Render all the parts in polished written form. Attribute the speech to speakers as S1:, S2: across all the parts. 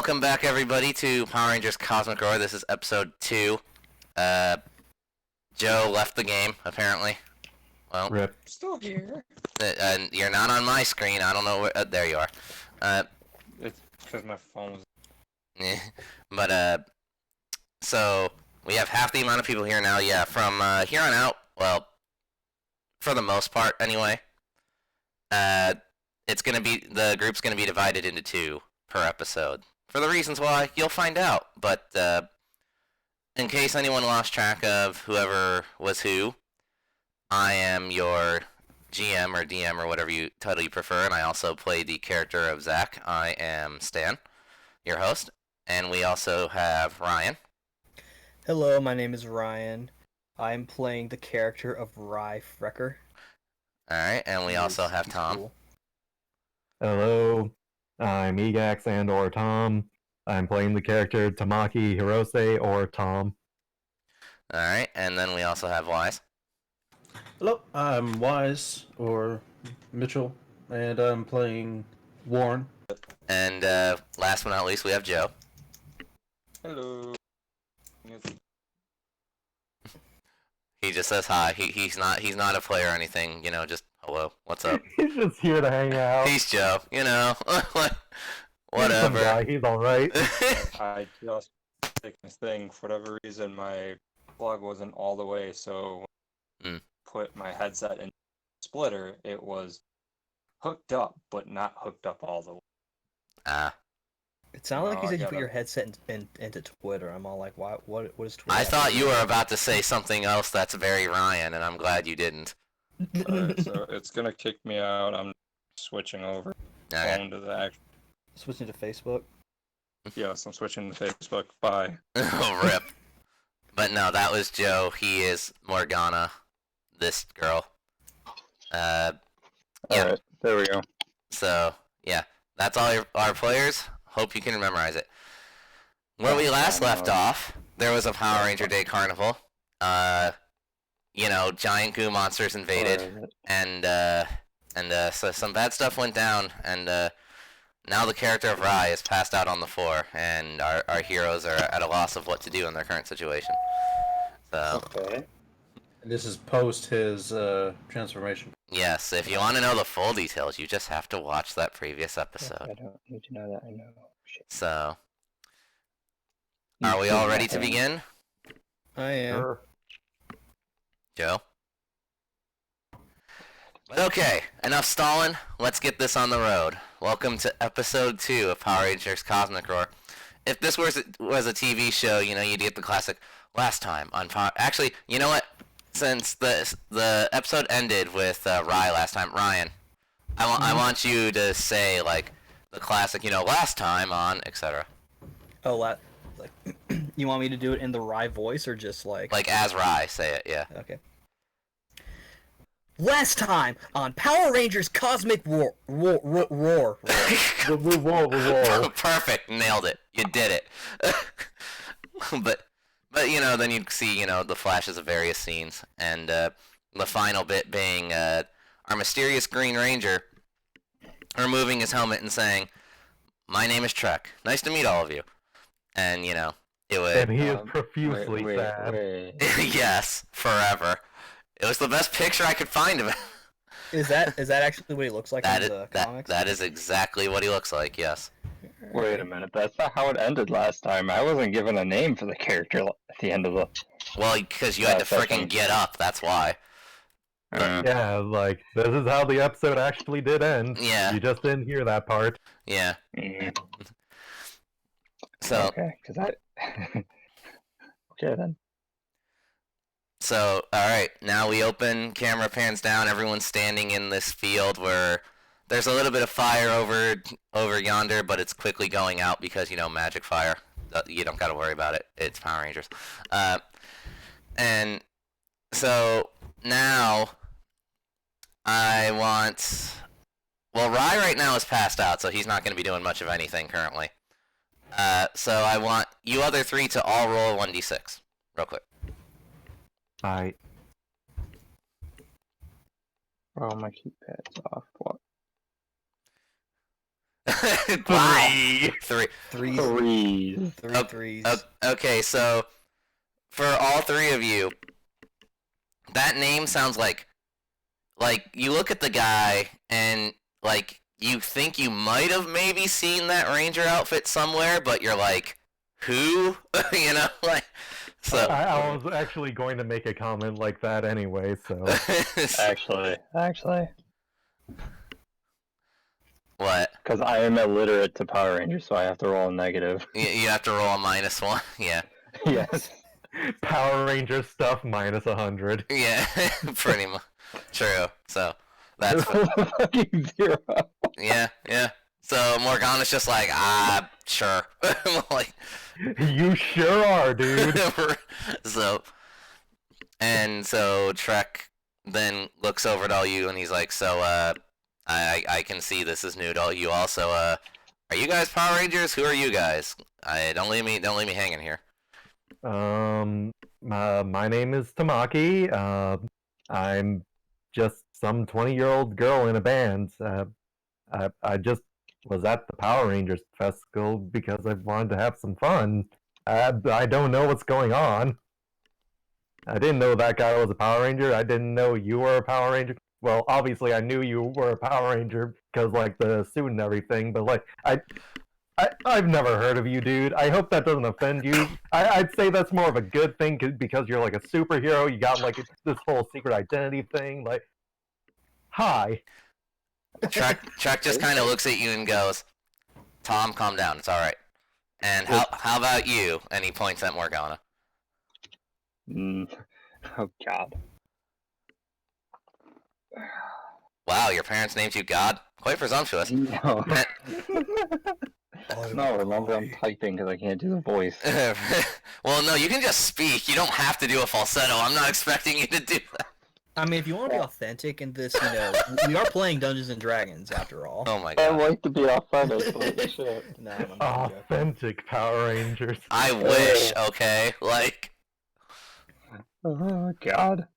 S1: welcome back everybody to Power Rangers Cosmic Roar. This is episode 2. Joe left the game, apparently. Well,
S2: Rip.
S3: Still here.
S1: You're not on my screen. I don't know where. There you are.
S3: It's because my phone was.
S1: But so we have half the amount of people here now. Yeah, from here on out. Well, for the most part, anyway. It's gonna be the group's gonna be divided into 2 per episode. For the reasons why, you'll find out. But in case anyone lost track of whoever was who, I am your GM or DM or whatever title you prefer, and I also play the character of Zach. I am Stan, your host, and we also have Ryan.
S4: Hello, my name is Ryan. I'm playing the character of Rye Frecker.
S1: Alright, and we also have Tom.
S4: Cool.
S2: Hello, I'm Egax and/or Tom. I'm playing the character Tamaki, Hirose, or Tom.
S1: Alright, and then we also have Wise.
S5: Hello, I'm Wise, or Mitchell, and I'm playing Warren.
S1: And last but not least, we have Joe.
S3: Hello.
S1: He just says hi. He's not a player or anything, just hello, what's up?
S2: He's just here to hang out.
S1: He's Joe,
S2: He's some
S1: whatever.
S2: guy, he's alright.
S3: I just taking this thing for whatever reason. My plug wasn't all the way, so when I put my headset in splitter, it was hooked up, but not hooked up all the way.
S1: Ah.
S4: It sounded like
S3: No,
S4: you
S3: I
S4: said you put
S3: gotta-
S4: your headset into Twitter. I'm all like, what is Twitter?
S1: I thought you were about to say something else that's very Ryan, and I'm glad you didn't.
S3: Alright, so it's gonna kick me out. I'm switching over
S1: Okay.
S3: phone to the actual.
S4: Switching to Facebook.
S3: Yes, I'm switching to Facebook. Bye.
S1: Oh, rip. But no, that was Joe. He is Morgana, this girl. Yeah.
S3: Alright, there we go.
S1: So, yeah. That's all our players. Hope you can memorize it. Where we last left off, there was a Power Ranger Day Carnival. Giant goo monsters invaded, and so some bad stuff went down, and now the character of Rai is passed out on the floor, and our heroes are at a loss of what to do in their current situation. So,
S3: Okay.
S5: This is post his transformation.
S1: yes, if you want to know the full details, you just have to watch that previous episode.
S6: I don't need to know that. I know. Shit.
S1: So, are we all ready to begin?
S4: I am.
S2: Sure.
S1: Joe? Okay, enough stalling. Let's get this on the road. Welcome to episode 2 of Power Rangers Cosmic Roar. If this was a TV show, you'd get the classic last time on Power... Actually, you know what? Since the episode ended with Rai last time, Ryan, I want you to say, like, the classic, last time on, etc.
S4: Oh, like, you want me to do it in the Rye voice or just like?
S1: Like, as Rai, say it, yeah.
S4: Okay. Last time on Power Rangers Cosmic Roar. Roar.
S1: Perfect, nailed it. You did it. but then you see, the flashes of various scenes, and the final bit being our mysterious Green Ranger removing his helmet and saying, "My name is Trek. Nice to meet all of you." And it would.
S2: And he is profusely
S3: wait,
S2: sad.
S3: wait.
S1: Yes, forever. It was the best picture I could find of him.
S4: Is that actually what he looks like in the comics?
S1: That is exactly what he looks like. Yes.
S6: Wait a minute. That's not how it ended last time. I wasn't given a name for the character at the end of the.
S1: Well, because you had to
S6: That's
S1: freaking get up. That's why.
S2: Yeah, like, this is how the episode actually did end.
S1: Yeah.
S2: You just didn't hear that part.
S1: Yeah.
S6: Mm,
S1: So.
S6: okay, because I. Okay then.
S1: So, alright, now we open, camera pans down, everyone's standing in this field where there's a little bit of fire over yonder, but it's quickly going out because, magic fire. You don't gotta worry about it. It's Power Rangers. And so, now, I want... Well, Rai right now is passed out, so he's not gonna be doing much of anything currently. So I want you other 3 to all roll 1d6, real quick.
S2: Alright.
S6: Oh, my keypad's off. What?
S1: Wow. Three.
S4: Three
S1: Okay,
S4: threes.
S1: Okay, so for all three of you, that name sounds like you look at the guy and like you think you might have maybe seen that ranger outfit somewhere, but you're like, who? You know, like so.
S2: I was actually going to make a comment like that anyway, so.
S6: Actually.
S1: What?
S6: Because I am illiterate to Power Rangers, so I have to roll a negative.
S1: You have to roll a -1. Yeah.
S6: Yes.
S2: Power Ranger stuff -100.
S1: Yeah, pretty much. True. So that's
S6: fucking 0.
S1: yeah. So Morgana's just like, sure. Like,
S2: You sure are, dude.
S1: so Trek then looks over at all you and he's like, so I can see this is new to all you also. Are you guys Power Rangers? Who are you guys? Don't leave me hanging here.
S2: My name is Tamaki. I'm just some 20-year-old girl in a band. I just was at the Power Rangers Festival because I wanted to have some fun. I don't know what's going on. I didn't know that guy was a Power Ranger. I didn't know you were a Power Ranger. Well, obviously I knew you were a Power Ranger because, like, the suit and everything, but, like, I've never heard of you, dude. I hope that doesn't offend you. I'd say that's more of a good thing because you're, like, a superhero. You got, like, this whole secret identity thing. Like, hi.
S1: Trek just kind of looks at you and goes, Tom, calm down. It's all right. And how about you? And he points at Morgana.
S6: Oh, God.
S1: Wow, your parents named you God? Quite presumptuous.
S6: No. No, remember I'm typing because I can't do the voice.
S1: Well, no, you can just speak. You don't have to do a falsetto. I'm not expecting you to do that.
S4: I mean, if you want to be authentic in this, we are playing Dungeons and Dragons after all.
S1: Oh my
S6: I
S1: god.
S6: like to be authentic, but shit.
S4: No, I'm not joking.
S2: Authentic Power Rangers.
S1: I wish, okay? Like...
S6: Oh, God.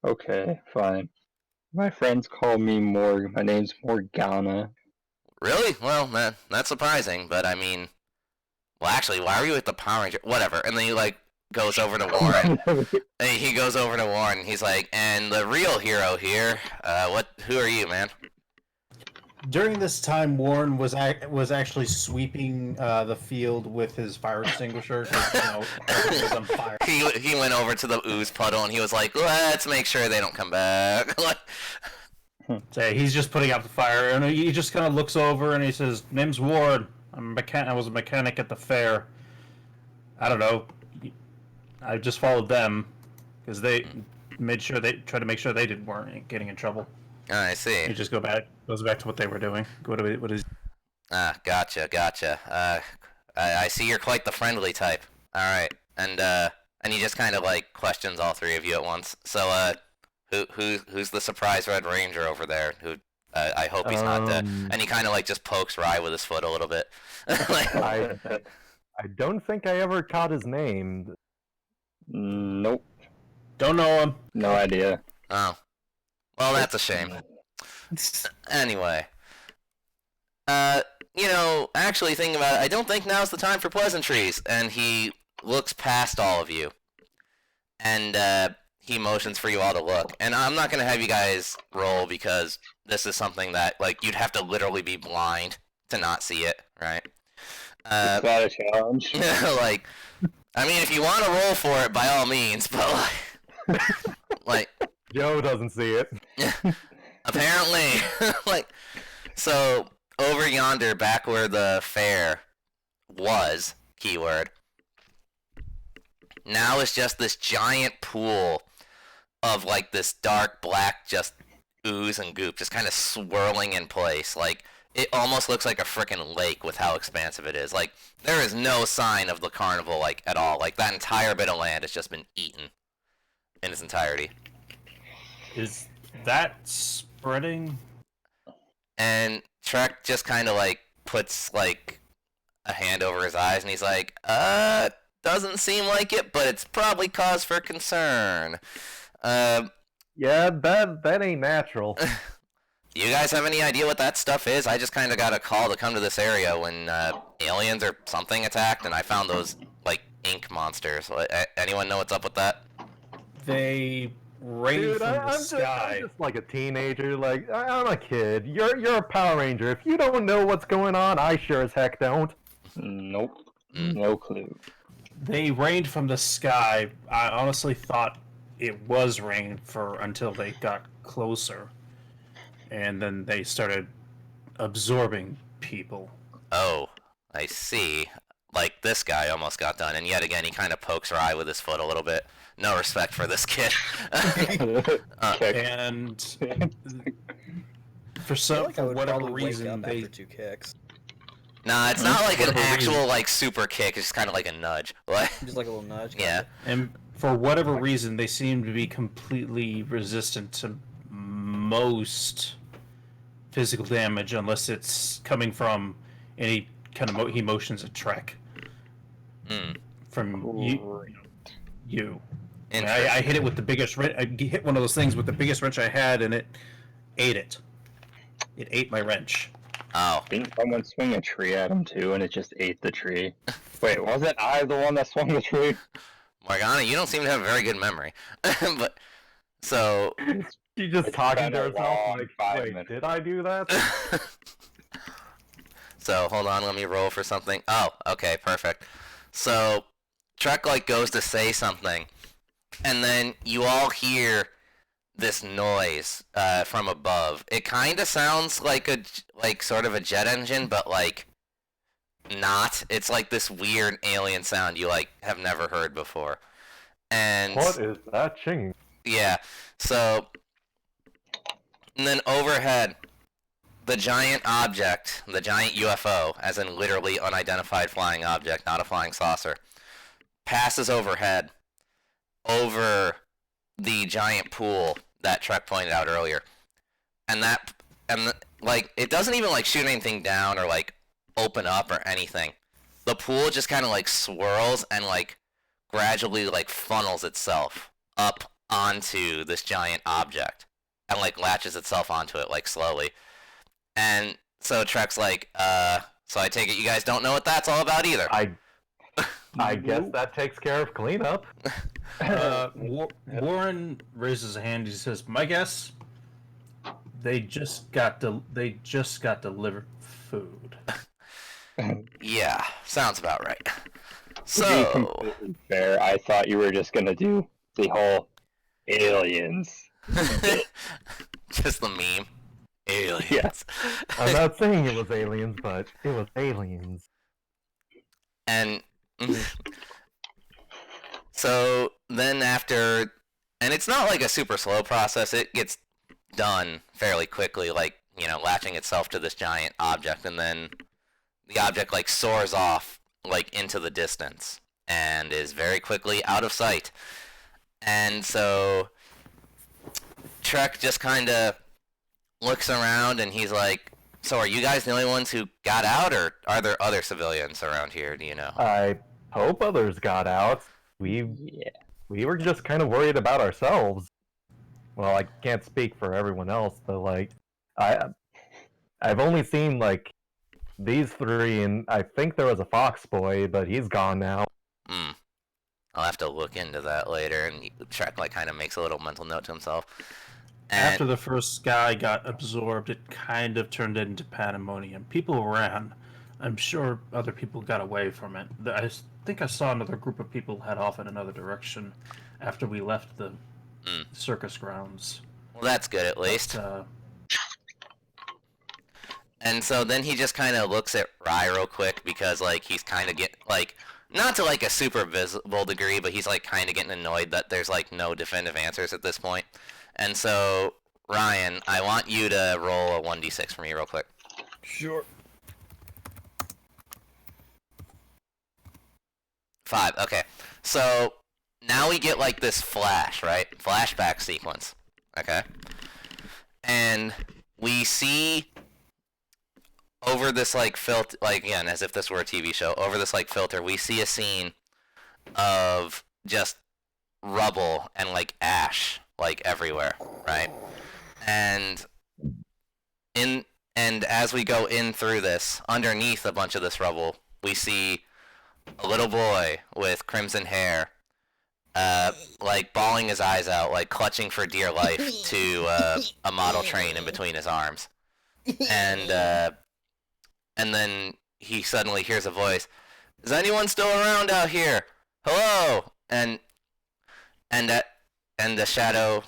S6: Okay, fine. My friends call me Morg. My name's Morgana.
S1: Really? Well, that's surprising, but I mean... Well, actually, why are you at the Power Ranger? Whatever. And then he, like, goes over to Warren. And he goes over to Warren, and he's like, and the real hero here, who are you, man?
S5: During this time, Warren was actually sweeping the field with his fire extinguisher. 'Cause, everything was on fire.
S1: He went over to the ooze puddle, and he was like, let's make sure they don't come back. Like...
S5: So he's just putting out the fire, and he just kind of looks over and he says, "Name's Ward. I was a mechanic at the fair. I don't know. I just followed them because they tried to make sure they weren't getting in trouble."
S1: Oh, I see.
S5: He just goes back to what they were doing. What is?
S1: Gotcha. I see you're quite the friendly type. All right, and he just kind of like questions all three of you at once. So, who's the surprise Red Ranger over there? Who? I hope he's not dead. And he kind of like just pokes Rye with his foot a little bit. Like,
S2: I don't think I ever caught his name.
S6: Nope.
S5: Don't know him.
S6: No idea.
S1: oh, well, that's a shame. Anyway, actually thinking about it, I don't think now's the time for pleasantries. And he looks past all of you, and he motions for you all to look. And I'm not gonna have you guys roll because this is something that like you'd have to literally be blind to not see it, right?
S6: It's not a challenge.
S1: Like, I mean, if you want to roll for it, by all means, but like
S2: Joe doesn't see it.
S1: apparently, like, so over yonder, back where the fair was, keyword, now is just this giant pool of like this dark black just ooze and goop just kind of swirling in place. Like, it almost looks like a frickin' lake with how expansive it is. Like, there is no sign of the carnival, like, at all. Like, that entire bit of land has just been eaten in its entirety.
S5: Is that spreading?
S1: And Trek just kind of, like, puts, like, a hand over his eyes, and he's like, doesn't seem like it, but it's probably cause for concern.
S2: Yeah, that ain't natural.
S1: You guys have any idea what that stuff is? I just kind of got a call to come to this area when aliens or something attacked, and I found those, like, ink monsters. Anyone know what's up with that?
S5: They rain
S2: Dude,
S5: from the
S2: I'm
S5: sky.
S2: just like a teenager. Like, I'm a kid. You're a Power Ranger. If you don't know what's going on, I sure as heck don't.
S6: Nope. No clue.
S5: They rained from the sky. I honestly thought it was rain until they got closer. And then they started absorbing people.
S1: Oh, I see. Like, this guy almost got done, and yet again, he kind of pokes Rye with his foot a little bit. No respect for this kid.
S5: And for whatever reason, they...
S4: after 2 kicks.
S1: Nah, it's not like an actual, like, super kick. It's just kind of like a nudge.
S4: Just like a little nudge.
S1: Yeah.
S5: And for whatever reason, they seem to be completely resistant to most physical damage unless it's coming from any kind of emotions at Trek. From you. I hit it with the biggest wrench. I hit one of those things with the biggest wrench I had, and it ate it. It ate my wrench.
S1: Oh.
S6: Didn't someone swing a tree at him too, and it just ate the tree? Wait, wasn't I the one that swung the tree?
S1: Morgana, you don't seem to have a very good memory. But, so...
S2: She just
S6: It's
S2: talking
S6: been
S2: to
S6: a
S2: herself
S6: long
S2: like,
S6: 5
S2: wait,
S6: minutes.
S2: did I do that?
S1: So, hold on, let me roll for something. Oh, okay, perfect. So, Trek, like, goes to say something, and then you all hear this noise from above. It kind of sounds like sort of a jet engine, but, like, not. It's like this weird alien sound you, like, have never heard before. And...
S2: What is that ching?
S1: Yeah, so... And then overhead, the giant object, the giant UFO, as in literally unidentified flying object, not a flying saucer, passes overhead over the giant pool that Trek pointed out earlier. And like, it doesn't even, like, shoot anything down or, like, open up or anything. The pool just kind of, like, swirls and, like, gradually, like, funnels itself up onto this giant object. And, like, latches itself onto it, like, slowly. And so Trek's like, so I take it you guys don't know what that's all about either.
S2: I guess that takes care of cleanup.
S5: Warren raises a hand. He says, "My guess, they just got delivered food."
S1: Yeah, sounds about right.
S6: To be completely fair, I thought you were just gonna do the whole aliens.
S1: Just the meme. Aliens.
S6: Yes.
S2: I'm not saying it was aliens, but it was aliens.
S1: And so then after, and it's not like a super slow process, it gets done fairly quickly, like, you know, latching itself to this giant object, and then the object, like, soars off, like, into the distance, and is very quickly out of sight. And so Trek just kind of looks around, and he's like, so are you guys the only ones who got out, or are there other civilians around here, do you know?
S2: I hope others got out. We were just kind of worried about ourselves. Well, I can't speak for everyone else, but, like, I've only seen, like, these 3, and I think there was a fox boy, but he's gone now.
S1: I'll have to look into that later, and Trek, like, kind of makes a little mental note to himself. And
S5: After the first guy got absorbed, it kind of turned into pandemonium. People ran. I'm sure other people got away from it. I think I saw another group of people head off in another direction after we left the circus grounds.
S1: Well, that's good at least. And so then he just kind of looks at Rye real quick because, like, he's kind of getting, like, not to, like, a super visible degree, but he's, like, kind of getting annoyed that there's, like, no definitive answers at this point. And so, Ryan, I want you to roll a 1d6 for me real quick.
S4: Sure.
S1: 5, okay. So, now we get, like, this flash, right? Flashback sequence, okay? And we see over this, like, filter, like, again, as if this were a TV show, over this, like, filter, we see a scene of just rubble and, like, ash, like, everywhere, right? And in and as we go in through this, underneath a bunch of this rubble, we see a little boy with crimson hair, like bawling his eyes out, like clutching for dear life to a model train in between his arms. And then he suddenly hears a voice. Is anyone still around out here? Hello! And the shadow,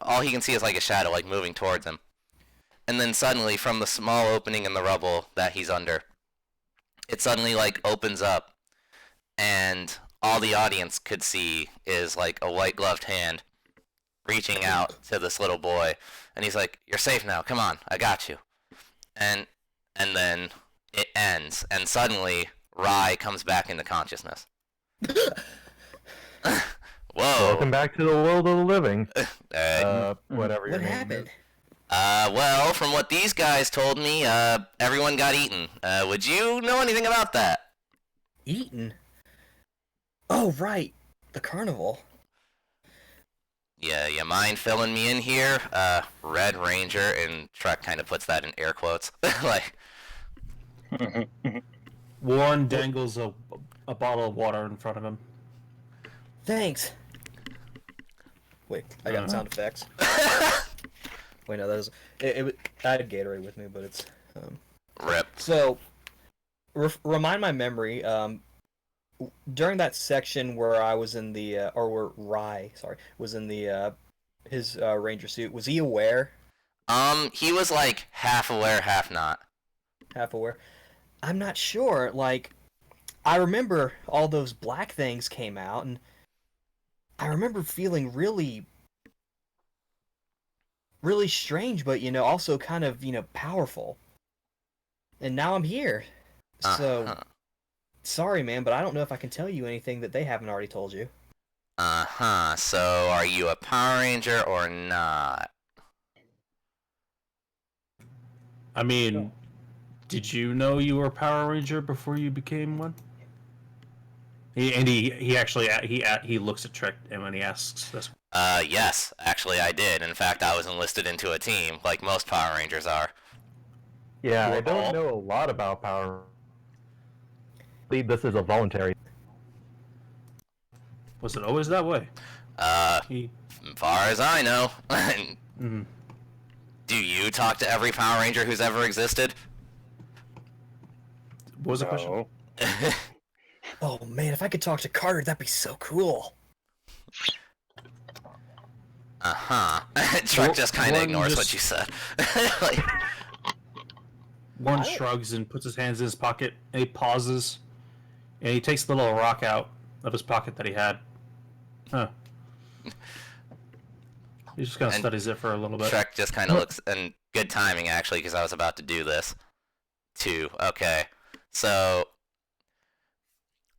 S1: all he can see is like a shadow, like moving towards him. And then suddenly, from the small opening in the rubble that he's under, it suddenly like opens up, and all the audience could see is like a white gloved hand reaching out to this little boy, and he's like, "You're safe now. Come on, I got you." And then it ends, and suddenly Rye comes back into consciousness. Whoa!
S2: Welcome back to the world of the living.
S1: What
S2: Whatever your name
S4: happened?
S2: is.
S1: Well, from what these guys told me, everyone got eaten. Would you know anything about that?
S4: Eaten? Oh, right. The carnival.
S1: Yeah, you mind filling me in here? Red Ranger, and Trek kind of puts that in air quotes. Like,
S5: Warren dangles a bottle of water in front of him.
S4: Thanks. Wait, I got sound effects. Wait, no, that was... I had Gatorade with me, but it's...
S1: rip.
S4: So, remind my memory, during that section where I was in the... or where Rye, was in the... his ranger suit, was he aware?
S1: He was like half aware, half not.
S4: Half aware? I'm not sure, like... I remember all those black things came out, and I remember feeling really strange, but, also kind of, powerful. And now I'm here. So, sorry, man, but I don't know if I can tell you anything that they haven't already told you.
S1: So, are you a Power Ranger or not?
S5: I mean, did you know you were a Power Ranger before you became one? He actually looks at Trek and when he asks this.
S1: Yes, actually I did. In fact, I was enlisted into a team, like most Power Rangers are.
S2: Yeah, I don't know a lot about Power. This is a voluntary.
S5: Was it always that way?
S1: As far as I know.
S5: Mm-hmm.
S1: Do you talk to every Power Ranger who's ever existed?
S5: What was the question?
S4: Oh man, if I could talk to Carter, that'd be so cool.
S1: Trek just kind of ignores what you said. Like,
S5: Warren shrugs and puts his hands in his pocket, and he pauses, and he takes the little rock out of his pocket that he had. Huh. He just kind of studies it for a little bit.
S1: Trek just kind of looks, and good timing actually, because I was about to do this too. Okay, so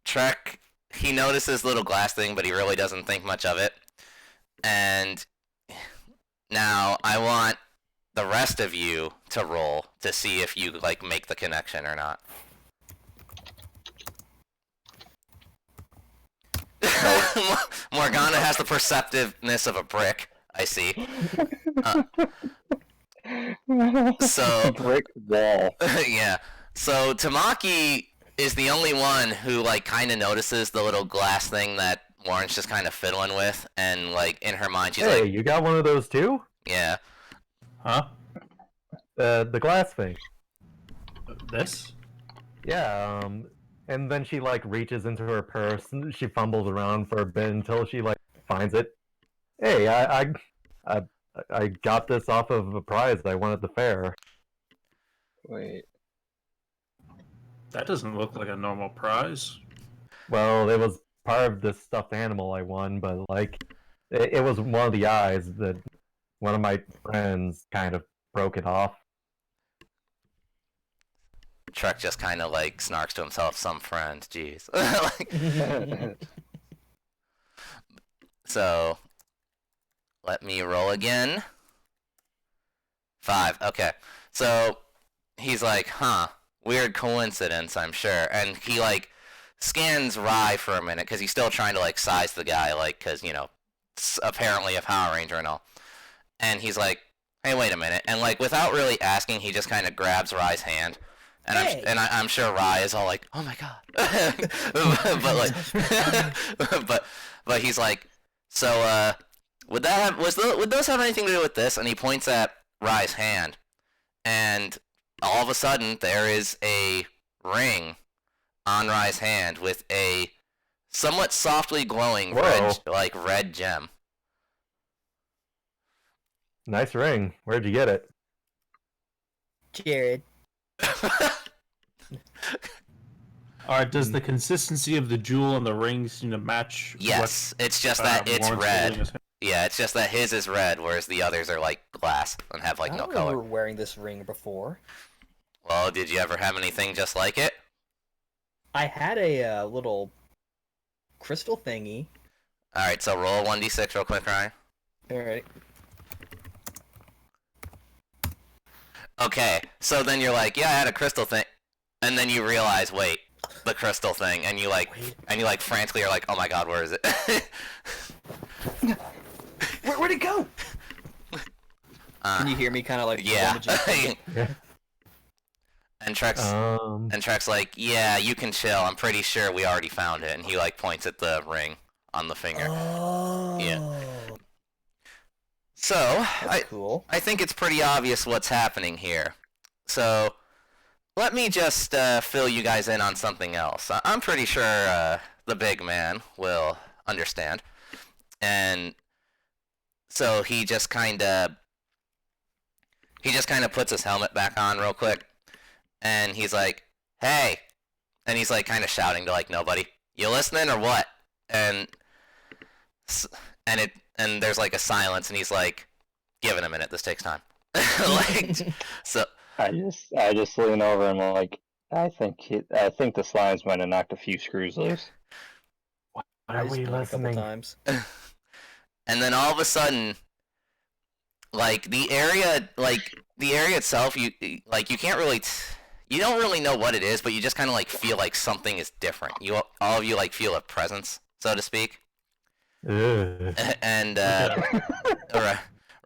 S1: Trek, he notices little glass thing, but he really doesn't think much of it. And now I want the rest of you to roll to see if you like make the connection or not. Morgana has the perceptiveness of a brick. I see. So
S6: Brick wall.
S1: yeah. So Tamaki is the only one who like kind of notices the little glass thing that Warren's just kind of fiddling with, and like in her mind she's
S2: Hey,
S1: like,
S2: you got one of those too?
S1: yeah.
S5: Huh?
S2: The glass thing.
S5: This?
S2: Yeah, and then she like reaches into her purse and she fumbles around for a bit until she like finds it. Hey, I got this off of a prize I won at the fair.
S6: Wait.
S5: That doesn't look like a normal prize.
S2: Well, it was part of this stuffed animal I won, but like it was one of the eyes that one of my friends kind of broke it off.
S1: Trek just kind of like snarks to himself, some friend, jeez. Like, so, let me roll again. 5, okay. So, he's like, huh, weird coincidence, I'm sure. And he like scans Rye for a minute, because he's still trying to like size the guy, like, because, apparently a Power Ranger and all. And he's like, hey, wait a minute. And, like, without really asking, he just kind of grabs Rye's hand. And
S4: Hey.
S1: I'm sure Rye is all like, oh my god. but, like, but he's like, so, would those have anything to do with this? And he points at Rye's hand. And all of a sudden, there is a ring on Rye's hand with a somewhat softly glowing red gem.
S2: Nice ring. Where'd you get it?
S4: Jared.
S5: Alright, does the consistency of the jewel and the ring seem to match?
S1: Yes, it's just that it's
S5: Lawrence
S1: red.
S5: holding his hand?
S1: Yeah, it's just that his is red, whereas the others are like glass and have like
S4: I
S1: no
S4: don't
S1: color.
S4: remember wearing this ring before.
S1: Well, did you ever have anything just like it?
S4: I had a little crystal thingy.
S1: Alright, so roll 1d6 real quick, Ryan.
S4: Alright.
S1: Okay, so then you're like, yeah, I had a crystal thing, and then you realize, wait, the crystal thing, and you like frantically are like, oh my god, where is it?
S4: Where'd it go? Can you hear me kind of like
S1: Yeah.
S4: rummaging?
S1: And Trek's like, yeah, you can chill. I'm pretty sure we already found it. And he like points at the ring on the finger.
S4: Oh.
S1: Yeah. So
S4: That's cool.
S1: I think it's pretty obvious what's happening here. So let me just fill you guys in on something else. I'm pretty sure the big man will understand. And so he just kind of puts his helmet back on real quick. And he's like, hey. And he's like kind of shouting to like nobody. You listening or what? And there's like a silence, and he's like, give it a minute, this takes time. Like, so
S6: I just lean over and I'm like, I think the slimes might have knocked a few screws loose.
S2: What
S4: I
S2: are
S4: just
S2: we
S4: blinked a couple
S2: listening?
S4: times.
S1: and then all of a sudden, like the area itself, you can't really you don't really know what it is, but you just kind of like feel like something is different. All of you like feel a presence, so to speak.
S2: Ugh.
S1: And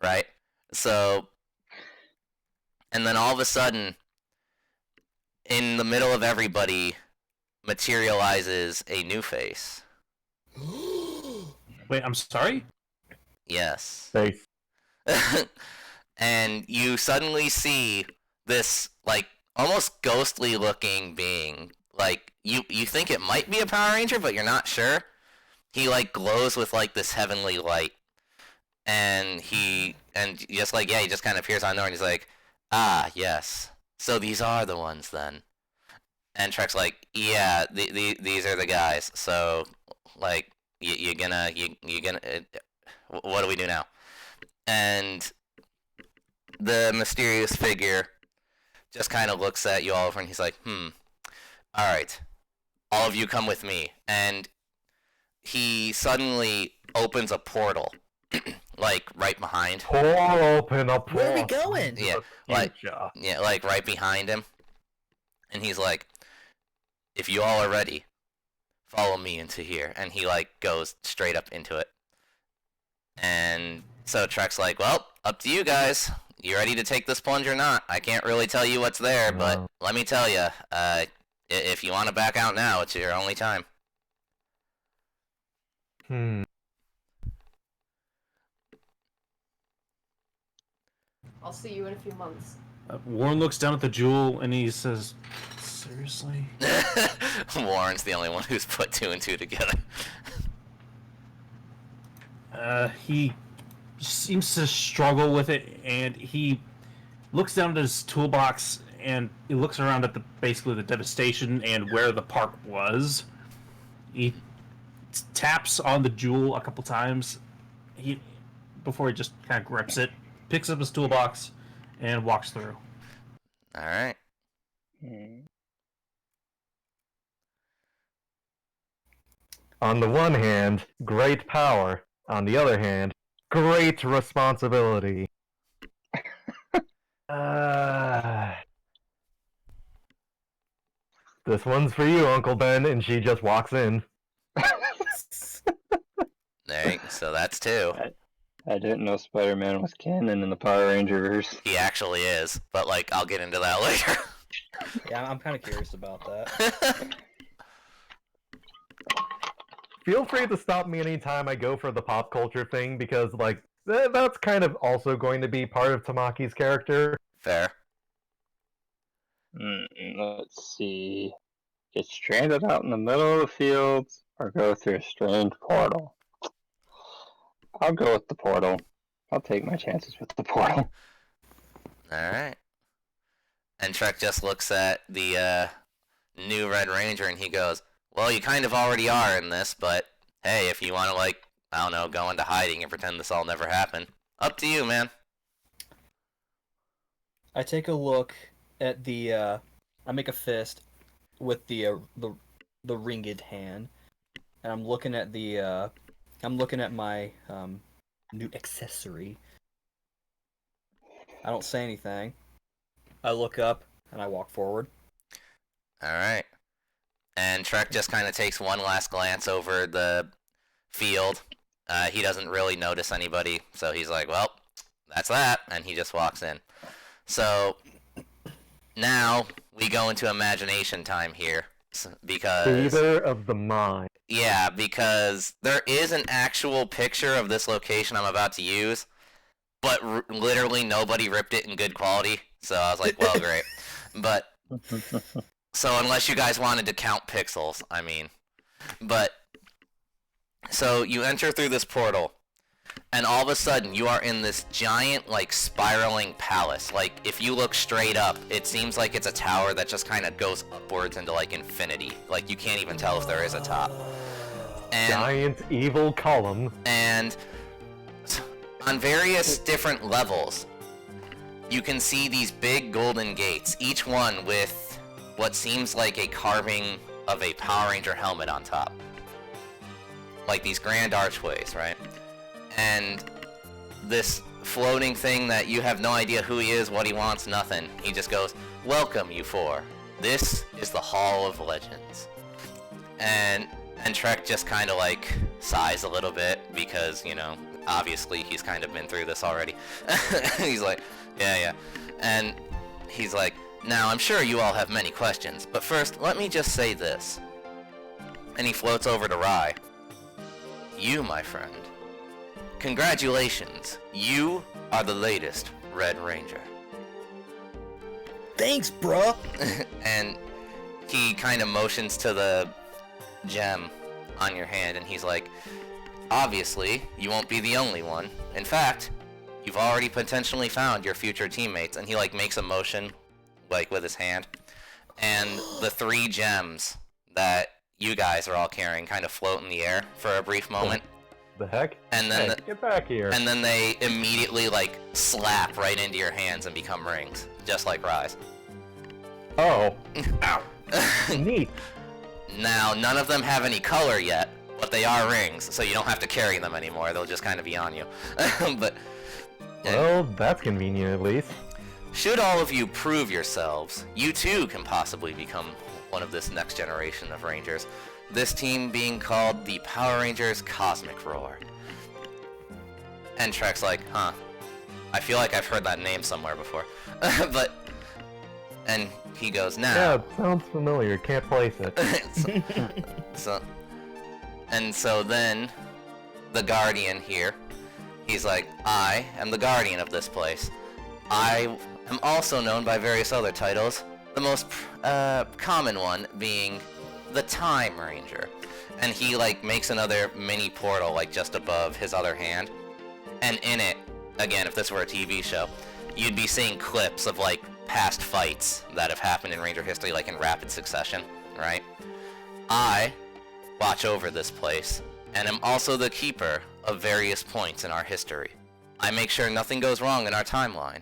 S1: right. So, and then all of a sudden, in the middle of everybody, materializes a new face.
S5: Wait, I'm sorry?
S1: Yes.
S2: Face.
S1: And you suddenly see this like almost ghostly looking being. Like you think it might be a Power Ranger, but you're not sure. He like glows with like this heavenly light, and he just kind of appears on there, and he's like, ah, yes, so these are the ones then. And Trek's like, yeah, these are the guys. So like you're gonna what do we do now? And the mysterious figure just kind of looks at you all over, and he's like, all right, all of you come with me. And he suddenly opens a portal, like right behind.
S2: Open a portal.
S4: Where are we going?
S1: Yeah, like right behind him. And he's like, if you all are ready, follow me into here. And he like goes straight up into it. And so Trek's like, well, up to you guys. You ready to take this plunge or not? I can't really tell you what's there, but let me tell you, if you want to back out now, it's your only time.
S7: I'll see you in a few months.
S5: Warren looks down at the jewel and he says, seriously?
S1: Warren's the only one who's put two and two together.
S5: He seems to struggle with it, and he looks down at his toolbox and he looks around at basically the devastation and where the park was. He taps on the jewel a couple times before he just kind of grips it, picks up his toolbox, and walks through.
S1: All right.
S2: On the one hand, great power. On the other hand, great responsibility. This one's for you, Uncle Ben, and she just walks in.
S1: There, so that's two.
S6: I didn't know Spider-Man was canon in the Power Rangers.
S1: He actually is, but like I'll get into that later.
S4: Yeah, I'm kind of curious about that.
S2: Feel free to stop me anytime I go for the pop culture thing, because like that's kind of also going to be part of Tamaki's character.
S1: Fair.
S6: Let's see. Get stranded out in the middle of the fields or go through a strange portal. I'll go with the portal. I'll take my chances with the portal.
S1: Alright. And Trek just looks at the new Red Ranger and he goes, well, you kind of already are in this, but hey, if you want to, like, I don't know, go into hiding and pretend this all never happened, up to you, man.
S4: I take a look at the. I make a fist with the ringed hand, and I'm looking at the. I'm looking at my new accessory. I don't say anything. I look up and I walk forward.
S1: Alright. And Trek just kind of takes one last glance over the field. He doesn't really notice anybody, so he's like, well, that's that, and he just walks in. So, now we go into imagination time here, because...
S2: Theater of the mind.
S1: Yeah, because there is an actual picture of this location I'm about to use, but literally nobody ripped it in good quality, so I was like, well, great. But... So unless you guys wanted to count pixels, I mean. But, so you enter through this portal, and all of a sudden you are in this giant, like, spiraling palace. Like, if you look straight up, it seems like it's a tower that just kind of goes upwards into, like, infinity. Like, you can't even tell if there is a top. And,
S2: Giant evil column.
S1: And on various different levels, you can see these big golden gates, each one with what seems like a carving of a Power Ranger helmet on top. Like these grand archways, right? And this floating thing that you have no idea who he is, what he wants, nothing. He just goes, welcome, you four. This is the Hall of Legends. And Trek just kind of like sighs a little bit because, you know, obviously he's kind of been through this already. He's like, yeah. And he's like, now, I'm sure you all have many questions, but first, let me just say this. And he floats over to Rye. You, my friend. Congratulations. You are the latest Red Ranger.
S4: Thanks, bruh!
S1: And he kind of motions to the gem on your hand, and he's like, obviously, you won't be the only one. In fact, you've already potentially found your future teammates. And he, like, makes a motion like with his hand, and the 3 gems that you guys are all carrying kind of float in the air for a brief moment.
S2: The heck?
S1: And then
S2: hey, get back here.
S1: And then they immediately like slap right into your hands and become rings, just like Rise.
S2: Oh.
S1: Ow.
S2: Neat.
S1: Now, none of them have any color yet, but they are rings, so you don't have to carry them anymore. They'll just kind of be on you. But
S2: well, that's convenient at least.
S1: should all of you prove yourselves, you too can possibly become one of this next generation of Rangers. This team being called the Power Rangers Cosmic Roar. And Trek's like, huh, I feel like I've heard that name somewhere before. And he goes, now.
S2: Yeah, it sounds familiar, can't place it.
S1: So then, the Guardian here, he's like, I am the Guardian of this place. I am also known by various other titles, the most common one being the Time Ranger. And he like makes another mini portal like just above his other hand. And in it, again, if this were a TV show, you'd be seeing clips of like past fights that have happened in Ranger history like in rapid succession, right? I watch over this place and am also the keeper of various points in our history. I make sure nothing goes wrong in our timeline.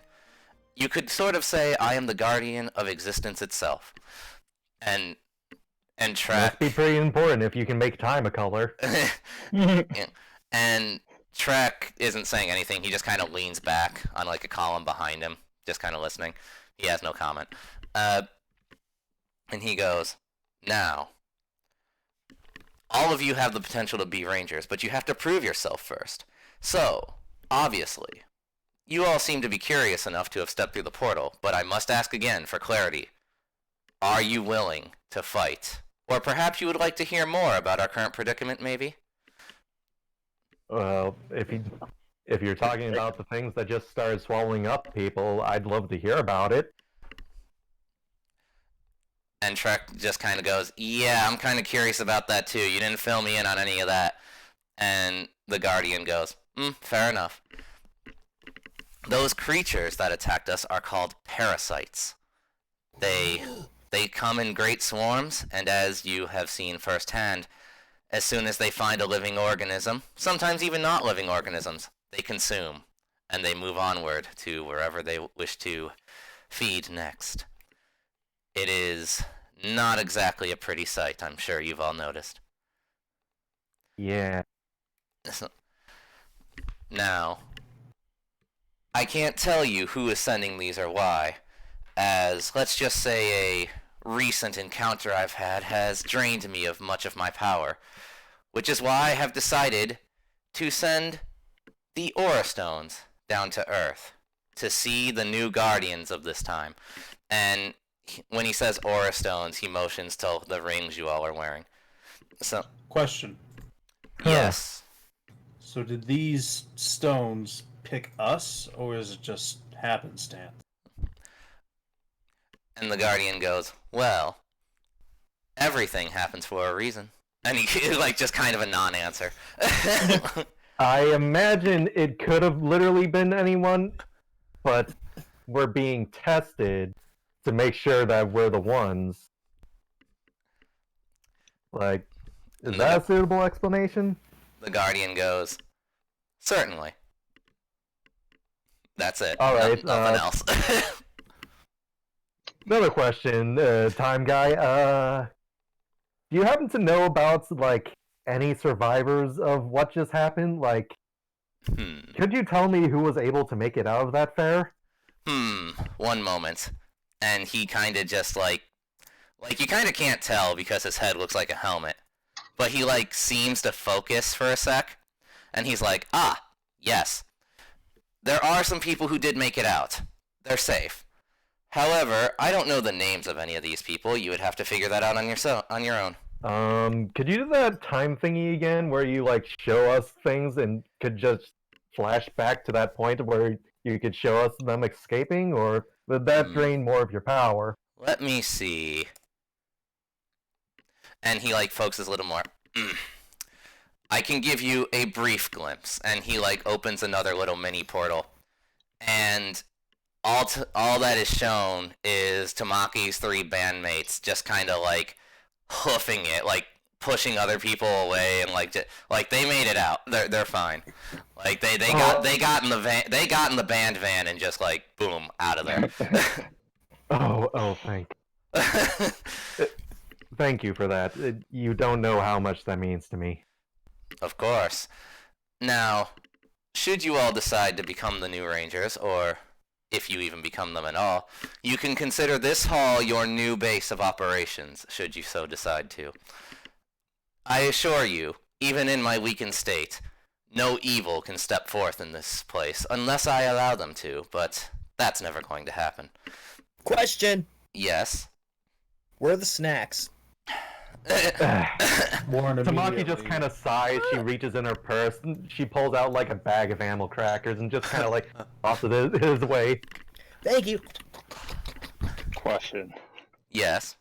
S1: You could sort of say I am the guardian of existence itself. And Trek...
S2: Must be pretty important if you can make time a color.
S1: Yeah. And Trek isn't saying anything. He just kind of leans back on like a column behind him, just kind of listening. He has no comment. And he goes, now, all of you have the potential to be Rangers, but you have to prove yourself first. So, Obviously, you all seem to be curious enough to have stepped through the portal, but I must ask again for clarity. Are you willing to fight? Or perhaps you would like to hear more about our current predicament, maybe?
S2: Well, if you're talking about the things that just started swallowing up people, I'd love to hear about it.
S1: And Trek just kind of goes, yeah, I'm kind of curious about that too. You didn't fill me in on any of that. And the Guardian goes, fair enough. Those creatures that attacked us are called parasites. They come in great swarms, and as you have seen firsthand, as soon as they find a living organism, sometimes even not living organisms, they consume, and they move onward to wherever they wish to feed next. It is not exactly a pretty sight, I'm sure you've all noticed.
S2: Yeah.
S1: Now, I can't tell you who is sending these or why, as, let's just say, a recent encounter I've had has drained me of much of my power, which is why I have decided to send the Aura Stones down to Earth to see the new Guardians of this time. And when he says Aura Stones, he motions to the rings you all are wearing. So,
S5: Question.
S1: yes.
S5: So did these stones pick us, or is it just happenstance?
S1: And the Guardian goes, well, everything happens for a reason. And he, like, just kind of a non-answer.
S2: I imagine it could have literally been anyone, but we're being tested to make sure that we're the ones. Like, is that a suitable explanation?
S1: The Guardian goes, certainly. That's it.
S2: All right,
S1: Nothing else.
S2: Another question, Time Guy. Do you happen to know about, like, any survivors of what just happened? Like, could you tell me who was able to make it out of that fair?
S1: One moment. And he kind of just, like, you kind of can't tell because his head looks like a helmet. But he, like, seems to focus for a sec. And he's like, yes. There are some people who did make it out. They're safe. However, I don't know the names of any of these people. You would have to figure that out on your own.
S2: Could you do that time thingy again where you, like, show us things and could just flash back to that point where you could show us them escaping, or would that drain more of your power?
S1: Let me see. And he, like, focuses a little more. I can give you a brief glimpse. And he, like, opens another little mini portal. And all that is shown is Tamaki's 3 bandmates just kind of, like, hoofing it, like, pushing other people away, and like they made it out. They're fine. Like they got in the van, they got in the band van and just, like, boom, out of there.
S2: Thank you for that. You don't know how much that means to me.
S1: Of course. Now, should you all decide to become the new Rangers, or if you even become them at all, you can consider this hall your new base of operations, should you so decide to. I assure you, even in my weakened state, no evil can step forth in this place, unless I allow them to, but that's never going to happen.
S4: Question.
S1: Yes?
S4: Where are the snacks?
S2: Tamaki just kind of sighs, she reaches in her purse, and she pulls out, like, a bag of animal crackers and just kind of, like, tosses it his way.
S4: Thank you.
S6: Question.
S1: Yes?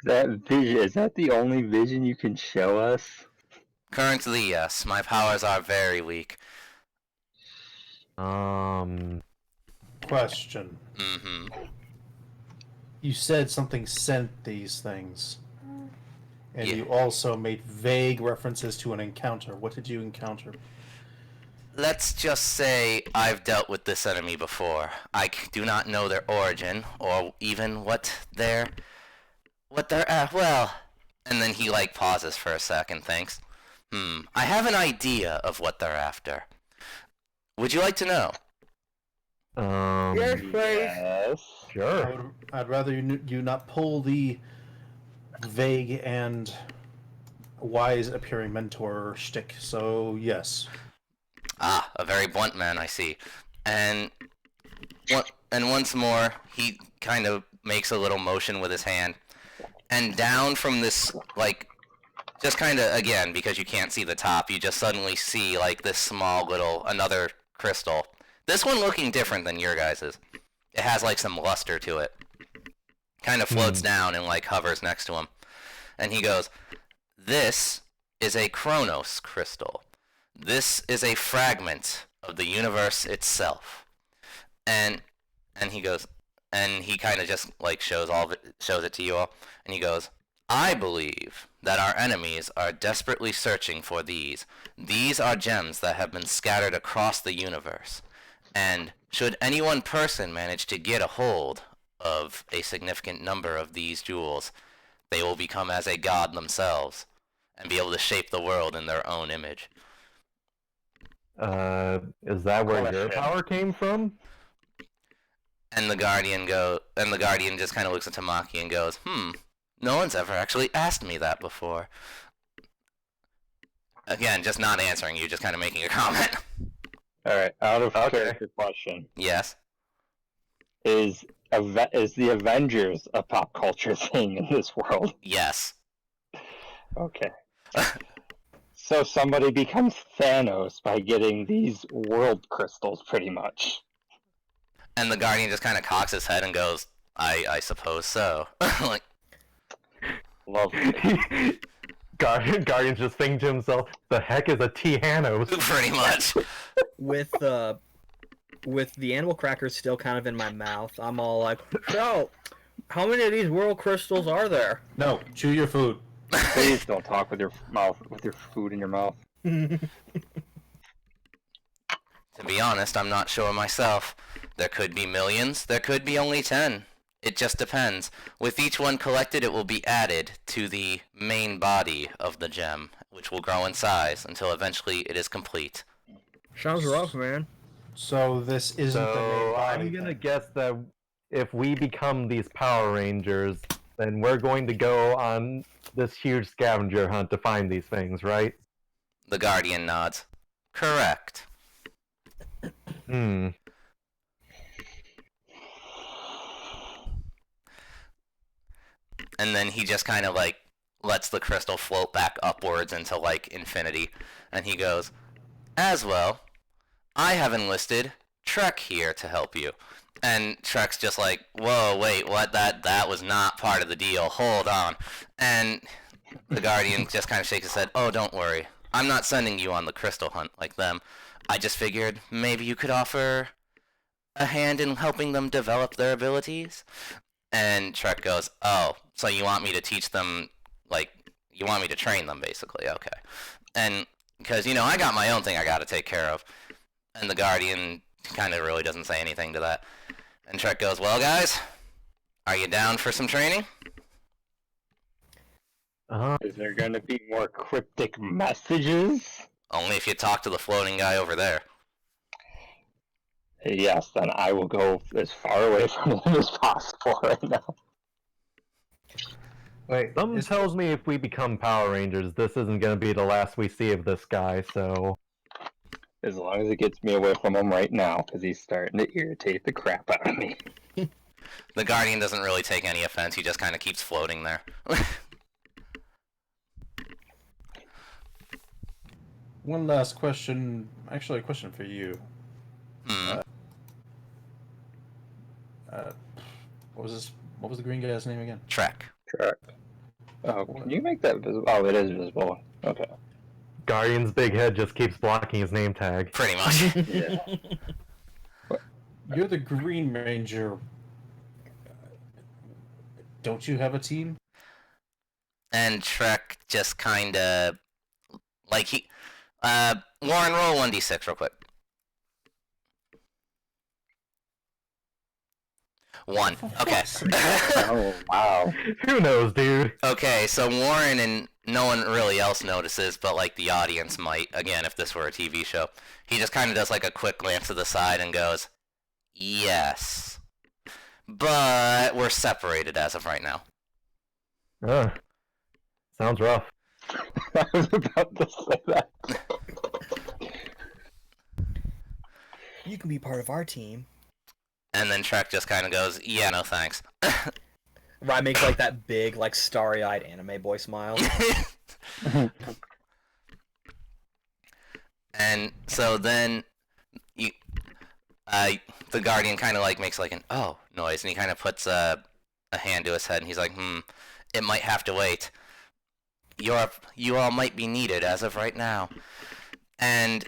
S6: That vision, is that the only vision you can show us?
S1: Currently, yes. My powers are very weak.
S5: Question. You said something sent these things. And
S1: Yeah.
S5: you also made vague references to an encounter. What did you encounter?
S1: Let's just say I've dealt with this enemy before. I do not know their origin, or even what they're well. And then he, like, pauses for a second, thinks. I have an idea of what they're after. Would you like to know?
S6: Yes.
S2: Sure.
S5: I'd rather you not pull the vague and wise appearing mentor shtick. So yes.
S1: Ah, a very blunt man, I see. And once more, he kind of makes a little motion with his hand. And down from this, like, just kind of, again, because you can't see the top, you just suddenly see, like, this small little, another crystal. This one looking different than your guys's. It has, like, some luster to it. Kind of floats down and, like, hovers next to him. And he goes, "This is a Chronos crystal. This is a fragment of the universe itself." And he goes, and he kind of just, like, shows it to you all. And he goes, "I believe that our enemies are desperately searching for these. These are gems that have been scattered across the universe. And should any one person manage to get a hold of a significant number of these jewels, they will become as a god themselves and be able to shape the world in their own image."
S2: Is that where your power came from?
S1: And the Guardian just kind of looks at Tamaki and goes, "No one's ever actually asked me that before." Again, just not answering you, just kind of making a comment.
S6: Alright, out of character question.
S1: Yes.
S6: Is the Avengers a pop culture thing in this world?
S1: Yes.
S6: Okay. So somebody becomes Thanos by getting these world crystals, pretty much.
S1: And the Guardian just kind of cocks his head and goes, I suppose so. Like,
S6: Lovely.
S2: Guardian's just thinking to himself, "The heck is a Tihanos?"
S1: pretty much.
S4: With the animal crackers still kind of in my mouth, I'm all like, "So, how many of these world crystals are there?"
S5: No, chew your food.
S6: Please don't talk with your food in your mouth.
S1: To be honest, I'm not sure myself. There could be millions, there could be only 10. It just depends. With each one collected, it will be added to the main body of the gem, which will grow in size until eventually it is complete.
S4: Sounds rough, man.
S5: So this isn't the main
S2: So
S5: body.
S2: I'm gonna guess that if we become these Power Rangers, then we're going to go on this huge scavenger hunt to find these things, right?
S1: The Guardian nods. Correct. And then he just kind of, like, lets the crystal float back upwards into, like, infinity. And he goes, "As well, I have enlisted Trek here to help you." And Trek's just like, "Whoa, wait, what? That was not part of the deal. Hold on." And the Guardian just kind of shakes his head. "Oh, don't worry. I'm not sending you on the crystal hunt like them. I just figured maybe you could offer a hand in helping them develop their abilities." And Trek goes, "Oh, so you want me to teach them, like, you want me to train them, basically. Okay." And, because, I got my own thing I gotta take care of. And the Guardian kind of really doesn't say anything to that. And Trek goes, "Well, guys, are you down for some training?"
S6: Is there going to be more cryptic messages?
S1: Only if you talk to the floating guy over there.
S6: Yes, then I will go as far away from him as possible right now.
S5: Wait,
S2: Something tells me if we become Power Rangers, this isn't going to be the last we see of this guy, so...
S6: As long as it gets me away from him right now, because he's starting to irritate the crap out of me.
S1: The Guardian doesn't really take any offense, he just kind of keeps floating there.
S5: one last question. Actually, a question for you. What was this? What was the green guy's name again?
S1: Trek.
S6: Correct. Oh, can you make that visible? Oh, it is visible. Okay.
S2: Guardian's big head just keeps blocking his name tag.
S1: Pretty much.
S6: Yeah.
S5: You're the Green Ranger. Don't you have a team?
S1: And Trek just kind of, like, Warren, roll 1d6 real quick. 1. Okay.
S6: Oh, wow.
S2: Who knows, dude?
S1: Okay, so Warren and no one really else notices, but, like, the audience might, again, if this were a TV show. He just kind of does, like, a quick glance to the side and goes, "Yes. But we're separated as of right now."
S2: Sounds rough.
S6: I was about to say that.
S4: You can be part of our team.
S1: And then Trek just kind of goes, yeah, no thanks.
S4: Rye makes like that big, like starry-eyed anime boy smile.
S1: And so then you, the Guardian kind of like makes like an oh noise, and he kind of puts a hand to his head, and he's like, it might have to wait. You all might be needed as of right now. And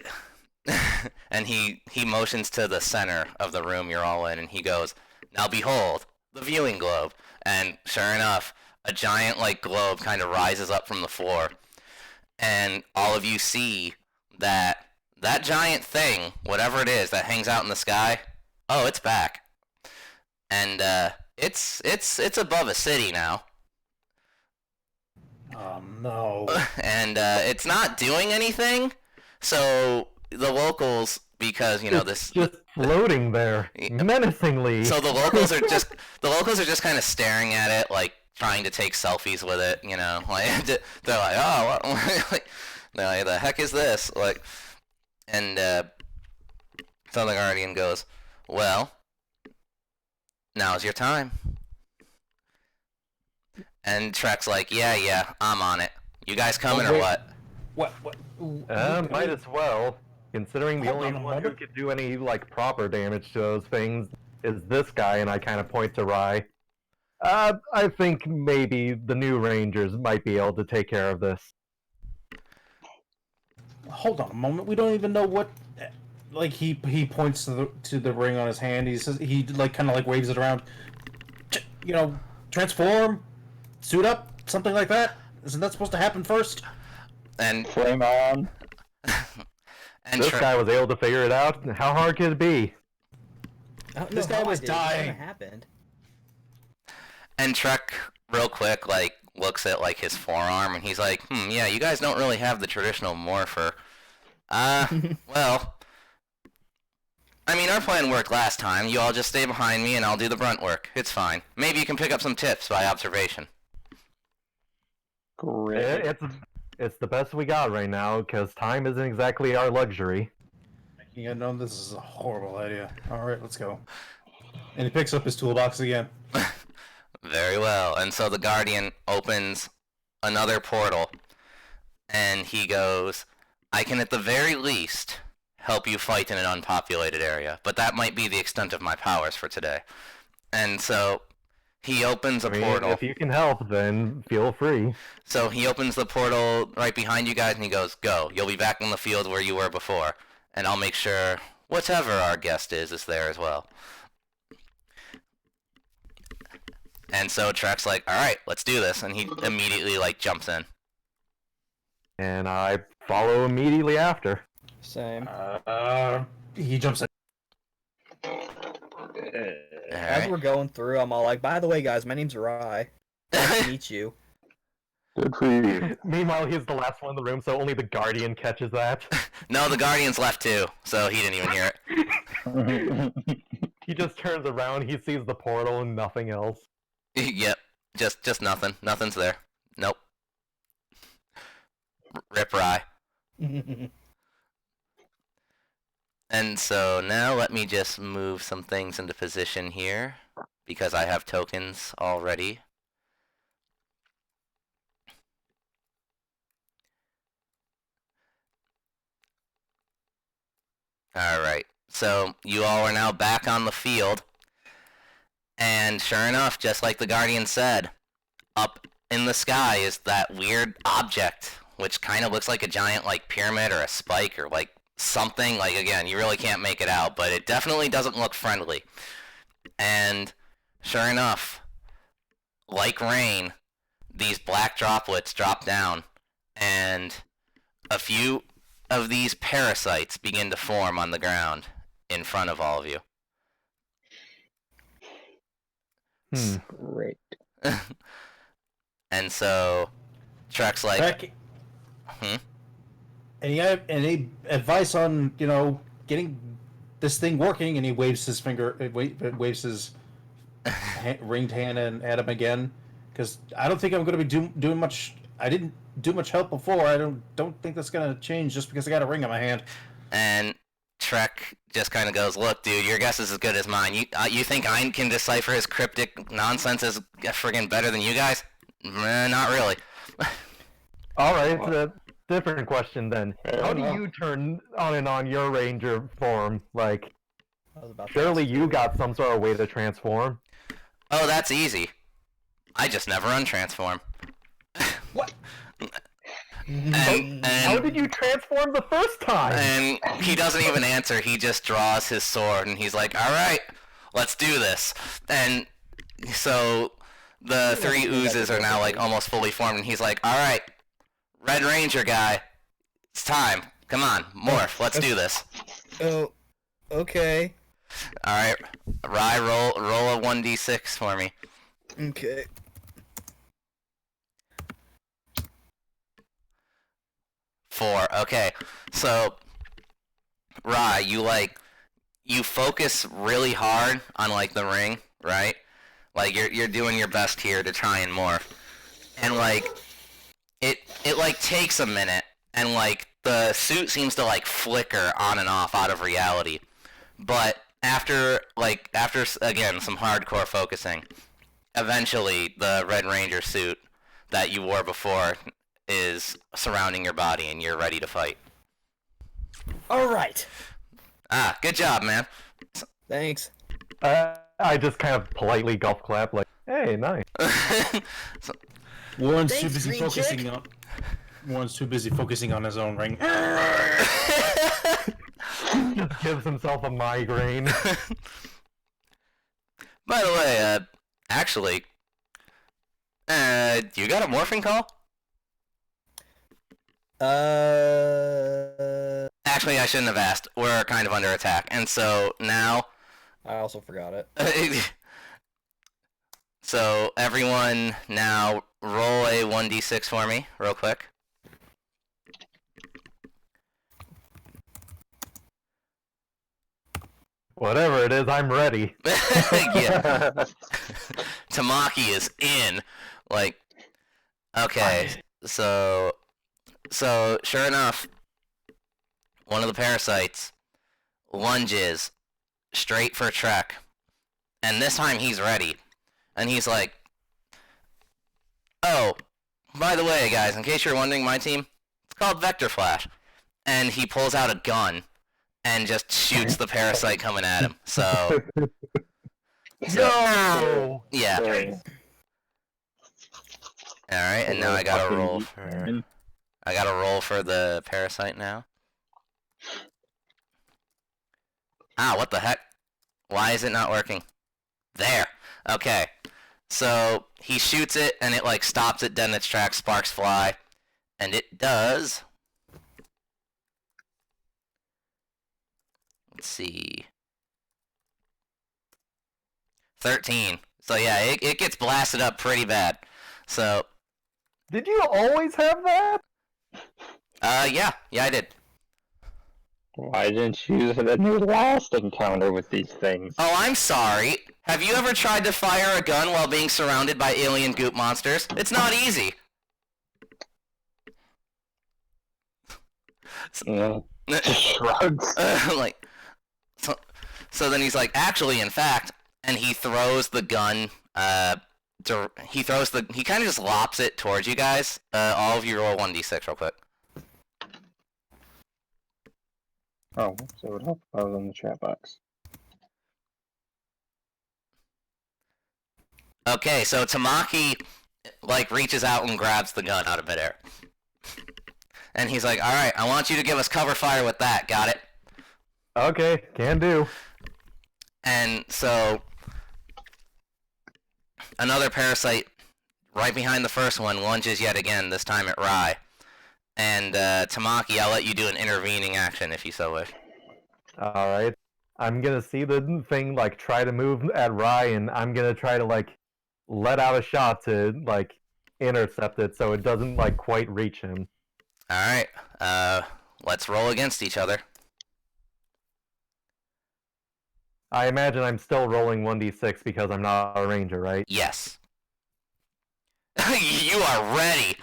S1: and he motions to the center of the room you're all in, and he goes, now behold, the viewing globe. And sure enough, a giant like globe kind of rises up from the floor, and all of you see that giant thing, whatever it is that hangs out in the sky, oh, it's back. And it's above a city now.
S5: Oh no.
S1: And it's not doing anything. So the locals, because you know
S2: It's just floating there menacingly.
S1: So the locals are just kind of staring at it, like trying to take selfies with it. You know, like they're like, oh, what? No, the heck is this? Like, and so the Guardian goes, well, now's your time. And Trek's like, yeah, I'm on it. You guys coming or what?
S5: What?
S2: Might as well, considering the
S5: Hold
S2: only
S5: on a
S2: one who
S5: moment.
S2: could do any like proper damage to those things is this guy, and I kind of point to Rye. I think maybe the new Rangers might be able to take care of this.
S5: Hold on a moment. We don't even know what. Like he points to the ring on his hand. He says he like kind of like waves it around. You know, transform, suit up, something like that. Isn't that supposed to happen first?
S1: And
S6: Flame on.
S1: and
S2: This guy was able to figure it out. How hard could it be?
S4: I don't
S5: This
S4: know
S5: guy
S4: how I
S5: was
S4: did it. It kinda
S5: dying.
S4: happened.
S1: And Trek, real quick, like looks at like his forearm, and he's like, yeah, you guys don't really have the traditional morpher. Well, I mean, our plan worked last time. You all just stay behind me, and I'll do the brunt work. It's fine. Maybe you can pick up some tips by observation.
S6: Great.
S2: It's the best we got right now, because time isn't exactly our luxury.
S5: You know, this is a horrible idea. All right, let's go. And he picks up his toolbox again.
S1: Very well. And so the Guardian opens another portal, and he goes, I can at the very least help you fight in an unpopulated area, but that might be the extent of my powers for today. And so he opens a
S2: I mean,
S1: portal.
S2: if you can help, then feel free.
S1: So he opens the portal right behind you guys, and he goes, go. You'll be back in the field where you were before, and I'll make sure whatever our guest is there as well. And so Trek's like, all right, let's do this, and he immediately like jumps in.
S2: And I follow immediately after.
S4: Same.
S5: He jumps in.
S1: All
S4: As
S1: right.
S4: we're going through, I'm all like, by the way, guys, my name's Rye. Nice to meet you.
S6: Good for you.
S2: Meanwhile, he's the last one in the room, so only the Guardian catches that.
S1: No, the Guardian's left too, so he didn't even hear it.
S2: He just turns around, he sees the portal and nothing else.
S1: Yep, just nothing. Nothing's there. Nope. Rip Rye. And so now let me just move some things into position here, because I have tokens already. Alright, so you all are now back on the field, and sure enough, just like the Guardian said, up in the sky is that weird object, which kind of looks like a giant like pyramid or a spike or like something. Like, again, you really can't make it out, but it definitely doesn't look friendly. And sure enough, like rain, these black droplets drop down, and a few of these parasites begin to form on the ground in front of all of you.
S6: Great.
S1: And so Trek's like,
S5: Trek,
S1: hmm?
S5: any advice on, you know, getting this thing working? And he waves his finger, waves his ringed hand at him again, because I don't think I'm going to be doing much. I didn't do much help before. I don't think that's going to change just because I got a ring on my hand.
S1: And Trek just kind of goes, "Look, dude, your guess is as good as mine. You think I can decipher his cryptic nonsense as friggin' better than you guys? Not really."
S2: All right, different question then.
S6: Fair
S2: How do
S6: enough.
S2: you turn on and on your ranger form? Like,
S4: I was about to
S2: surely
S4: ask
S2: you got some sort of way to transform.
S1: Oh, that's easy. I just never untransform.
S4: What?
S2: How did you transform the first time?
S1: And he doesn't even answer. He just draws his sword, and he's like, "All right, let's do this." And so the three oozes are now like almost fully formed, and he's like, "All right, Red Ranger guy, it's time. Come on, morph. Let's do this."
S4: Oh, okay.
S1: All right, Rye, roll a 1d6 for me.
S4: Okay.
S1: Four. Okay, so Rye, you focus really hard on like the ring, right? Like you're doing your best here to try and morph, and like it like takes a minute, and like the suit seems to like flicker on and off out of reality, but after again some hardcore focusing, eventually the Red Ranger suit that you wore before is surrounding your body, and you're ready to fight.
S4: All right.
S1: Ah, good job, man.
S4: Thanks.
S2: I just kind of politely golf clap, like, "Hey, nice."
S1: So-
S5: Warren's
S4: Thanks,
S5: too busy
S4: green
S5: focusing
S4: chick.
S5: on. Warren's too busy focusing on his own ring.
S2: Just gives himself a migraine.
S1: By the way, actually, you got a morphing call? Actually, I shouldn't have asked. We're kind of under attack, and so now,
S4: I also forgot it.
S1: so everyone now roll a 1d6 for me, real quick.
S2: Whatever it is, I'm ready.
S1: Yeah, Tamaki is in. Like, okay, so sure enough, one of the parasites lunges straight for Trek, and this time he's ready, and he's like, "Oh, by the way, guys, in case you're wondering, my team, it's called Vector Flash," and he pulls out a gun and just shoots the parasite coming at him. So
S2: No!
S1: yeah,
S6: Sorry.
S1: all right, and now I gotta
S6: Fucking
S1: roll
S6: eat
S1: for
S6: Warren.
S1: the parasite now. Ah, what the heck? Why is it not working? There. Okay. So he shoots it, and it like stops it dead in its tracks. Sparks fly, and it does. Let's see. 13. So yeah, it gets blasted up pretty bad. So
S2: Did you always have that?
S1: yeah, I did.
S6: Why didn't you use it in your last encounter with these things?
S1: Oh, I'm sorry. Have you ever tried to fire a gun while being surrounded by alien goop monsters? It's not easy.
S6: Yeah. Just shrugs.
S1: Like, so then he's like, actually, in fact, and he throws the gun. He kind of just lops it towards you guys. All of you roll 1d6 real quick.
S6: Oh, so it would help if I was in the chat box.
S1: Okay, so Tamaki like reaches out and grabs the gun out of midair. And he's like, "All right, I want you to give us cover fire with that. Got it?"
S2: Okay, can do.
S1: And so another parasite right behind the first one lunges yet again, this time at Rye. And Tamaki, I'll let you do an intervening action if you so wish.
S2: Alright. I'm gonna see the thing, like, try to move at Rye, and I'm gonna try to, like, let out a shot to, like, intercept it so it doesn't, like, quite reach him.
S1: Alright, let's roll against each other.
S2: I imagine I'm still rolling 1d6 because I'm not a ranger, right?
S1: Yes. You are ready.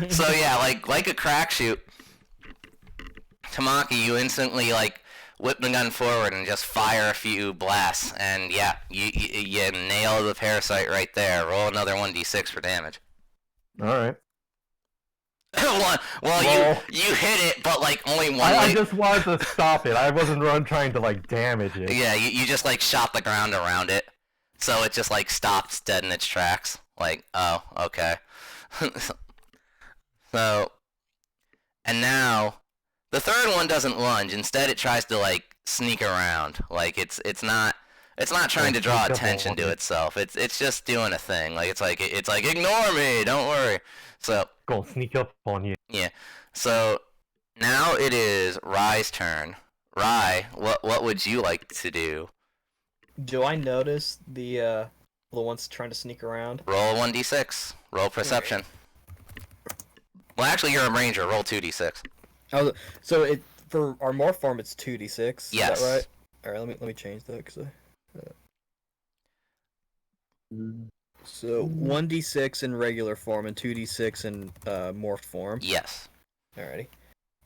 S1: So yeah, like a crack shoot, Tamaki, you instantly like whip the gun forward and just fire a few blasts, and yeah, you nail the parasite right there. Roll another 1d6 for damage.
S2: All right.
S1: well, you hit it, but like only one.
S2: I just wanted to stop it. I wasn't trying to like damage it.
S1: Yeah, you just like shot the ground around it, so it just like stops dead in its tracks. Like, oh, okay. So, and now the third one doesn't lunge. Instead, it tries to like sneak around. Like it's not trying to draw attention to itself. It's just doing a thing. Like it's like ignore me, don't worry. So
S2: go sneak up on you.
S1: Yeah. So now it is Rye's turn. Rye, what would you like to do?
S4: Do I notice the ones trying to sneak around?
S1: Roll 1d6. Roll perception. Well, actually, you're a ranger. Roll 2d6.
S4: Oh, so it for our morph form, it's 2d6.
S1: Yes.
S4: Is that right? All right, let me change that because So 1d6 in regular form and 2d6 in morph form.
S1: Yes.
S4: Alrighty.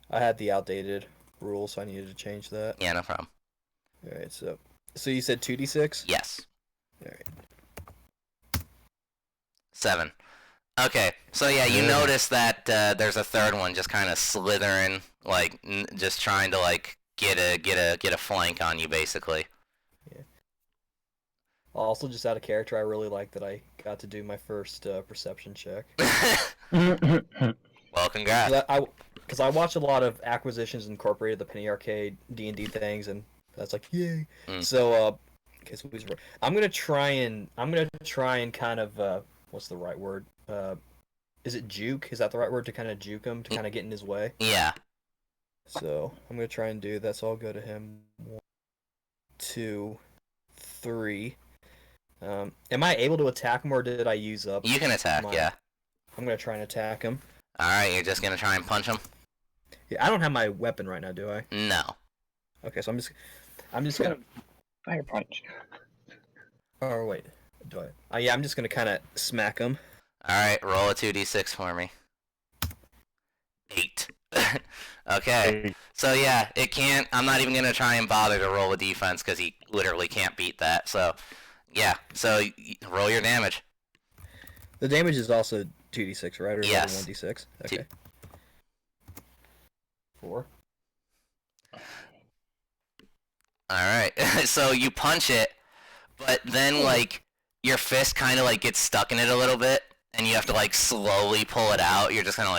S4: I had the outdated rule, so I needed to change that.
S1: Yeah, no problem.
S4: Alright, so you said 2d6?
S1: Yes.
S4: Alright.
S1: 7. Okay, so yeah, you notice that there's a third one just kind of slithering, like just trying to like get a flank on you, basically.
S4: Yeah. Also, just out of character, I really like that I got to do my first perception check.
S1: Well, congrats.
S4: Because I watch a lot of Acquisitions Incorporated, the Penny Arcade D&D things, and that's like yay. So, okay, so I'm gonna try and kind of what's the right word? Is it juke? Is that the right word to kind of juke him, to kind of get in his way?
S1: Yeah.
S4: So I'm gonna try and do that. So I'll go to him. 1, 2, 3. Am I able to attack him, or did I use up?
S1: You can attack, yeah.
S4: I'm gonna try and attack him.
S1: Alright, you're just gonna try and punch him?
S4: Yeah, I don't have my weapon right now, do I?
S1: No.
S4: Okay, so I'm just gonna
S6: fire punch.
S4: Oh wait, do I? Yeah, I'm just gonna kind of smack him.
S1: Alright, roll a 2d6 for me. 8. Okay. So yeah, it can't. I'm not even gonna try and bother to roll a defense because he literally can't beat that. So, yeah. So roll your damage.
S4: The damage is also 2d6, right? Or is
S1: yes.
S4: it 1d6? Okay. 4.
S1: Alright. So you punch it, but then like your fist kind of like gets stuck in it a little bit, and you have to like slowly pull it out. You're just kind of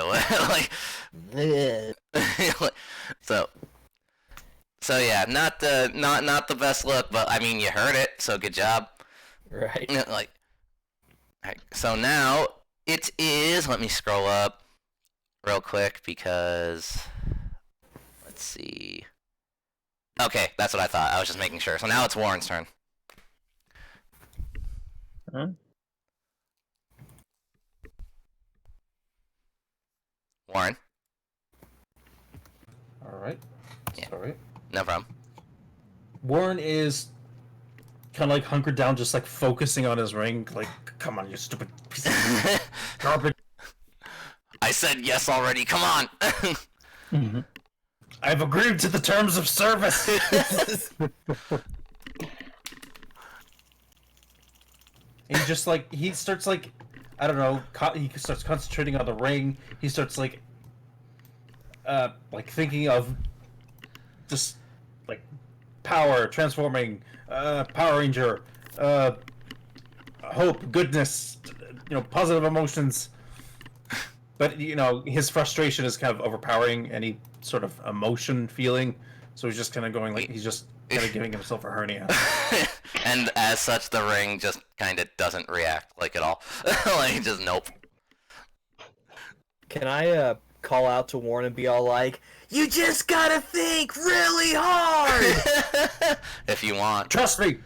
S1: like, like, so yeah, not the best look, but I mean you heard it, so good job.
S4: Right.
S1: Like, right, so now it is. Let me scroll up real quick because let's see. Okay, that's what I thought. I was just making sure. So now it's Warren's turn.
S6: Huh?
S1: Warren.
S5: Alright.
S1: Yeah.
S5: Alright.
S1: No problem.
S5: Warren is kind of like hunkered down, just like focusing on his ring. Like, come on, you stupid piece of garbage.
S1: I said yes already. Come on.
S5: Mm-hmm. I've agreed to the terms of service. And he starts like, I don't know, he starts concentrating on the ring. He starts like thinking of just like power, transforming, Power Ranger, hope, goodness, positive emotions. But his frustration is kind of overpowering any sort of emotion feeling. So he's just kind of going like he's just kind of giving himself a hernia.
S1: And as such, the ring just kind of doesn't react like at all. Like just nope.
S4: Can I call out to Warren and be all like, "You just gotta think really hard."
S1: If you want.
S5: Trust me,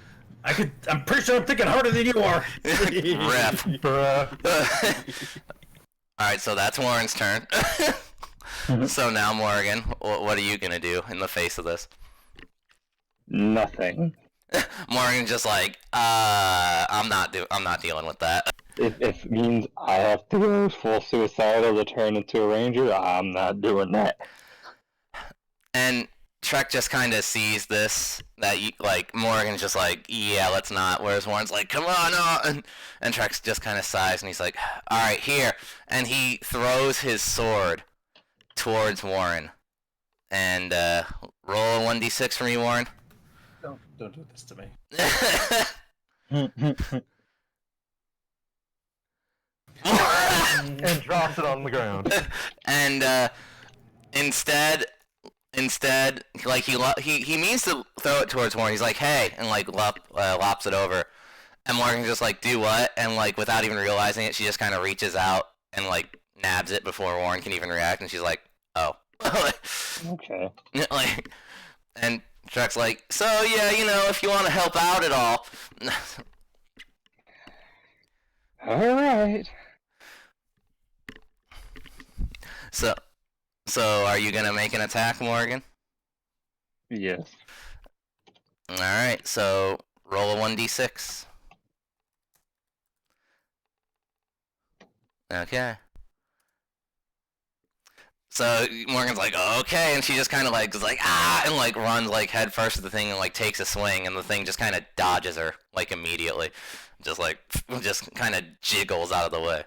S5: I'm pretty sure I'm thinking harder than you are.
S1: Ref. Alright, so that's Warren's turn. So now, Morgan, what are you gonna do in the face of this?
S6: Nothing.
S1: Morgan's just like, I'm not dealing with that.
S6: If it means I have to go full suicidal to turn into a ranger, I'm not doing that.
S1: And Trek just kind of sees this, that you, like, Morgan's just like, yeah, let's not, whereas Warren's like, come on, and Trek just kind of sighs, and he's like, alright, here, and he throws his sword towards Warren, and, roll a 1d6 for me, Warren.
S5: Don't do this to me.
S2: And drops it on the ground.
S1: And, instead, like, he means to throw it towards Warren. He's like, hey, and, like, lops it over. And Morgan's just like, do what? And, like, without even realizing it, she just kind of reaches out and, like, nabs it before Warren can even react. And she's like, oh.
S6: Okay.
S1: Like, and Trek's like, so, yeah, you know, if you want to help out at all.
S6: Alright.
S1: So, are you gonna make an attack, Morgan?
S6: Yes.
S1: Alright, so roll a 1d6. Okay. So Morgan's like, okay, and she just kind of like is like, ah, and like runs like head first at the thing and like takes a swing, and the thing just kind of dodges her like immediately, just kind of jiggles out of the way.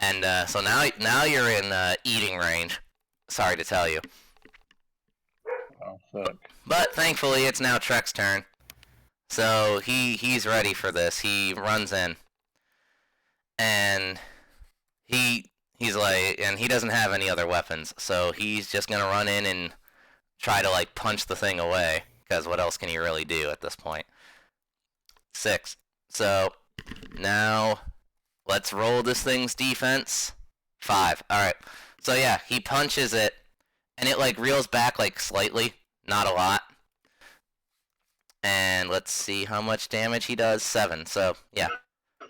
S1: And so now you're in eating range. Sorry to tell you.
S6: Oh, fuck.
S1: But thankfully, it's now Trek's turn. So he's ready for this. He runs in, and he's like, and he doesn't have any other weapons, so he's just gonna run in and try to like punch the thing away. Because what else can he really do at this point? 6. So now let's roll this thing's defense. 5. All right. So yeah, he punches it, and it like reels back like slightly. Not a lot. And let's see how much damage he does. 7. So, yeah.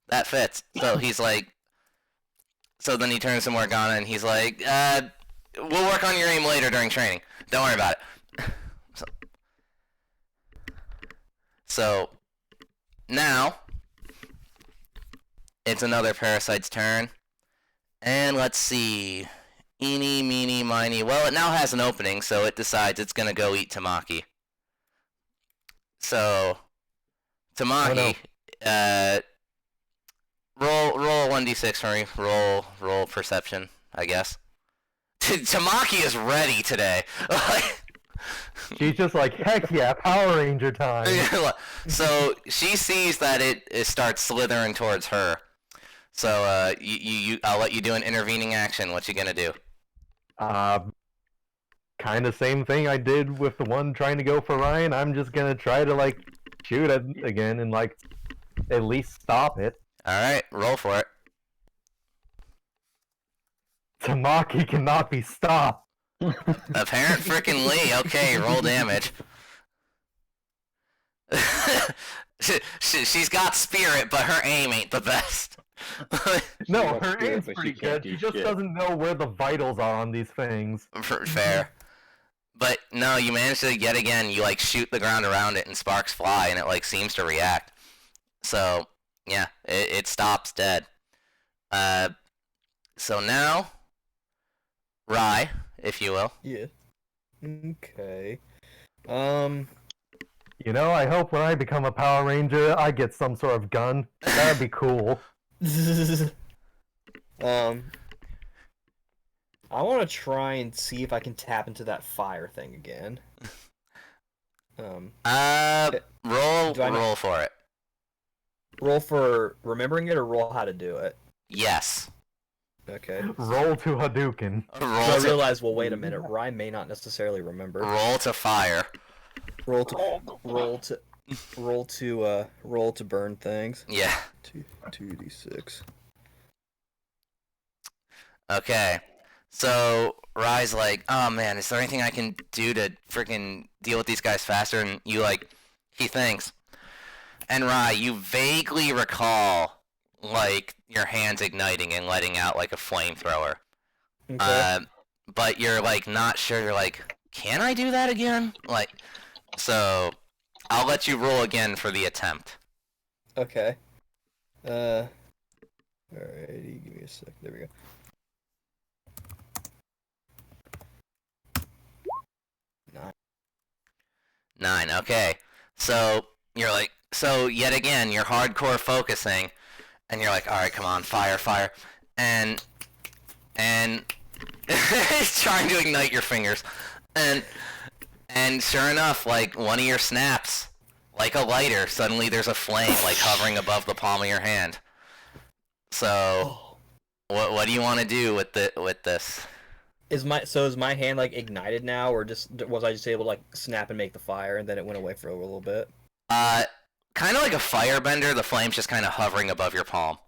S1: That fits. So he's like... So then he turns to Morgana and he's like, we'll work on your aim later during training. Don't worry about it. So now, it's another Parasite's turn. And let's see... Eeny, meeny, miny. Well, it now has an opening, so it decides it's gonna go eat Tamaki. So, Tamaki, roll a 1d6 for me. Roll perception, I guess. Tamaki is ready today.
S2: She's just like, heck yeah, Power Ranger time.
S1: So she sees that it starts slithering towards her. So I'll let you do an intervening action. What you gonna do?
S2: Kind of same thing I did with the one trying to go for Ryan. I'm just gonna try to like shoot it again and like at least stop it.
S1: Alright, roll for it.
S2: Tamaki cannot be stopped.
S1: Apparent frickin' Lee. Okay, roll damage. She's got spirit, but her aim ain't the best.
S2: No,
S6: got
S2: her
S6: spirit,
S2: aim's
S6: but she
S2: pretty
S6: can't
S2: good.
S6: do
S2: She just
S6: shit.
S2: doesn't know where the vitals are on these things.
S1: Fair. But no, you manage to yet again, you like shoot the ground around it and sparks fly and it like seems to react. So, yeah, it stops dead. So now, Rye, if you will.
S4: Yeah. Okay.
S2: You know, I hope when I become a Power Ranger, I get some sort of gun. That'd be cool.
S4: I want to try and see if I can tap into that fire thing again.
S1: Roll for it.
S4: Roll for remembering it or roll how to do it?
S1: Yes.
S4: Okay.
S2: Roll to Hadouken.
S4: So I realize, well, wait a minute. Ryan may not necessarily remember.
S1: Roll to fire.
S4: Roll to burn things.
S1: Yeah.
S4: 2d6.
S1: Okay. So Rye's like, oh man, is there anything I can do to freaking deal with these guys faster? And you like, he thinks. And Rye, you vaguely recall like your hands igniting and letting out like a flamethrower.
S4: Okay.
S1: But you're like not sure. You're like, can I do that again? Like, so I'll let you roll again for the attempt.
S4: Okay. Alrighty, give me a sec. There we go.
S1: 9. Okay. So you're like, so yet again, you're hardcore focusing, and you're like, all right, come on, fire, fire, and it's trying to ignite your fingers, and sure enough, like one of your snaps, like a lighter, suddenly there's a flame like hovering above the palm of your hand. So, what do you want to do with this?
S4: Is my hand like ignited now, or was I just able to like snap and make the fire, and then it went away for a little bit?
S1: Kind of like a firebender. The flame's just kind of hovering above your palm.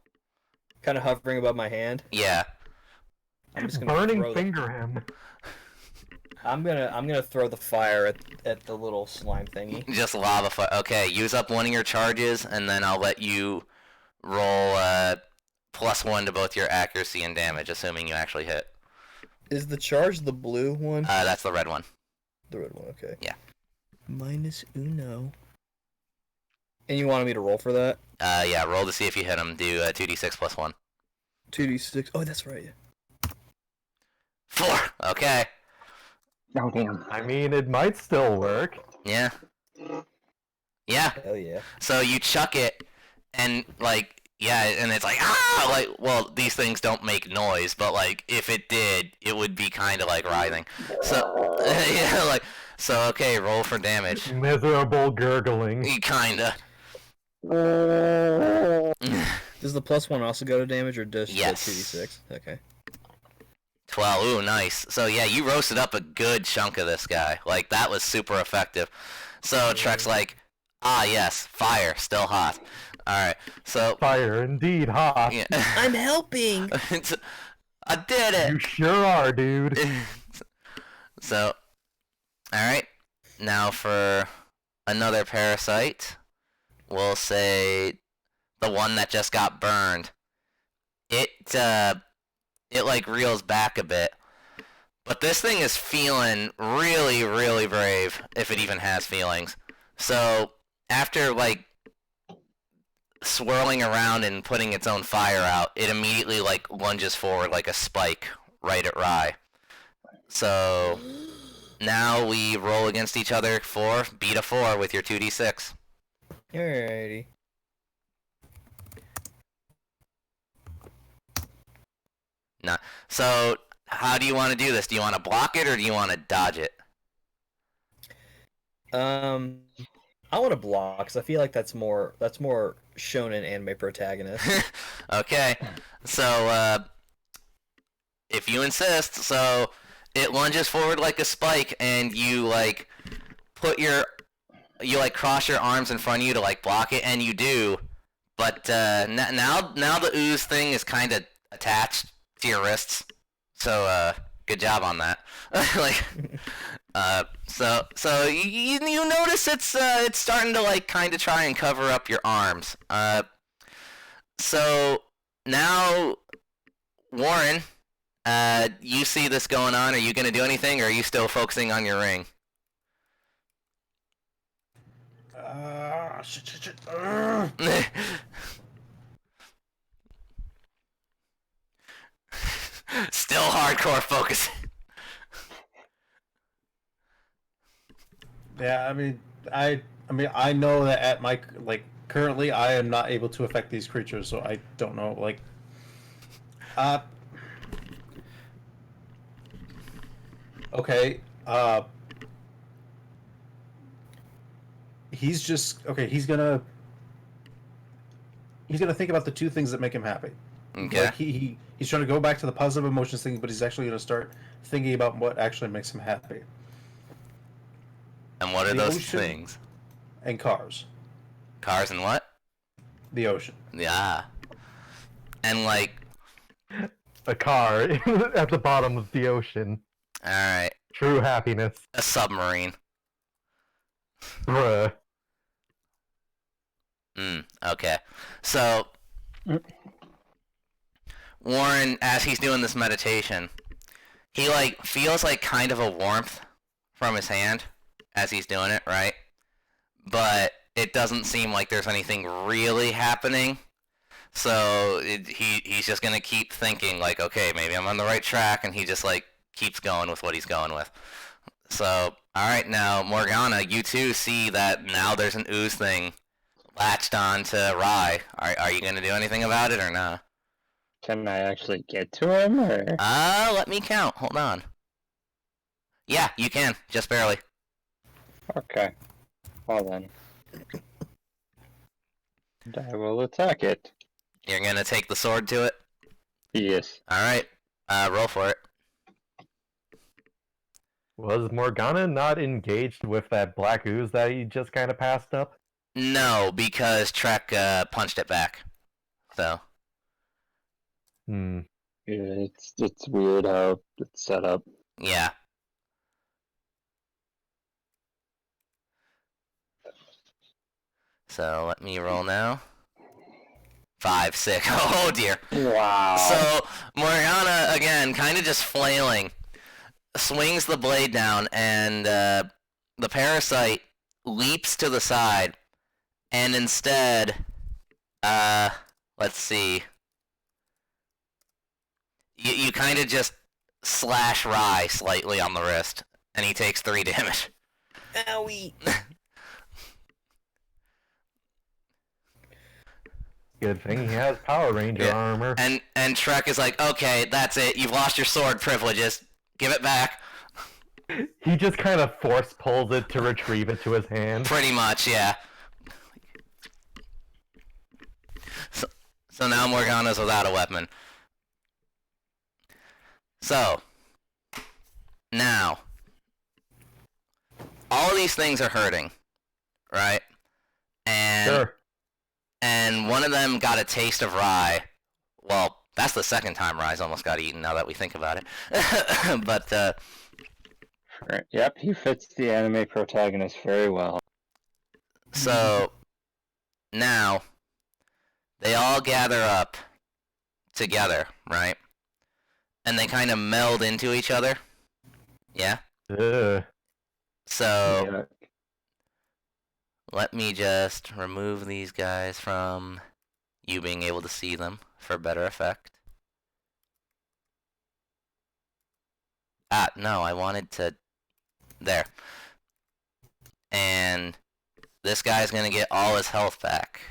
S4: Kind of hovering above my hand.
S1: Yeah.
S4: I'm just gonna
S2: Burning finger him.
S4: I'm gonna throw the fire at the little slime thingy.
S1: Just lava fire. Okay, use up one of your charges, and then I'll let you roll +1 to both your accuracy and damage, assuming you actually hit.
S4: Is the charge the blue one?
S1: That's the red one.
S4: The red one, okay.
S1: Yeah.
S4: -1. And you wanted me to roll for that?
S1: Yeah, roll to see if you hit him. Do 2d6 +1.
S4: 2d6. Oh, that's right. Yeah.
S1: 4. Okay.
S6: Oh, damn.
S2: I mean, it might still work.
S1: Yeah. Yeah.
S4: Hell yeah.
S1: So you chuck it, and like, yeah, and it's like, ah, like, well, these things don't make noise, but like, if it did, it would be kind of like writhing. So, yeah, like, so okay, roll for damage.
S2: Miserable gurgling.
S1: Kinda.
S4: Does the +1 also go to damage, or does
S1: Yes.
S4: 2d6? Okay.
S1: 12. Ooh, nice. So yeah, you roasted up a good chunk of this guy. Like, that was super effective. So Trek's like, ah, yes, fire, still hot. Alright, so...
S2: Fire, indeed, hot.
S1: Yeah.
S4: I'm helping!
S1: I did it!
S2: You sure are, dude.
S1: So, alright. Now for another parasite, we'll say the one that just got burned. It like reels back a bit. But this thing is feeling really, really brave, if it even has feelings. So, after like swirling around and putting its own fire out, it immediately like lunges forward like a spike right at Rye. So, now we roll against each other for beat a 4 with your 2d6.
S4: Alrighty.
S1: Nah. So, how do you want to do this? Do you want to block it or do you want to dodge it?
S4: I want to block, because I feel like that's more shonen anime protagonist.
S1: Okay. So, if you insist, so it lunges forward like a spike, and you like cross your arms in front of you to like block it, and you do. But now the ooze thing is kind of attached to your wrists. So good job on that. Like, so you notice it's starting to like kind of try and cover up your arms. So now, Warren, you see this going on. Are you gonna do anything, or are you still focusing on your ring?
S5: Shit.
S1: Still hardcore focusing.
S5: Yeah, I know that at my currently I am not able to affect these creatures, so I don't know okay. He's gonna think about the two things that make him happy.
S1: Okay.
S5: Like he's trying to go back to the positive emotions thing, but he's actually gonna start thinking about what actually makes him happy.
S1: And what are
S5: The
S1: those
S5: ocean.
S1: things?
S5: And cars.
S1: Cars and what?
S5: The ocean.
S1: Yeah. And like,
S2: A car at the bottom of the ocean.
S1: alright,
S2: True happiness.
S1: a submarine.
S2: Bruh.
S1: Okay. So, Warren, as he's doing this meditation, he like feels like kind of a warmth from his hand as he's doing it, right? But it doesn't seem like there's anything really happening. So he's just gonna keep thinking like, okay, maybe I'm on the right track, and he just like keeps going with what he's going with. So Alright, now, Morgana, you too see that now there's an ooze thing latched on to Rye. Are you gonna do anything about it or not?
S6: Can I actually get to him, or?
S1: Let me count. Hold on. Yeah, you can. Just barely.
S6: Okay. Well then. And I will attack it.
S1: You're gonna take the sword to it?
S6: Yes.
S1: Alright. Roll for it.
S2: Was Morgana not engaged with that black ooze that he just kind of passed up?
S1: No, because Trek punched it back. So.
S2: Hmm.
S6: Yeah, it's weird how it's set up.
S1: Yeah. So let me roll now. 5, 6. Oh dear.
S6: Wow.
S1: So Morgana again, kind of just flailing, swings the blade down, and the parasite leaps to the side, and instead, let's see. You kind of just slash Rye slightly on the wrist, and he takes 3 damage.
S4: Owie!
S2: Good thing he has Power Ranger
S1: Yeah.
S2: armor.
S1: And Trek is like, okay, that's it. You've lost your sword privileges. Give it back.
S2: He just kind of force pulls it to retrieve it to his hand.
S1: Pretty much, yeah. So now Morgana's without a weapon. So, now, all these things are hurting, right? And
S2: Sure.
S1: and one of them got a taste of Rye. Well, that's the second time Rye's almost got eaten, now that we think about it. But,
S6: Yep, he fits the anime protagonist very well.
S1: so, now, they all gather up together, right? And they kind of meld into each other. Yeah?
S2: Ugh.
S1: So,
S6: Yeah.
S1: let me just remove these guys from you being able to see them for better effect. No, I wanted to... There. And this guy's gonna get all his health back.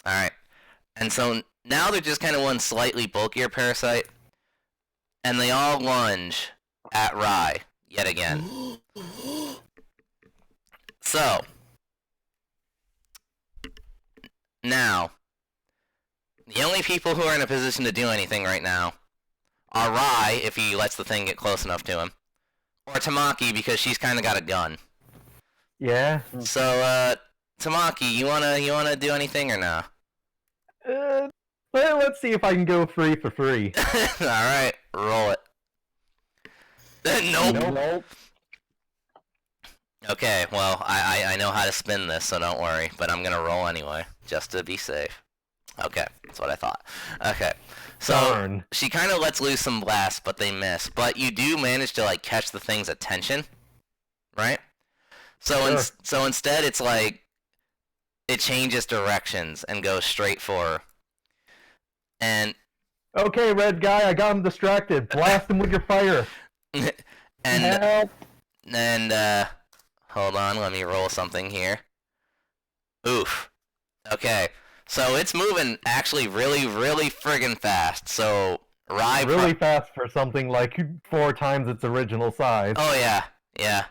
S1: Alright. And so now they're just kind of one slightly bulkier parasite. And they all lunge at Rye yet again. So, now, the only people who are in a position to do anything right now are Rye, if he lets the thing get close enough to him, or Tamaki, because she's kind of got a gun.
S2: Yeah.
S1: So, Tamaki, you wanna do anything or no?
S2: Well, let's see if I can go free for free.
S1: Alright, roll it. Nope.
S2: Nope.
S1: Okay, well, I know how to spin this, so don't worry, but I'm gonna roll anyway, just to be safe. Okay, that's what I thought. Okay, so
S2: Darn.
S1: she kind of lets loose some blasts, but they miss. But you do manage to, like, catch the thing's attention, right? So,
S2: Sure.
S1: so instead, it's like, it changes directions and goes straight for her. And
S2: Okay, red guy, I got him distracted. Blast him with your fire.
S1: and hold on, let me roll something here. Oof. Okay, so it's moving actually really, really friggin' fast. So Rye
S2: Really fast for something like 4 times its original size.
S1: Oh yeah, yeah.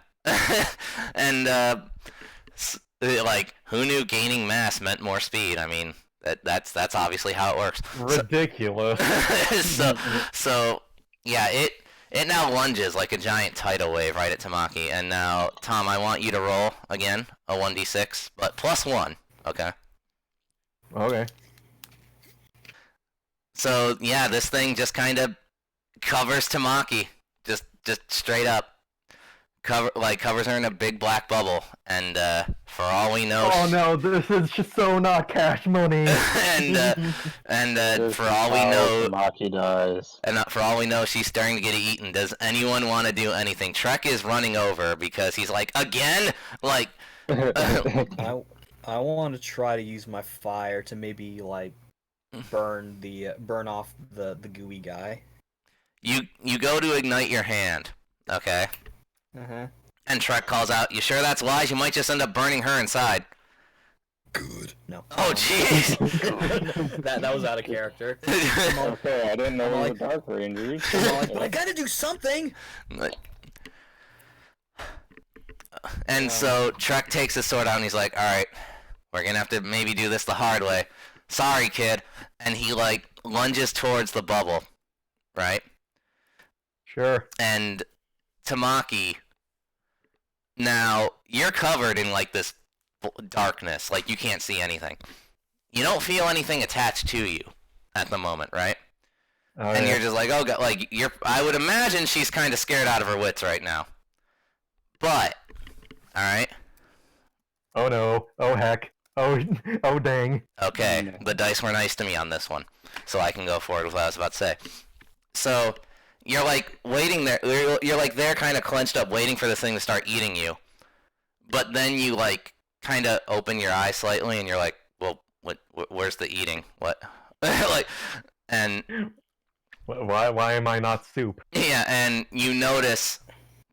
S1: And like, who knew gaining mass meant more speed? I mean, that's obviously how it works.
S2: Ridiculous.
S1: So yeah, it now lunges like a giant tidal wave right at Tamaki. And now, Tom, I want you to roll again a 1d6, but +1. Okay.
S2: Okay.
S1: So yeah, this thing just kind of covers Tamaki, just straight up. Covers her in a big black bubble, and for all we know,
S2: Oh no, this is just so not cash money.
S1: for all we know,
S6: Tamaki dies.
S1: and for all we know, she's starting to get eaten. Does anyone want to do anything? Trek is running over because he's like, again, like.
S4: I want to try to use my fire to maybe like burn off the gooey guy.
S1: You go to ignite your hand, okay? And Trek calls out, "You sure that's wise? You might just end up burning her inside."
S4: Good. No.
S1: Oh, jeez.
S4: that was out of character.
S6: Okay, I didn't know we were Dark Rangers.
S4: But I gotta do something.
S1: And so Trek takes his sword out and he's like, "All right, we're gonna have to maybe do this the hard way. Sorry, kid." And he like lunges towards the bubble, right?
S2: Sure.
S1: And Tamaki, now you're covered in like this darkness, like you can't see anything. You don't feel anything attached to you at the moment, right?
S2: Oh,
S1: And
S2: yeah.
S1: you're just like, oh god, like you're. I would imagine she's kind of scared out of her wits right now. But, all right.
S2: Oh no. Oh heck. Oh oh dang.
S1: Okay, the dice were nice to me on this one, so I can go forward with what I was about to say. So you're like waiting there. You're like there, kind of clenched up, waiting for this thing to start eating you. But then you like kind of open your eyes slightly, and you're like, well, where's the eating? What? Like, and
S2: Why am I not soup?
S1: yeah, and you notice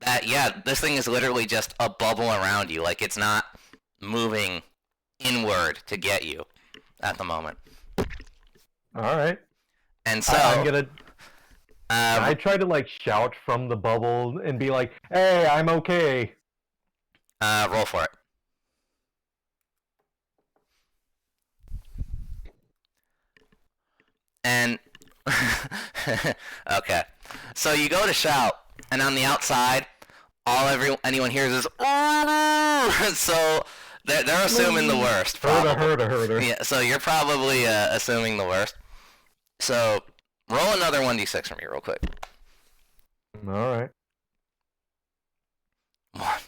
S1: that this thing is literally just a bubble around you. Like it's not moving inward to get you at the moment.
S2: All right.
S1: And so
S2: I'm gonna. I try to like shout from the bubble and be like, "Hey, I'm okay."
S1: roll for it. And okay, so you go to shout, and on the outside, anyone hears is "Ooh!" So they're assuming the worst.
S2: Herder.
S1: Yeah, so you're probably assuming the worst. So roll another 1d6 for me real quick.
S2: All right.
S1: One.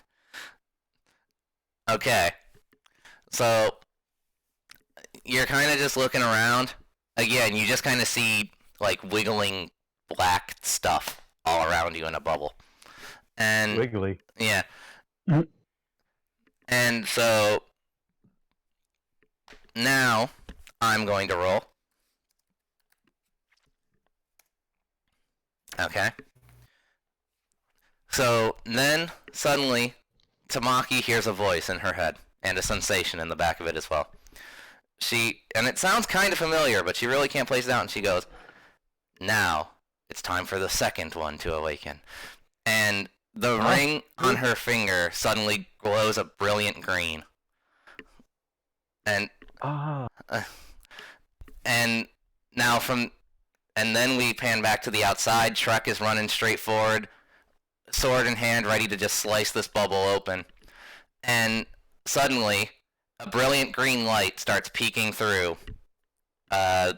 S1: Okay. So you're kind of just looking around. Again, you just kind of see like wiggling black stuff all around you in a bubble. And
S2: Wiggly.
S1: yeah. And so now I'm going to roll. Okay. So then suddenly Tamaki hears a voice in her head and a sensation in the back of it as well. And it sounds kind of familiar, but she really can't place it out, and she goes, "Now it's time for the second one to awaken." And the ring on her finger suddenly glows a brilliant green. And and now and then we pan back to the outside. Trek is running straight forward, sword in hand, ready to just slice this bubble open. And suddenly, a brilliant green light starts peeking through the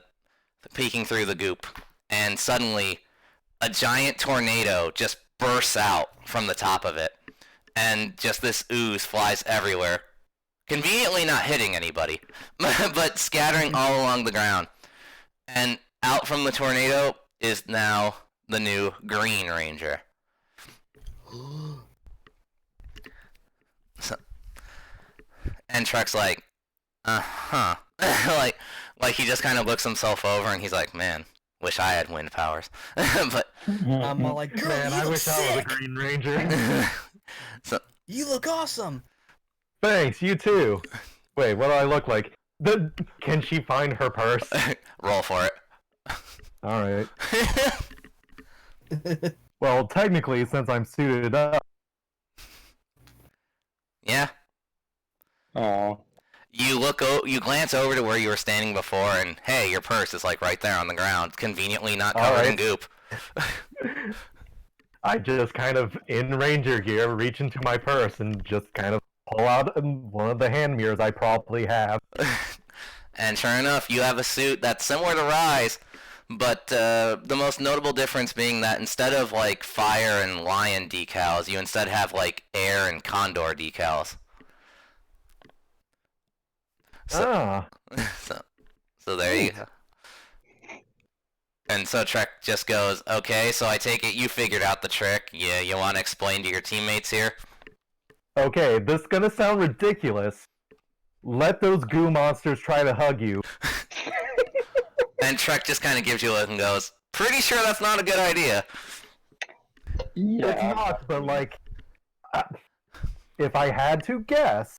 S1: goop. And suddenly, a giant tornado just bursts out from the top of it. And just this ooze flies everywhere. Conveniently not hitting anybody, but scattering all along the ground. And out from the tornado is now the new Green Ranger. And Trek's like, uh-huh. like he just kind of looks himself over and he's like, man, wish I had wind powers. But
S4: I'm all like, girl,
S2: Man,
S4: you
S2: I
S4: look
S2: wish I was a
S4: sick.
S2: Green Ranger.
S4: You look awesome.
S2: Thanks, you too. Wait, what do I look like? Can she find her purse?
S1: roll for it.
S2: All right. Well, technically, since I'm suited up.
S1: Yeah.
S6: Oh.
S1: You glance over to where you were standing before, and hey, your purse is like right there on the ground, conveniently not covered in goop.
S2: I just kind of, in Ranger gear, reach into my purse and just kind of pull out one of the hand mirrors I probably have.
S1: And sure enough, you have a suit that's similar to Rye's, but the most notable difference being that instead of like fire and lion decals, you instead have like air and condor decals. So there you go. And so Trek just goes, okay, so I take it you figured out the trick. Yeah, you want to explain to your teammates here?
S2: Okay, this is gonna sound ridiculous. Let those goo monsters try to hug you.
S1: And Trek just kind of gives you a look and goes, pretty sure that's not a good idea.
S6: Yeah.
S2: It's not, but like, if I had to guess,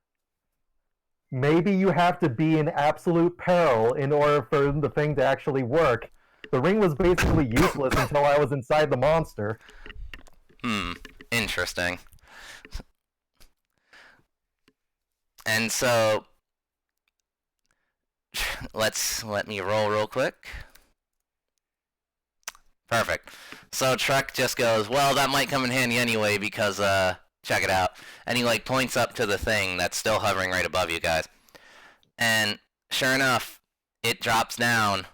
S2: maybe you have to be in absolute peril in order for the thing to actually work. The ring was basically useless until I was inside the monster.
S1: Interesting. And so, let me roll real quick. Perfect. So Trek just goes, well, that might come in handy anyway because, check it out. And he, like, points up to the thing that's still hovering right above you guys. And sure enough, it drops down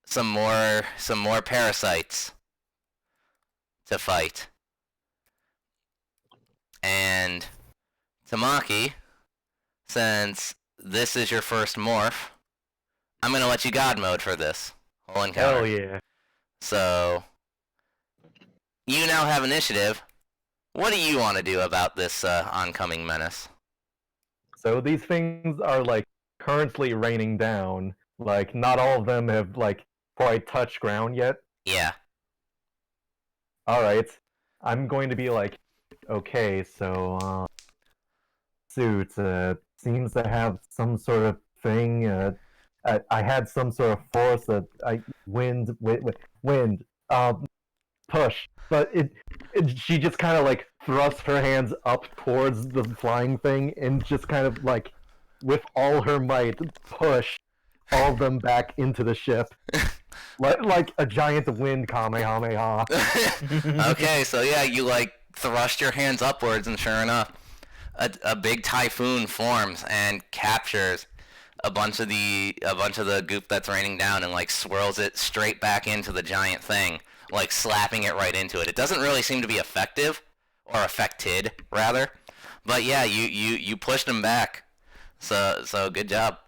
S1: some more parasites to fight. And Tamaki, since this is your first morph, I'm gonna let you God mode for this whole encounter.
S2: Hell yeah.
S1: So, you now have initiative. What do you want to do about this oncoming menace?
S2: So these things are, like, currently raining down. Like, not all of them have, like, quite touched ground yet.
S1: Yeah.
S2: Alright. I'm going to be like, okay, so, suit, seems to have some sort of thing, I had some sort of force that wind, push. But she just kind of, like, thrusts her hands up towards the flying thing and just kind of, like, with all her might, push all of them back into the ship. like a giant wind Kamehameha.
S1: Okay, so yeah, you, like, thrust your hands upwards, and sure enough, a big typhoon forms and captures a bunch of the goop that's raining down and, like, swirls it straight back into the giant thing, like, slapping it right into it. It doesn't really seem to be effective, or affected rather, but yeah, you pushed him back. So good job.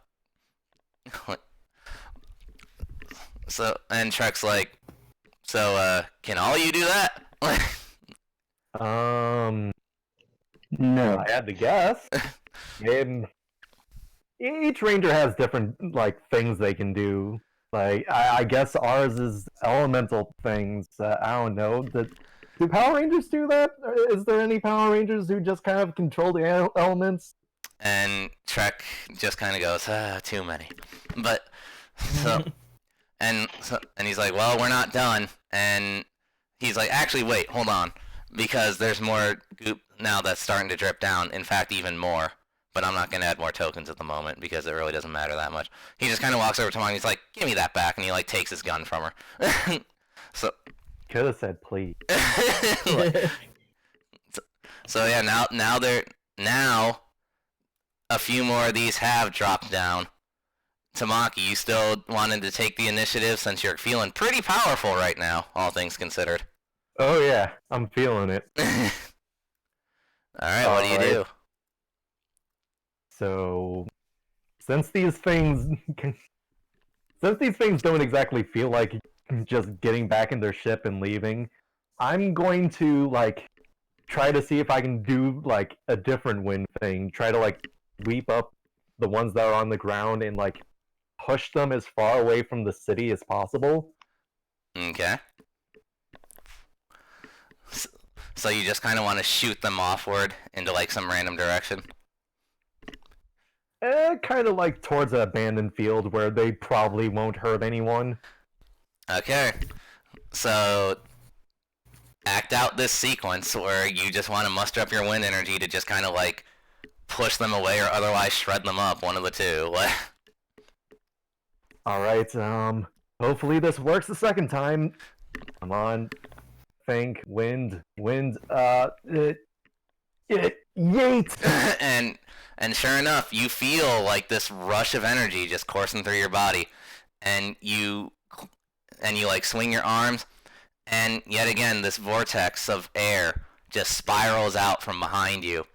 S1: So, and Trek's like, so can all you do that?
S6: No.
S2: I had to guess. Each ranger has different, like, things they can do. Like, I guess ours is elemental things. I don't know. Do Power Rangers do that? Is there any Power Rangers who just kind of control the elements?
S1: And Trek just kind of goes, too many. But, so, and he's like, well, we're not done. And he's like, actually, wait, hold on. Because there's more goop now that's starting to drip down. In fact, even more. But I'm not going to add more tokens at the moment because it really doesn't matter that much. He just kind of walks over to Tamaki and he's like, give me that back. And he, like, takes his gun from her. So
S2: Could have said please.
S1: so yeah, now a few more of these have dropped down. Tamaki, you still wanted to take the initiative since you're feeling pretty powerful right now, all things considered.
S2: Oh yeah, I'm feeling it.
S1: Alright, what do you do?
S2: So, since these things don't exactly feel like just getting back in their ship and leaving, I'm going to, like, try to see if I can do, like, a different wind thing. Try to, like, sweep up the ones that are on the ground and, like, push them as far away from the city as possible.
S1: Okay. So you just kind of want to shoot them offward into, like, some random direction?
S2: Kind of like towards an abandoned field where they probably won't hurt anyone.
S1: Okay. So, act out this sequence where you just want to muster up your wind energy to just kind of, like, push them away or otherwise shred them up, one of the two.
S2: Alright, hopefully this works the second time. Come on. Think, wind, yeet!
S1: And sure enough, you feel like this rush of energy just coursing through your body, and you like swing your arms, and yet again this vortex of air just spirals out from behind you,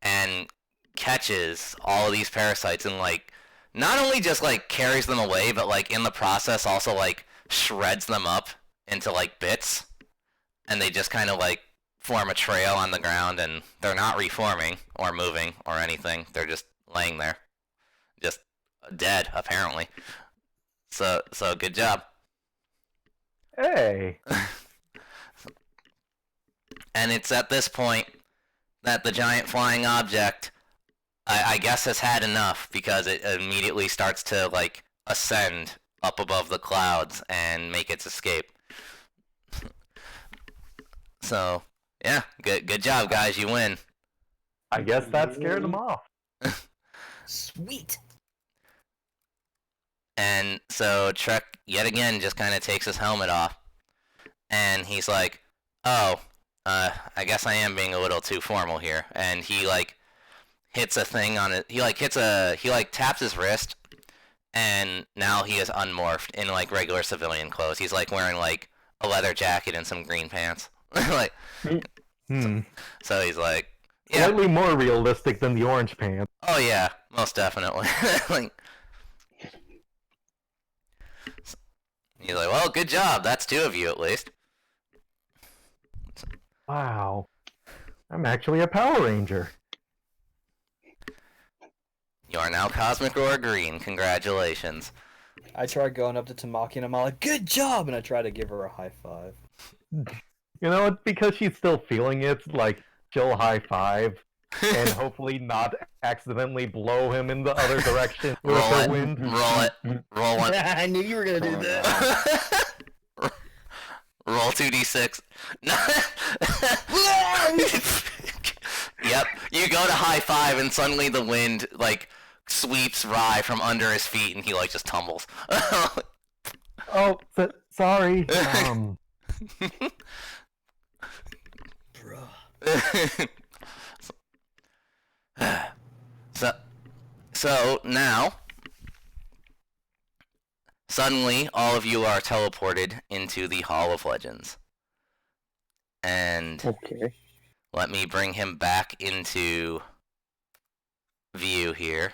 S1: and catches all of these parasites, and, like, not only just, like, carries them away, but, like, in the process also, like, shreds them up into, like, bits, and they just kind of, like, form a trail on the ground, and they're not reforming or moving or anything. They're just laying there, just dead, apparently. So good job.
S2: Hey.
S1: And it's at this point that the giant flying object, I guess, has had enough, because it immediately starts to, like, ascend up above the clouds and make its escape. So, yeah, good job, guys. You win.
S2: I guess that scared them off.
S4: Sweet.
S1: And so Trek, yet again, just kind of takes his helmet off. And he's like, oh, I guess I am being a little too formal here. And he, like, hits a thing on it. He taps his wrist. And now he is unmorphed in, like, regular civilian clothes. He's, like, wearing, like, a leather jacket and some green pants. Like, so he's like, yeah.
S2: Slightly more realistic than the orange pants.
S1: Oh yeah, most definitely. Like, he's like, well, good job. That's 2 of you at least.
S2: Wow. I'm actually a Power Ranger.
S1: You are now Cosmic Roar Green. Congratulations.
S4: I tried going up to Tamaki and I'm all like, good job! And I try to give her a high five.
S2: You know, it's because she's still feeling it, like, she'll high five, and hopefully not accidentally blow him in the other direction with
S1: Roll
S2: her
S1: it.
S2: wind.
S1: Roll one.
S4: I knew you were gonna do that.
S1: Roll 2d6. Yep. You go to high five and suddenly the wind, like, sweeps Rye from under his feet and he, like, just tumbles.
S2: Oh, sorry.
S1: So now, suddenly, all of you are teleported into the Hall of Legends. And
S6: Okay.
S1: let me bring him back into view here.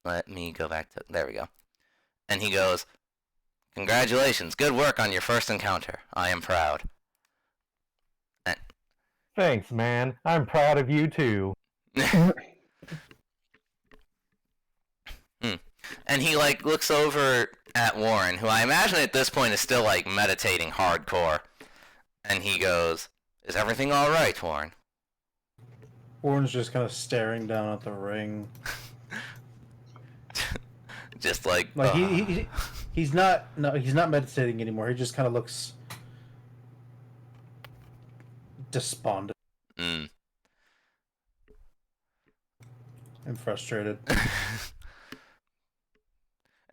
S1: Let me go back to... There we go. And he goes, congratulations, good work on your first encounter. I am proud.
S2: Thanks, man. I'm proud of you, too.
S1: And he, like, looks over at Warren, who I imagine at this point is still, like, meditating hardcore. And he goes, is everything alright, Warren?
S5: Warren's just kind of staring down at the ring.
S1: Just like
S5: he's not meditating anymore. He just kind of looks despondent
S1: Mm.
S5: and frustrated.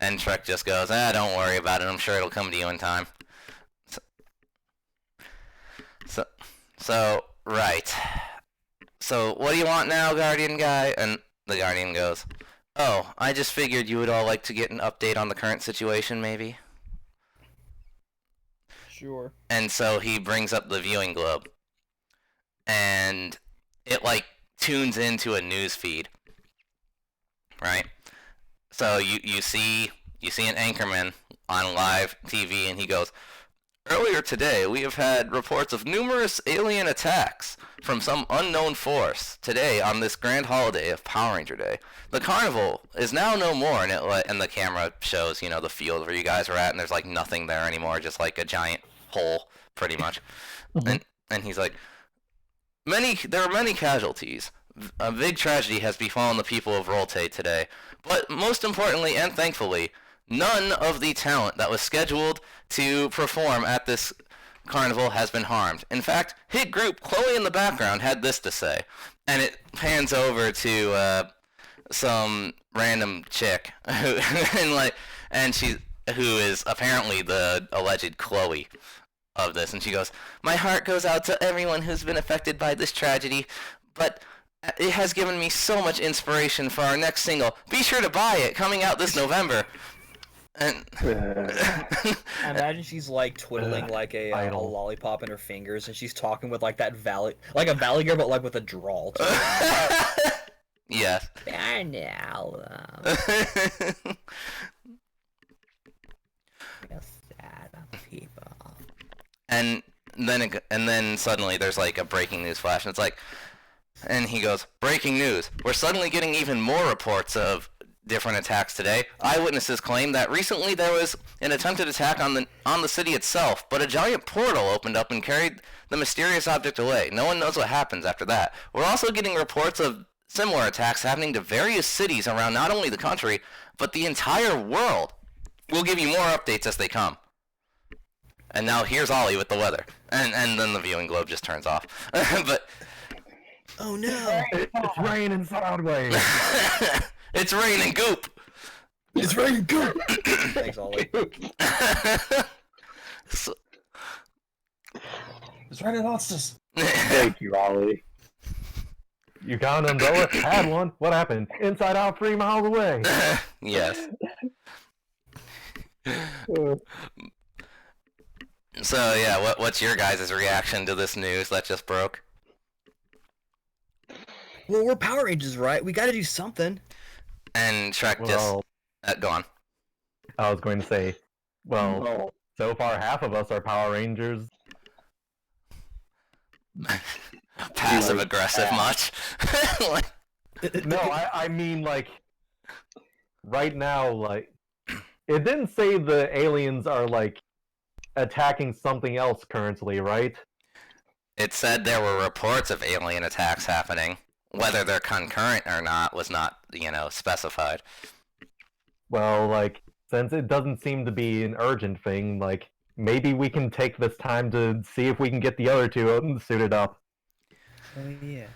S1: And Trek just goes, don't worry about it. I'm sure it'll come to you in time. So right. So what do you want now, Guardian guy? And the Guardian goes, oh, I just figured you would all like to get an update on the current situation, maybe?
S4: Sure.
S1: And so he brings up the viewing globe. And it, like, tunes into a news feed. Right? So you see an anchorman on live TV, and he goes, earlier today, we have had reports of numerous alien attacks from some unknown force today on this grand holiday of Power Ranger Day. The carnival is now no more, and the camera shows, you know, the field where you guys were at, and there's, like, nothing there anymore, just, like, a giant hole, pretty much. Mm-hmm. And he's like, there are many casualties. A big tragedy has befallen the people of Rolte today. But most importantly and thankfully, none of the talent that was scheduled to perform at this carnival has been harmed. In fact, hit group Chloe in the background had this to say. And it pans over to some random chick who is apparently the alleged Chloe of this. And she goes, my heart goes out to everyone who's been affected by this tragedy, but it has given me so much inspiration for our next single. Be sure to buy it, coming out this November. And
S4: I imagine she's like twiddling like a lollipop in her fingers, and she's talking with like that valley girl, but like with a drawl.
S1: Yes. And then suddenly there's like a breaking news flash, and it's like, and he goes, breaking news. We're suddenly getting even more reports of different attacks today. Eyewitnesses claim that recently there was an attempted attack on the city itself, but a giant portal opened up and carried the mysterious object away. No one knows what happens after that. We're also getting reports of similar attacks happening to various cities around not only the country, but the entire world. We'll give you more updates as they come. And now here's Ollie with the weather. And then the viewing globe just turns off. But
S4: Oh no!
S2: It's raining sideways.
S1: it's raining goop.
S4: It's raining goop. Thanks, Ollie.
S1: So,
S5: It's raining monsters.
S6: Thank you, Ollie.
S2: You got an umbrella? Had one. What happened? Inside out 3 miles away.
S1: yes. So yeah, what's your guys' reaction to this news that just broke?
S4: Well, we're Power Rangers, right? We got to do something.
S1: And Shrek
S2: Well,
S1: just go on.
S2: I was going to say, well, so far half of us are Power Rangers.
S1: Passive aggressive much? Like,
S2: No, I mean, like, right now, like, it didn't say the aliens are, like, attacking something else currently, right?
S1: it said there were reports of alien attacks happening. Whether they're concurrent or not was not, specified.
S2: Well, like, since it doesn't seem to be an urgent thing, like, maybe we can take this time to see if we can get the other two suited up.
S4: Oh yeah.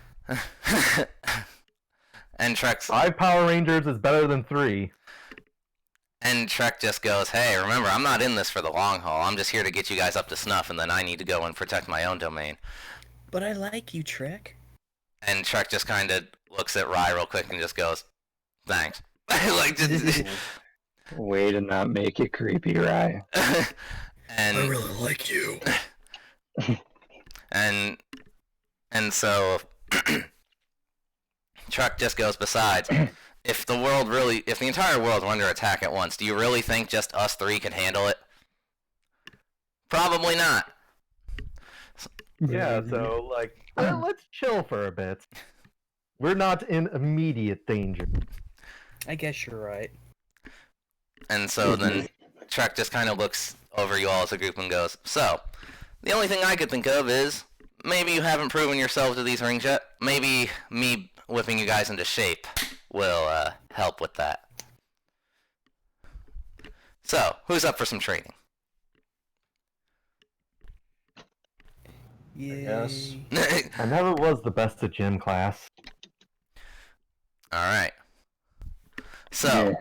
S1: And Trek's
S2: 5 Power Rangers is better than 3.
S1: And Trek just goes, hey, remember, I'm not in this for the long haul. I'm just here to get you guys up to snuff, and then I need to go and protect my own domain.
S4: But I like you, Trek.
S1: And Trek just kind of looks at Rye real quick and just goes, thanks. Like, just...
S6: Way to not make it creepy, Rye.
S1: And
S4: I really like you.
S1: and so Trek just goes, besides, if the entire world were under attack at once, do you really think just us 3 can handle it? Probably not.
S2: Yeah, so, like, well, let's chill for a bit. We're not in immediate danger.
S4: I guess you're right.
S1: And so then Trek just kind of looks over you all as a group and goes, so, the only thing I could think of is, maybe you haven't proven yourself to these rings yet. Maybe me whipping you guys into shape will help with that. So, who's up for some training?
S4: Yes.
S2: I never was the best at gym class.
S1: Alright. So,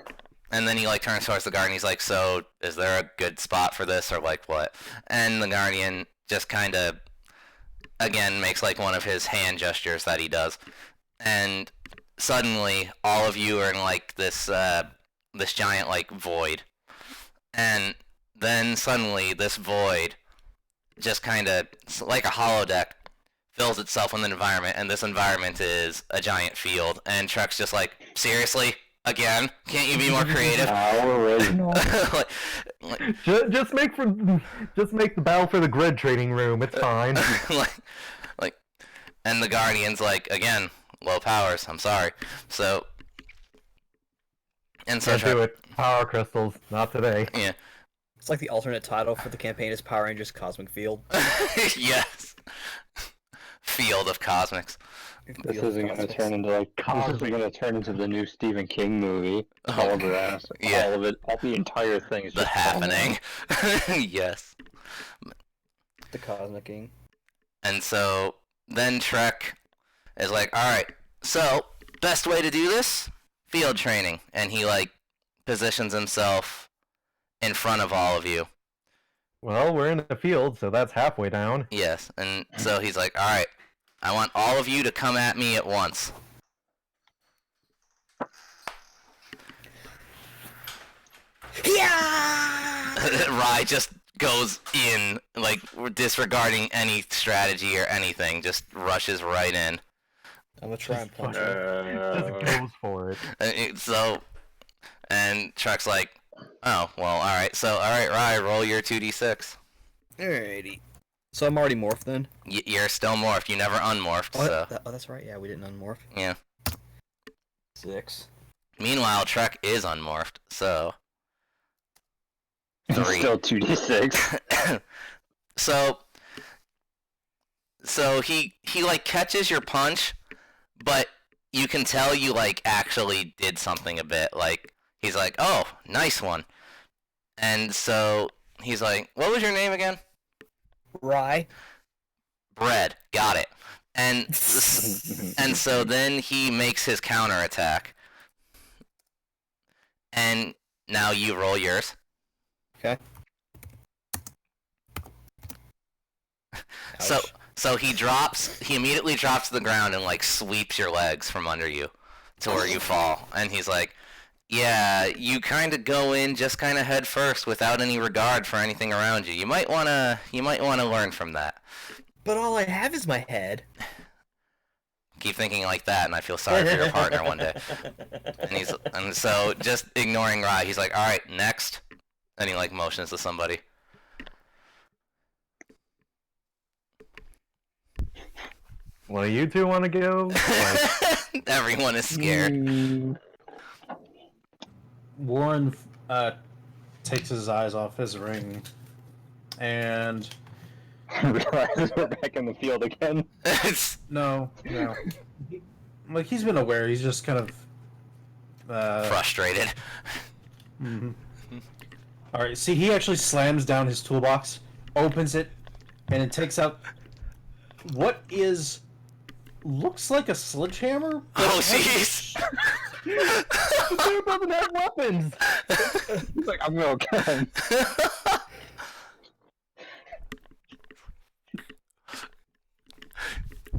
S1: and then he turns towards the Guardian, he's like, so, is there a good spot for this, or what? And the Guardian just kind of, again, makes one of his hand gestures that he does. And suddenly, all of you are in this giant void. And then suddenly, this void just kind of, like a holodeck, fills itself with an environment, and this environment is a giant field. And Trek's just like, seriously? Again? Can't you be more creative?
S6: How original.
S2: Just make the battle for the grid trading room. It's fine.
S1: And the Guardian's again, low powers. I'm sorry. So, and so
S2: Can't do it. Power crystals, not today.
S1: Yeah.
S4: It's like the alternate title for the campaign is Power Rangers Cosmic Field.
S1: Yes. Field of Cosmics.
S6: This isn't going to turn into this isn't going to turn into the new Stephen King movie. All of it,
S1: Yeah.
S6: all of it, the entire thing is
S1: The
S6: just
S1: happening. Yes.
S4: The Cosmic King.
S1: And so then Trek is like, alright, so best way to do this? Field training. And he positions himself in front of all of you.
S2: Well, we're in the field, so that's halfway down.
S1: Yes. And so he's like, alright, I want all of you to come at me at once.
S4: Yeah!
S1: Rye just goes in, disregarding any strategy or anything, just rushes right in.
S4: I'm gonna try and punch him.
S2: Just goes for it.
S1: And Trek's like, oh, well, alright, so, alright, Rye, roll your 2d6.
S4: Alrighty. So I'm already morphed then?
S1: You're still morphed, you never unmorphed, so.
S4: Oh, that's right, yeah, we didn't unmorph.
S1: Yeah.
S4: 6.
S1: Meanwhile, Trek is unmorphed, so... 3.
S6: Still 2d6.
S1: So he like catches your punch, but you can tell you like actually did something a bit. Like he's like, "Oh, nice one," and so he's like, "What was your name again?"
S4: Rye.
S1: Bread. Got it. And so then he makes his counterattack, and now you roll yours.
S4: Okay.
S1: So he immediately drops to the ground and like sweeps your legs from under you to where you fall. And he's like, yeah, you kind of go in just kind of head first without any regard for anything around you. You might want to learn from that.
S4: But all I have is my head.
S1: Keep thinking like that and I feel sorry for your partner one day. And so just ignoring Rye, he's like, all right, next. And he like motions to somebody.
S2: Well, you two want to go? Like...
S1: Everyone is scared.
S5: Warren takes his eyes off his ring and
S6: realizes we're back in the field again.
S5: No. Like he's been aware. He's just kind of
S1: frustrated.
S5: Mm-hmm. All right. See, he actually slams down his toolbox, opens it, and it takes out what looks like a sledgehammer.
S1: Oh, jeez.
S2: The dude doesn't have weapons.
S6: He's like, I'm gonna kill him.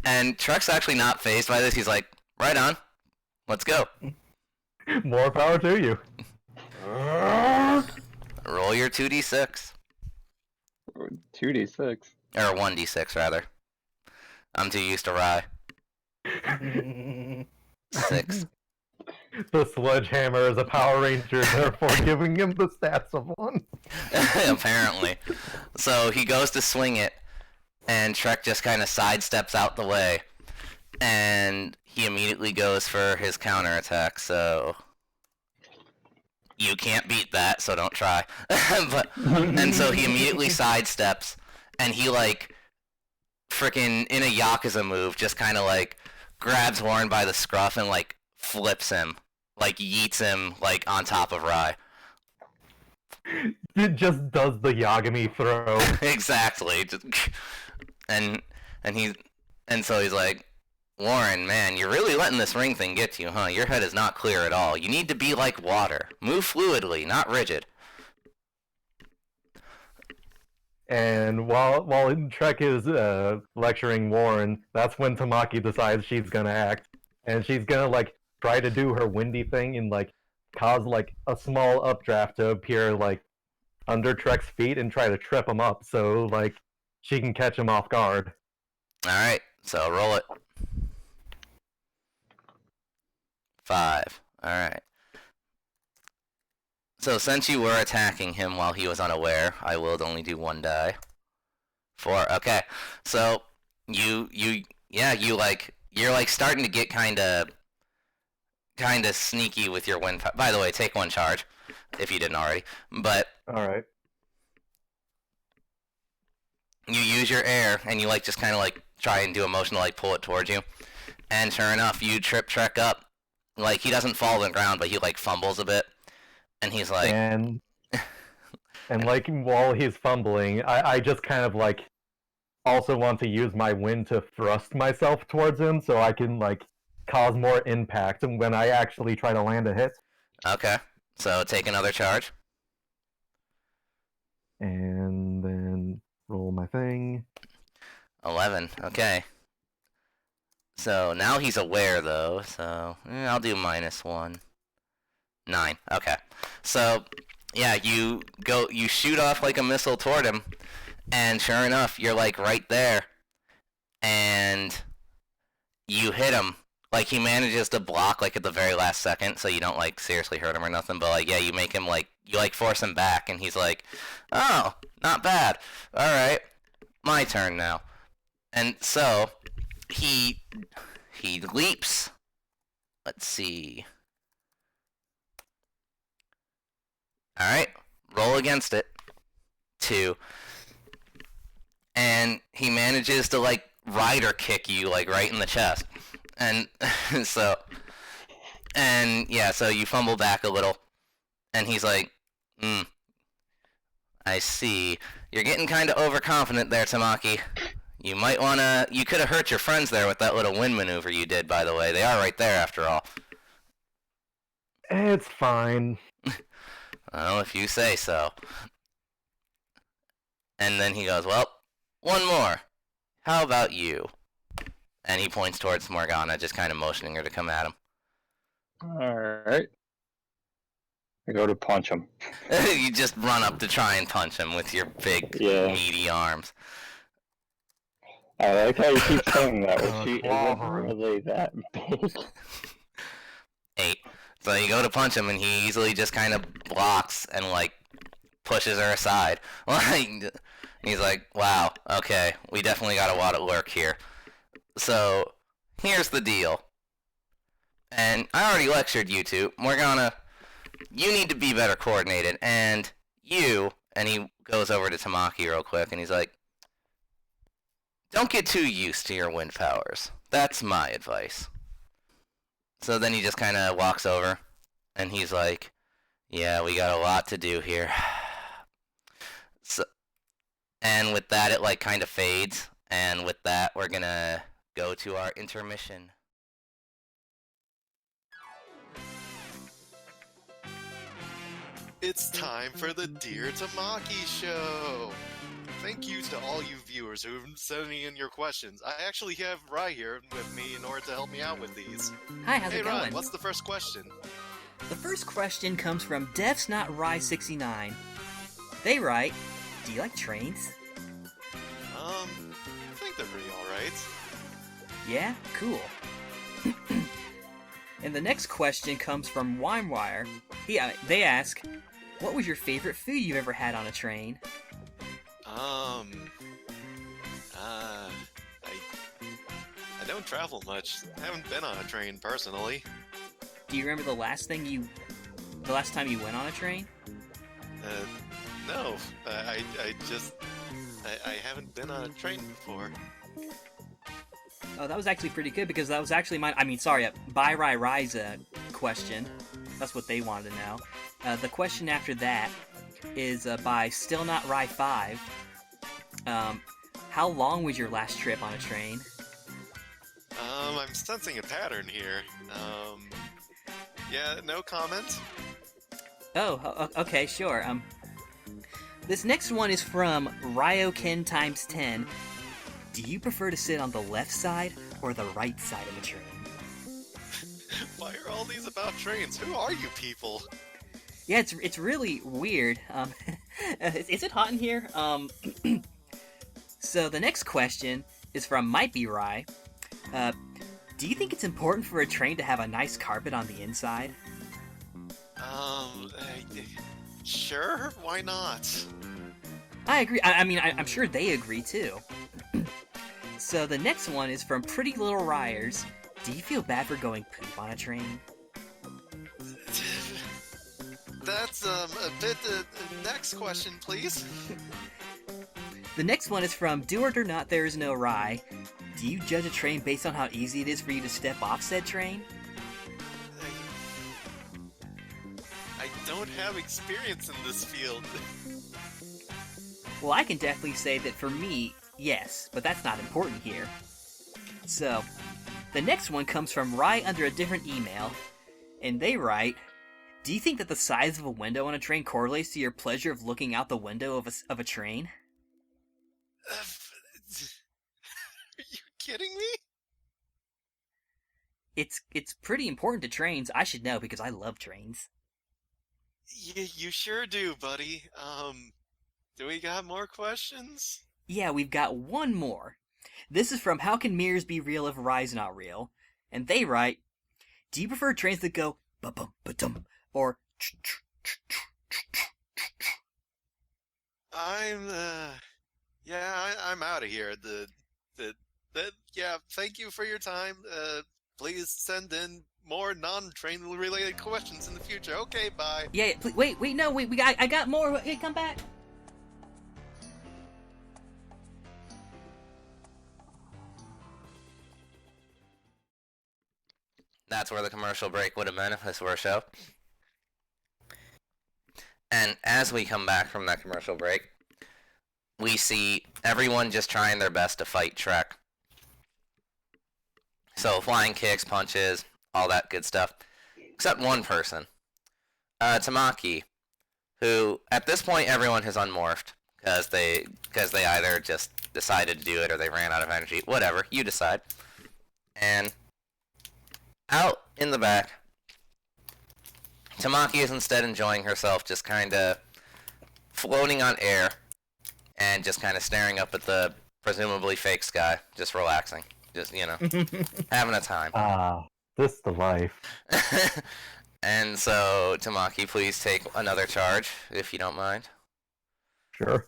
S1: And Trek's actually not fazed by this. He's like, right on. Let's go.
S2: More power to you.
S1: Roll your 2d6.
S6: 2d6.
S1: Or 1d6, rather. I'm too used to Rye. 6.
S2: The sledgehammer is a Power Ranger, therefore giving him the stats of one.
S1: Apparently. So he goes to swing it, and Trek just kind of sidesteps out the way. And he immediately goes for his counterattack, so... You can't beat that, so don't try. And so he immediately sidesteps, and he, like, frickin' in a Yakuza move, just kind of, like, grabs Warren by the scruff and, like, flips him. Like, yeets him, like, on top of Rye.
S2: It just does the Yagami throw.
S1: Exactly. And so he's like, Warren, man, you're really letting this ring thing get to you, huh? Your head is not clear at all. You need to be like water. Move fluidly, not rigid.
S2: And while Trek is lecturing Warren, that's when Tamaki decides she's gonna act. And she's gonna, like, try to do her windy thing and, like, cause, like, a small updraft to appear, like, under Trek's feet and try to trip him up so, like, she can catch him off guard.
S1: Alright, so roll it. 5. Alright. So since you were attacking him while he was unaware, I will only do 1 die. 4. Okay. So you're like starting to get kind of sneaky with your wind. By the way, take 1 charge if you didn't already. But
S2: All right.
S1: you use your air and you like just kind of like try and do a motion to like pull it towards you. And sure enough, you trip Trek up. Like he doesn't fall to the ground, but he like fumbles a bit. And he's like
S2: And like while he's fumbling, I just kind of like also want to use my wind to thrust myself towards him so I can like cause more impact when I actually try to land a hit.
S1: Okay. So take another charge.
S2: And then roll my thing.
S1: 11. Okay. So now he's aware though, so I'll do -1. 9. Okay. So yeah, you shoot off like a missile toward him, and sure enough, you're like right there, and you hit him. Like he manages to block like at the very last second, so you don't like seriously hurt him or nothing. But like yeah, you make him like you like force him back, and he's like, oh, not bad. All right, my turn now. And so he leaps. Let's see. Alright, roll against it. 2. And he manages to, like, rider kick you, like, right in the chest. And so you fumble back a little. And he's like, I see. You're getting kind of overconfident there, Tamaki. You might want to... You could have hurt your friends there with that little wind maneuver you did, by the way. They are right there, after all.
S2: It's fine.
S1: Well, if you say so. And then he goes, well, one more. How about you? And he points towards Morgana, just kind of motioning her to come at him.
S6: Alright. I go to punch him.
S1: You just run up to try and punch him with your big, meaty arms.
S6: I like how you keep saying that, but she isn't really that big.
S1: 8. So you go to punch him, and he easily just kind of blocks and, like, pushes her aside. He's like, wow, okay, we definitely got a lot of work here. So, here's the deal. And I already lectured you two. Morgana, you need to be better coordinated. And you, and he goes over to Tamaki real quick, and he's like, don't get too used to your wind powers. That's my advice. So then he just kind of walks over, and he's like, yeah, we got a lot to do here. So, and with that, it like kind of fades, and with that, we're gonna go to our intermission.
S8: It's time for the Dear Tamaki Show! Thank you to all you viewers who have been sending in your questions. I actually have Rai here with me in order to help me out with these.
S9: Hi, how's
S8: Hey
S9: it
S8: Rai,
S9: going?
S8: what's the first question?
S9: The first question comes from Dev's Not Rye69. They write, do you like trains?
S8: I think they're pretty alright.
S9: Yeah? Cool. And the next question comes from WimeWire. They ask, what was your favorite food you've ever had on a train?
S8: I don't travel much. I haven't been on a train personally.
S9: Do you remember the last time you went on a train?
S8: No. I haven't been on a train before.
S9: Oh, that was actually pretty good because that was actually mine. I mean, sorry, Bye Rai Rai's question. That's what they wanted to know. The question after that is by Still Not Rai 5. How long was your last trip on a train?
S8: I'm sensing a pattern here. Yeah, no comment?
S9: Oh, okay, sure. This next one is from Ryoken times 10. Do you prefer to sit on the left side or the right side of the train?
S8: Why are all these about trains? Who are you people?
S9: Yeah, it's really weird. Is it hot in here? So the next question is from Might Be Rye. Do you think it's important for a train to have a nice carpet on the inside?
S8: Sure, why not?
S9: I agree. I mean, I'm sure they agree too. So the next one is from Pretty Little Ryers. Do you feel bad for going poop on a train?
S8: That's a bit. Next question, please.
S9: The next one is from Do It or Not There Is No Rye. Do you judge a train based on how easy it is for you to step off said train?
S8: I don't have experience in this field.
S9: Well, I can definitely say that for me, yes, but that's not important here. So, the next one comes from Rye under a different email, and they write, do you think that the size of a window on a train correlates to your pleasure of looking out the window of a train?
S8: Are you kidding me?
S9: It's pretty important to trains. I should know because I love trains.
S8: You sure do, buddy. Do we got more questions?
S9: Yeah, we've got one more. This is from How Can Mirrors Be Real If Rye's Not Real? And they write, do you prefer trains that go ba-bum, ba-dum, or
S8: I'm out of here. Yeah, thank you for your time. Please send in more non-train related questions in the future. Okay, bye.
S9: Yeah, wait, no, I got more. Hey, come back.
S1: That's where the commercial break would have been if this were a show. And as we come back from that commercial break, we see everyone just trying their best to fight Trek. So flying kicks, punches, all that good stuff. Except one person. Tamaki, who at this point everyone has unmorphed because they either just decided to do it or they ran out of energy. Whatever, you decide. And out in the back, Tamaki is instead enjoying herself, just kind of floating on air and just kind of staring up at the presumably fake sky, just relaxing. Just, having a time.
S2: This the life.
S1: And so, Tamaki, please take another charge, if you don't mind.
S2: Sure.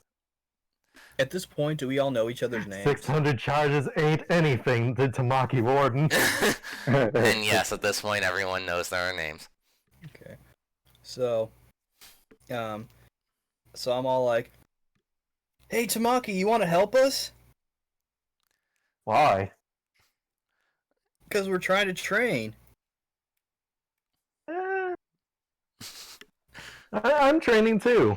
S4: At this point, do we all know each other's names?
S2: 600 charges ain't anything to Tamaki Warden.
S1: And yes, at this point, everyone knows their names.
S4: Okay. So I'm all like, "Hey, Tamaki, you want to help us?
S2: Why?
S4: Because we're trying to train."
S2: I'm training too.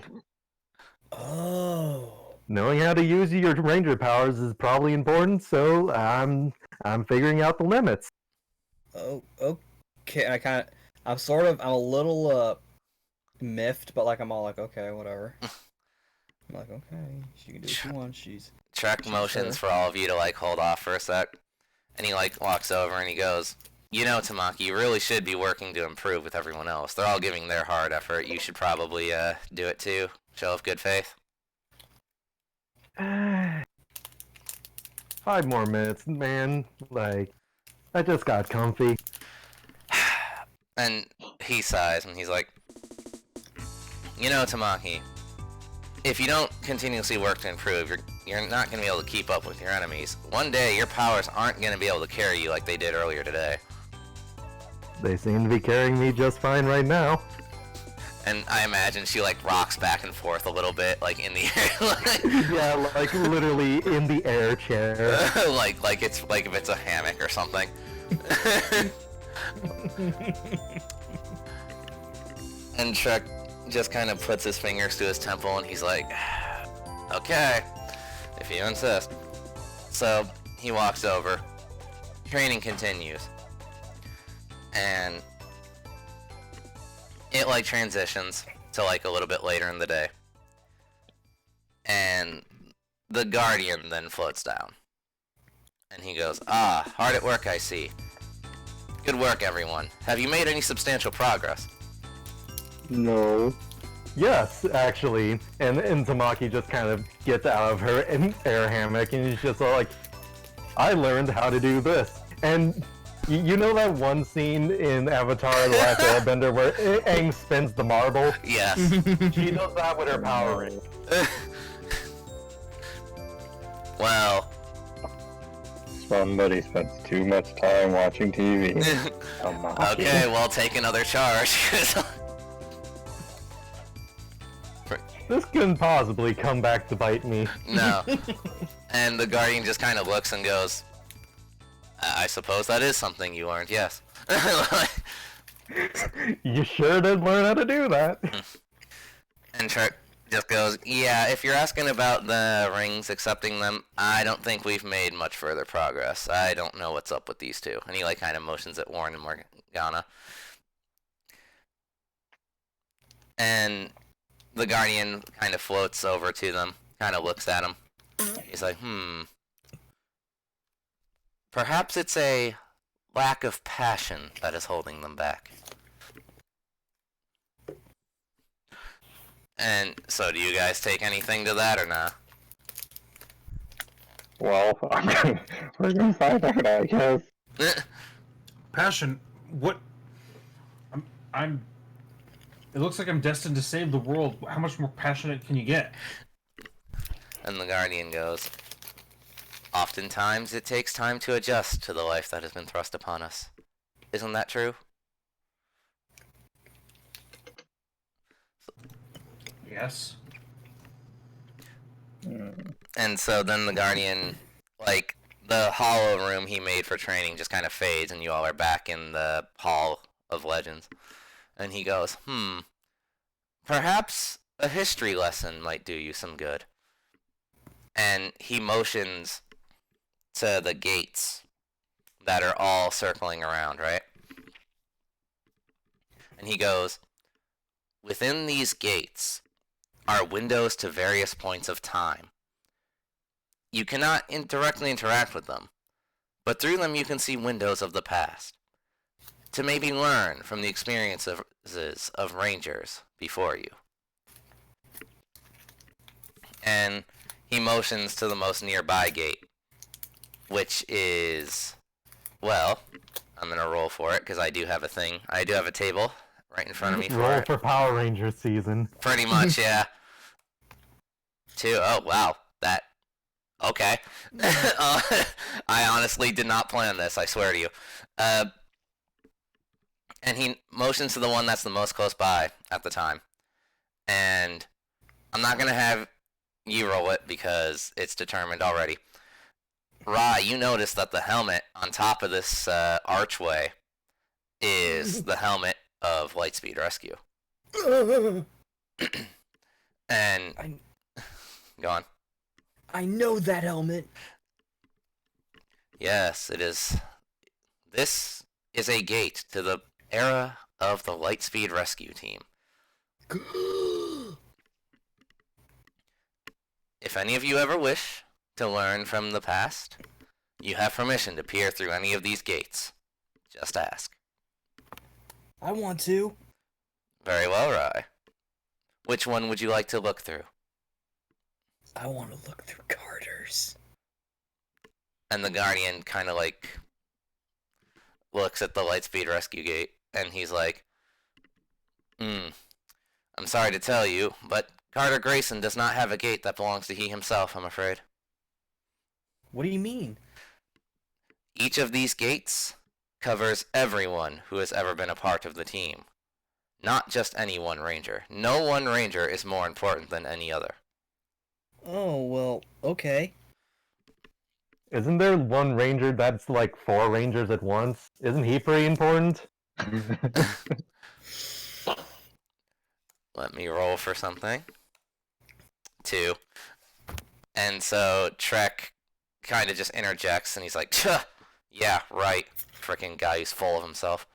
S4: Oh.
S2: Knowing how to use your ranger powers is probably important, so I'm figuring out the limits.
S4: Oh, okay. I'm a little miffed, but like I'm all like, okay, whatever. I'm like, okay, she can do what she wants. She's
S1: Trek motions for all of you to hold off for a sec, and he walks over and he goes, Tamaki, you really should be working to improve with everyone else. They're all giving their hard effort. You should probably do it too. Show of good faith.
S2: 5 more minutes, man. I just got comfy.
S1: And he sighs and he's like, Tamaki, if you don't continuously work to improve, you're not going to be able to keep up with your enemies. One day, your powers aren't going to be able to carry you like they did earlier today.
S2: They seem to be carrying me just fine right now.
S1: And I imagine she rocks back and forth a little bit, in the air.
S2: Yeah, literally in the air chair.
S1: like if it's a hammock or something. And Trek just kind of puts his fingers to his temple and he's like, okay, if you insist. So he walks over. Training continues. And it transitions to a little bit later in the day. And the Guardian then floats down. And he goes, hard at work I see. Good work everyone. Have you made any substantial progress?
S6: No.
S2: Yes, actually. And Tamaki just kind of gets out of her air hammock and he's just all like, I learned how to do this. And you know that one scene in Avatar The Last Airbender where Aang spins the marble?
S1: Yes.
S2: She does that with her Power Rangers.
S1: Well.
S6: Somebody spends too much time watching TV.
S1: Okay, well, take another charge.
S2: This couldn't possibly come back to bite me.
S1: No. And the Guardian just kind of looks and goes, I suppose that is something you learned, yes.
S2: You sure did learn how to do that.
S1: And Trek just goes, yeah, if you're asking about the rings, accepting them, I don't think we've made much further progress. I don't know what's up with these two. And he kind of motions at Warren and Morgana. And the Guardian kind of floats over to them, kind of looks at him. He's like, perhaps it's a lack of passion that is holding them back. And so do you guys take anything to that or not?
S6: Well, we're gonna find out, I guess.
S5: Passion? What? I'm... It looks like I'm destined to save the world. How much more passionate can you get?
S1: And the Guardian goes, oftentimes it takes time to adjust to the life that has been thrust upon us. Isn't that true?
S5: Yes.
S1: And so then the Guardian, like, the hollow room he made for training just kind of fades, and you all are back in the Hall of Legends. And he goes, perhaps a history lesson might do you some good. And he motions to the gates that are all circling around, right? And he goes, within these gates are windows to various points of time. You cannot directly interact with them, but through them you can see windows of the past, to maybe learn from the experiences of rangers before you. And he motions to the most nearby gate, which is, well, I'm going to roll for it, because I do have a thing. I do have a table right in front of me for
S2: Roll
S1: it.
S2: for Power Rangers season.
S1: Pretty much, yeah. 2, oh, wow, that, okay. I honestly did not plan this, I swear to you. And he motions to the one that's the most close by at the time. And I'm not going to have you roll it because it's determined already. Rai, you notice that the helmet on top of this archway is the helmet of Lightspeed Rescue. And go on.
S4: I know that helmet.
S1: Yes, it is. This is a gate to the era of the Lightspeed Rescue Team. If any of you ever wish to learn from the past, you have permission to peer through any of these gates. Just ask.
S4: I want to.
S1: Very well, Rai. Which one would you like to look through?
S4: I want to look through Carter's.
S1: And the Guardian kind of like looks at the Lightspeed Rescue Gate, and he's like, I'm sorry to tell you, but Carter Grayson does not have a gate that belongs to he himself, I'm afraid.
S4: What do you mean?
S1: Each of these gates covers everyone who has ever been a part of the team. Not just any one ranger. No one ranger is more important than any other.
S4: Oh, well, okay.
S2: Isn't there one ranger that's like 4 rangers at once? Isn't he pretty important?
S1: Let me roll for something. 2. And so Trek kind of just interjects, and he's like, yeah, right. Frickin' guy who's full of himself.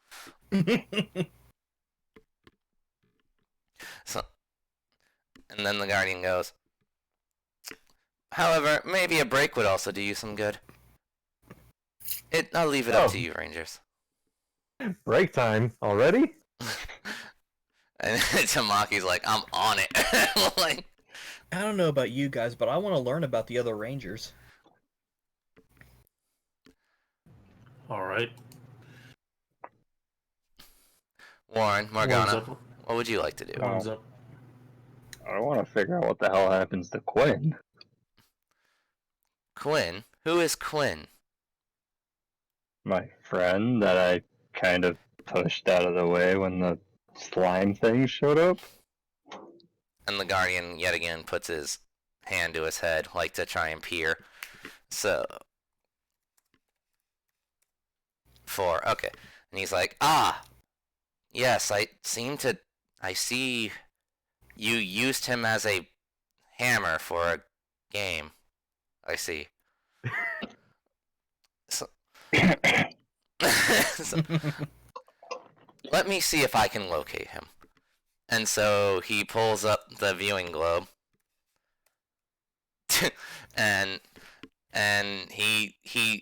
S1: So, and then the Guardian goes, however, maybe a break would also do you some good. I'll leave it up to you, Rangers.
S2: Break time already?
S1: And Tamaki's like, I'm on it. Like,
S4: I don't know about you guys, but I want to learn about the other Rangers.
S5: Alright.
S1: Warren, Morgana, what would you like to do?
S5: One's up.
S6: I want to figure out what the hell happens to Quinn.
S1: Quinn? Who is Quinn?
S6: My friend that I kind of pushed out of the way when the slime thing showed up.
S1: And the Guardian yet again puts his hand to his head, like to try and peer. So 4, okay. And he's like, yes, I see you used him as a hammer for a game. I see. So, let me see if I can locate him. And so he pulls up the viewing globe. and he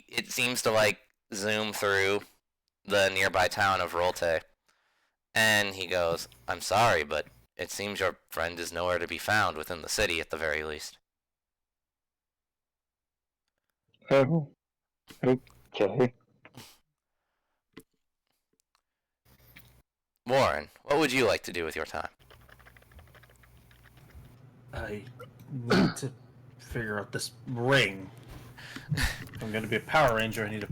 S1: it seems to like zoom through the nearby town of Rolte. And he goes, I'm sorry, but it seems your friend is nowhere to be found within the city at the very least.
S6: Oh, okay.
S1: Warren, what would you like to do with your time?
S5: I need to figure out this ring. If I'm going to be a Power Ranger, I need to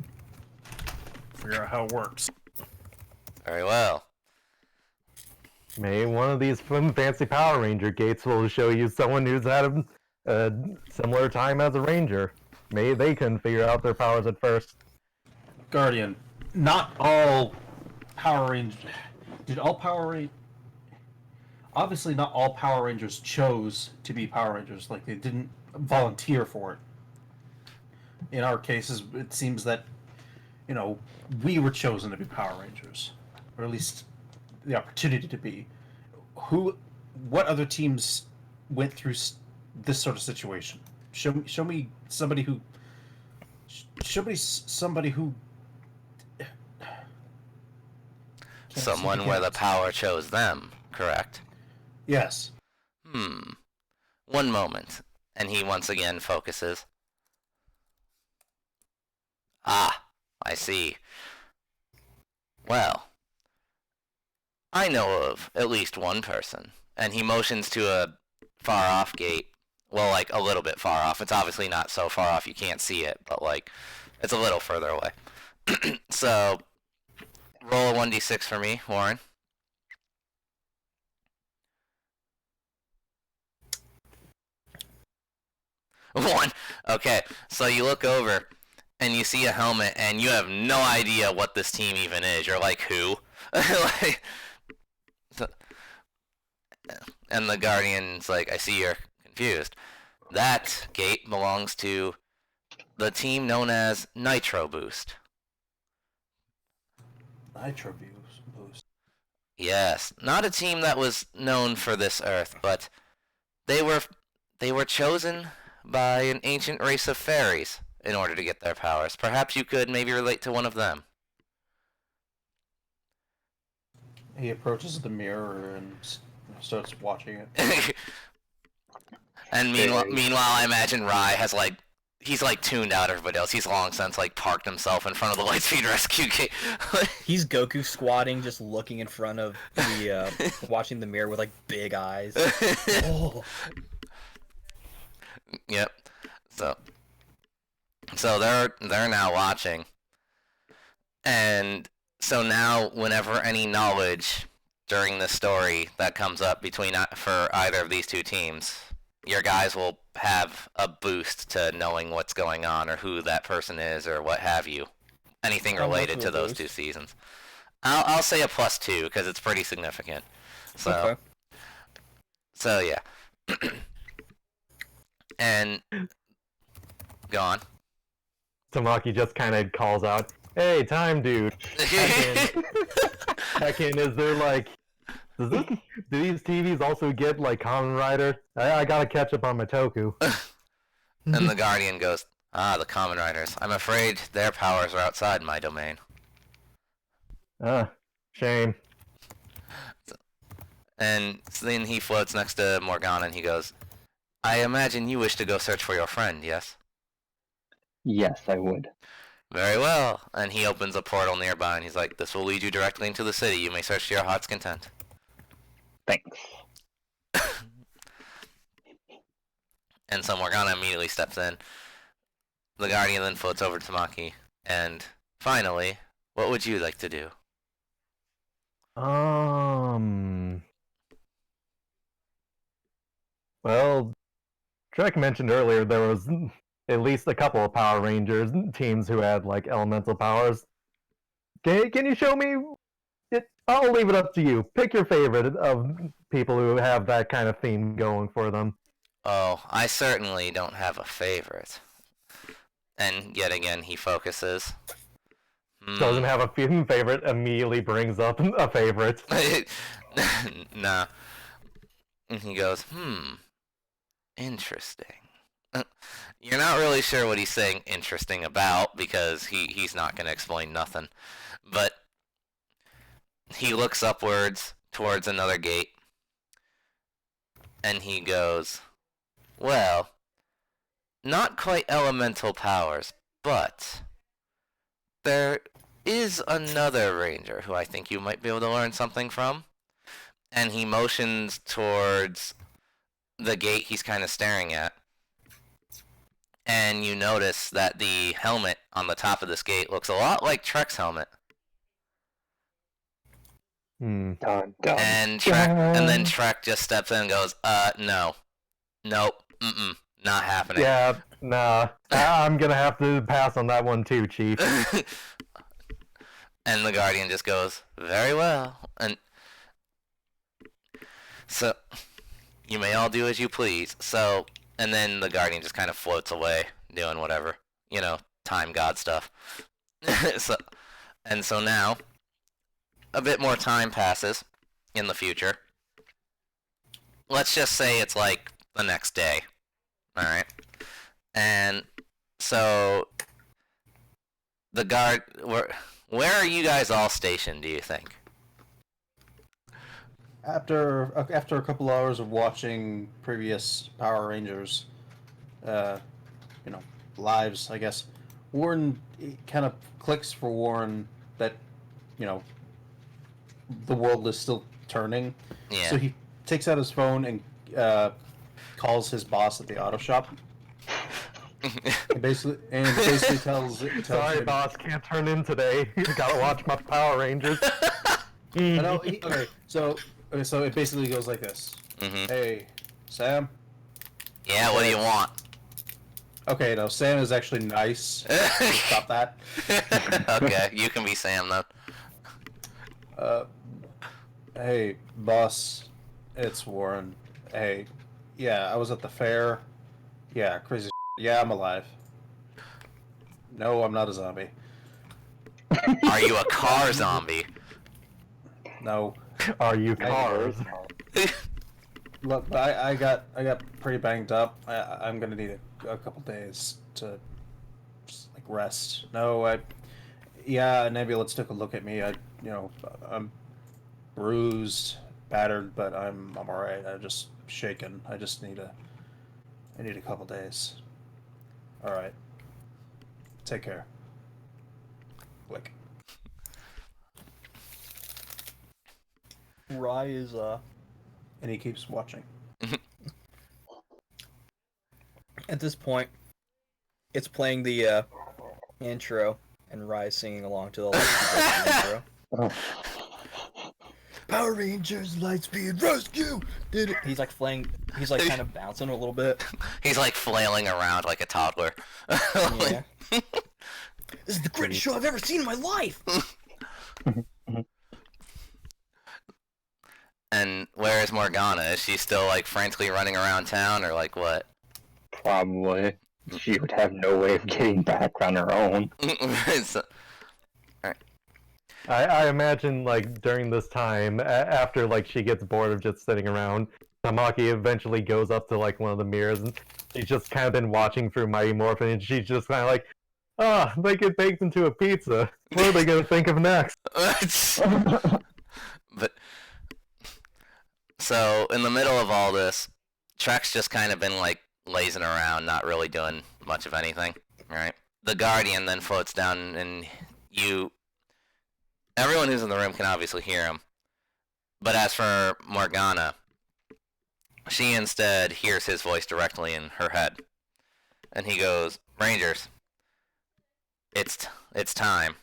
S5: figure out how it works.
S1: Very well.
S2: Maybe one of these fancy Power Ranger gates will show you someone who's had a similar time as a Ranger. Maybe they couldn't figure out their powers at first.
S5: Guardian, not all Power Rangers... Did all Power Rangers... Obviously not all Power Rangers chose to be Power Rangers. Like, they didn't volunteer for it. In our cases, it seems that, you know, we were chosen to be Power Rangers. Or at least the opportunity to be. What other teams went through this sort of situation? Show me somebody who... somebody who...
S1: Someone where the power chose them, correct?
S5: Yes.
S1: One moment. And he once again focuses. Ah, I see. Well, I know of at least one person. And he motions to a far-off gate. Well, like, a little bit far off. It's obviously not so far off you can't see it, but, like, it's a little further away. So, roll a 1d6 for me, Warren. One. Okay, so you look over, and you see a helmet, and you have no idea what this team even is. You're like, who? Like, and the Guardian's like, I see you're confused. That gate belongs to the team known as Nitro Boost.
S5: Nitro Boost.
S1: Yes, not a team that was known for this Earth, but they were chosen by an ancient race of fairies in order to get their powers. Perhaps you could maybe relate to one of them.
S5: He approaches the mirror and starts watching it.
S1: And meanwhile, I imagine Rai has he's tuned out everybody else. He's long since parked himself in front of the Lightspeed Rescue gate.
S4: He's Goku squatting, just looking in front of the, watching the mirror with big eyes. Oh.
S1: Yep. So they're now watching, and so now whenever any knowledge during the story that comes up for either of these two teams, your guys will have a boost to knowing what's going on or who that person is or what have you. Anything related to those two seasons. I'll say a +2 because it's pretty significant. So,
S4: okay.
S1: So yeah. And go on.
S2: Tamaki just kind of calls out, "Hey, time dude. Heckin, is there do these TVs also get Kamen Rider? I gotta catch up on my Toku."
S1: And the Guardian goes, the Kamen Riders. I'm afraid their powers are outside my domain.
S2: Shame.
S1: And then he floats next to Morgana and he goes, I imagine you wish to go search for your friend, yes?
S6: Yes, I would.
S1: Very well. And he opens a portal nearby and he's like, this will lead you directly into the city. You may search to your heart's content.
S6: Thanks.
S1: And so Morgana immediately steps in. The Guardian then floats over to Tamaki. And finally, what would you like to do?
S2: Well, Trek mentioned earlier there was at least a couple of Power Rangers teams who had elemental powers. Can you show me? I'll leave it up to you. Pick your favorite of people who have that kind of theme going for them.
S1: Oh, I certainly don't have a favorite. And yet again, he focuses.
S2: Doesn't have a favorite, immediately brings up a favorite.
S1: Nah. And he goes, interesting. You're not really sure what he's saying interesting about, because he's not going to explain nothing. But he looks upwards towards another gate, and he goes, well, not quite elemental powers, but there is another ranger who I think you might be able to learn something from. And he motions towards the gate he's kind of staring at. and you notice that the helmet on the top of this gate looks a lot like Trek's helmet.
S2: Hmm.
S6: Dun, dun,
S1: And then Trek just steps in and goes, no. Nope. Not happening.
S2: Yeah, nah. I'm gonna have to pass on that one too, Chief.
S1: And the Guardian just goes, very well. And so, you may all do as you please. So, and then the Guardian just kind of floats away, doing whatever. You know, time god stuff. So now, a bit more time passes in the future. Let's just say it's like the next day. Alright. And so the guard, where are you guys all stationed, do you think?
S5: After a couple hours of watching previous Power Rangers, lives, I guess, Warren kind of clicks for Warren that, the world is still turning.
S1: Yeah.
S5: So he takes out his phone and calls his boss at the auto shop. and basically tells
S2: Sorry,
S5: him,
S2: boss, can't turn in today. You gotta watch my Power Rangers.
S5: okay, so it basically goes like this. Hey, Sam.
S1: Yeah, what do you want?
S5: Okay, no, Sam is actually nice. Stop that.
S1: Okay, you can be Sam then.
S5: Hey, boss, it's Warren. Hey, yeah, I was at the fair. Yeah, crazy. Yeah, I'm alive. No, I'm not a zombie.
S1: Are you a car zombie?
S5: No.
S2: Are you cars?
S5: Look, I got pretty banged up. I'm gonna need a couple days to just, rest. No, yeah, an ambulance took a look at me. I'm bruised, battered, but I'm alright. I'm just shaken. I need a couple days. Alright. Take care. Click.
S4: Rye is
S5: And he keeps watching.
S4: at this point, it's playing the intro, and Rye's singing along to the intro. Power Rangers Lightspeed Rescue! He's like playing, he's like kind of bouncing a little bit.
S1: He's like flailing around like a toddler.
S4: Yeah. This is the greatest show I've ever seen in my life!
S1: And where is Morgana? Is she still like frantically running around town, or like what?
S6: Probably. She would have no way of getting back on her own.
S1: So,
S2: I imagine, like, during this time, after, like, she gets bored of just sitting around, Tamaki eventually goes up to, like, one of the mirrors, and she's just kind of been watching through Mighty Morphin, and she's just kind of like, they get baked into a pizza. What are they going to think of next?
S1: But so in the middle of all this, Trek's just kind of been like lazing around, not really doing much of anything. Right? The Guardian then floats down, and everyone who's in the room can obviously hear him. But as for Morgana, she instead hears his voice directly in her head, and he goes, "Rangers, it's time.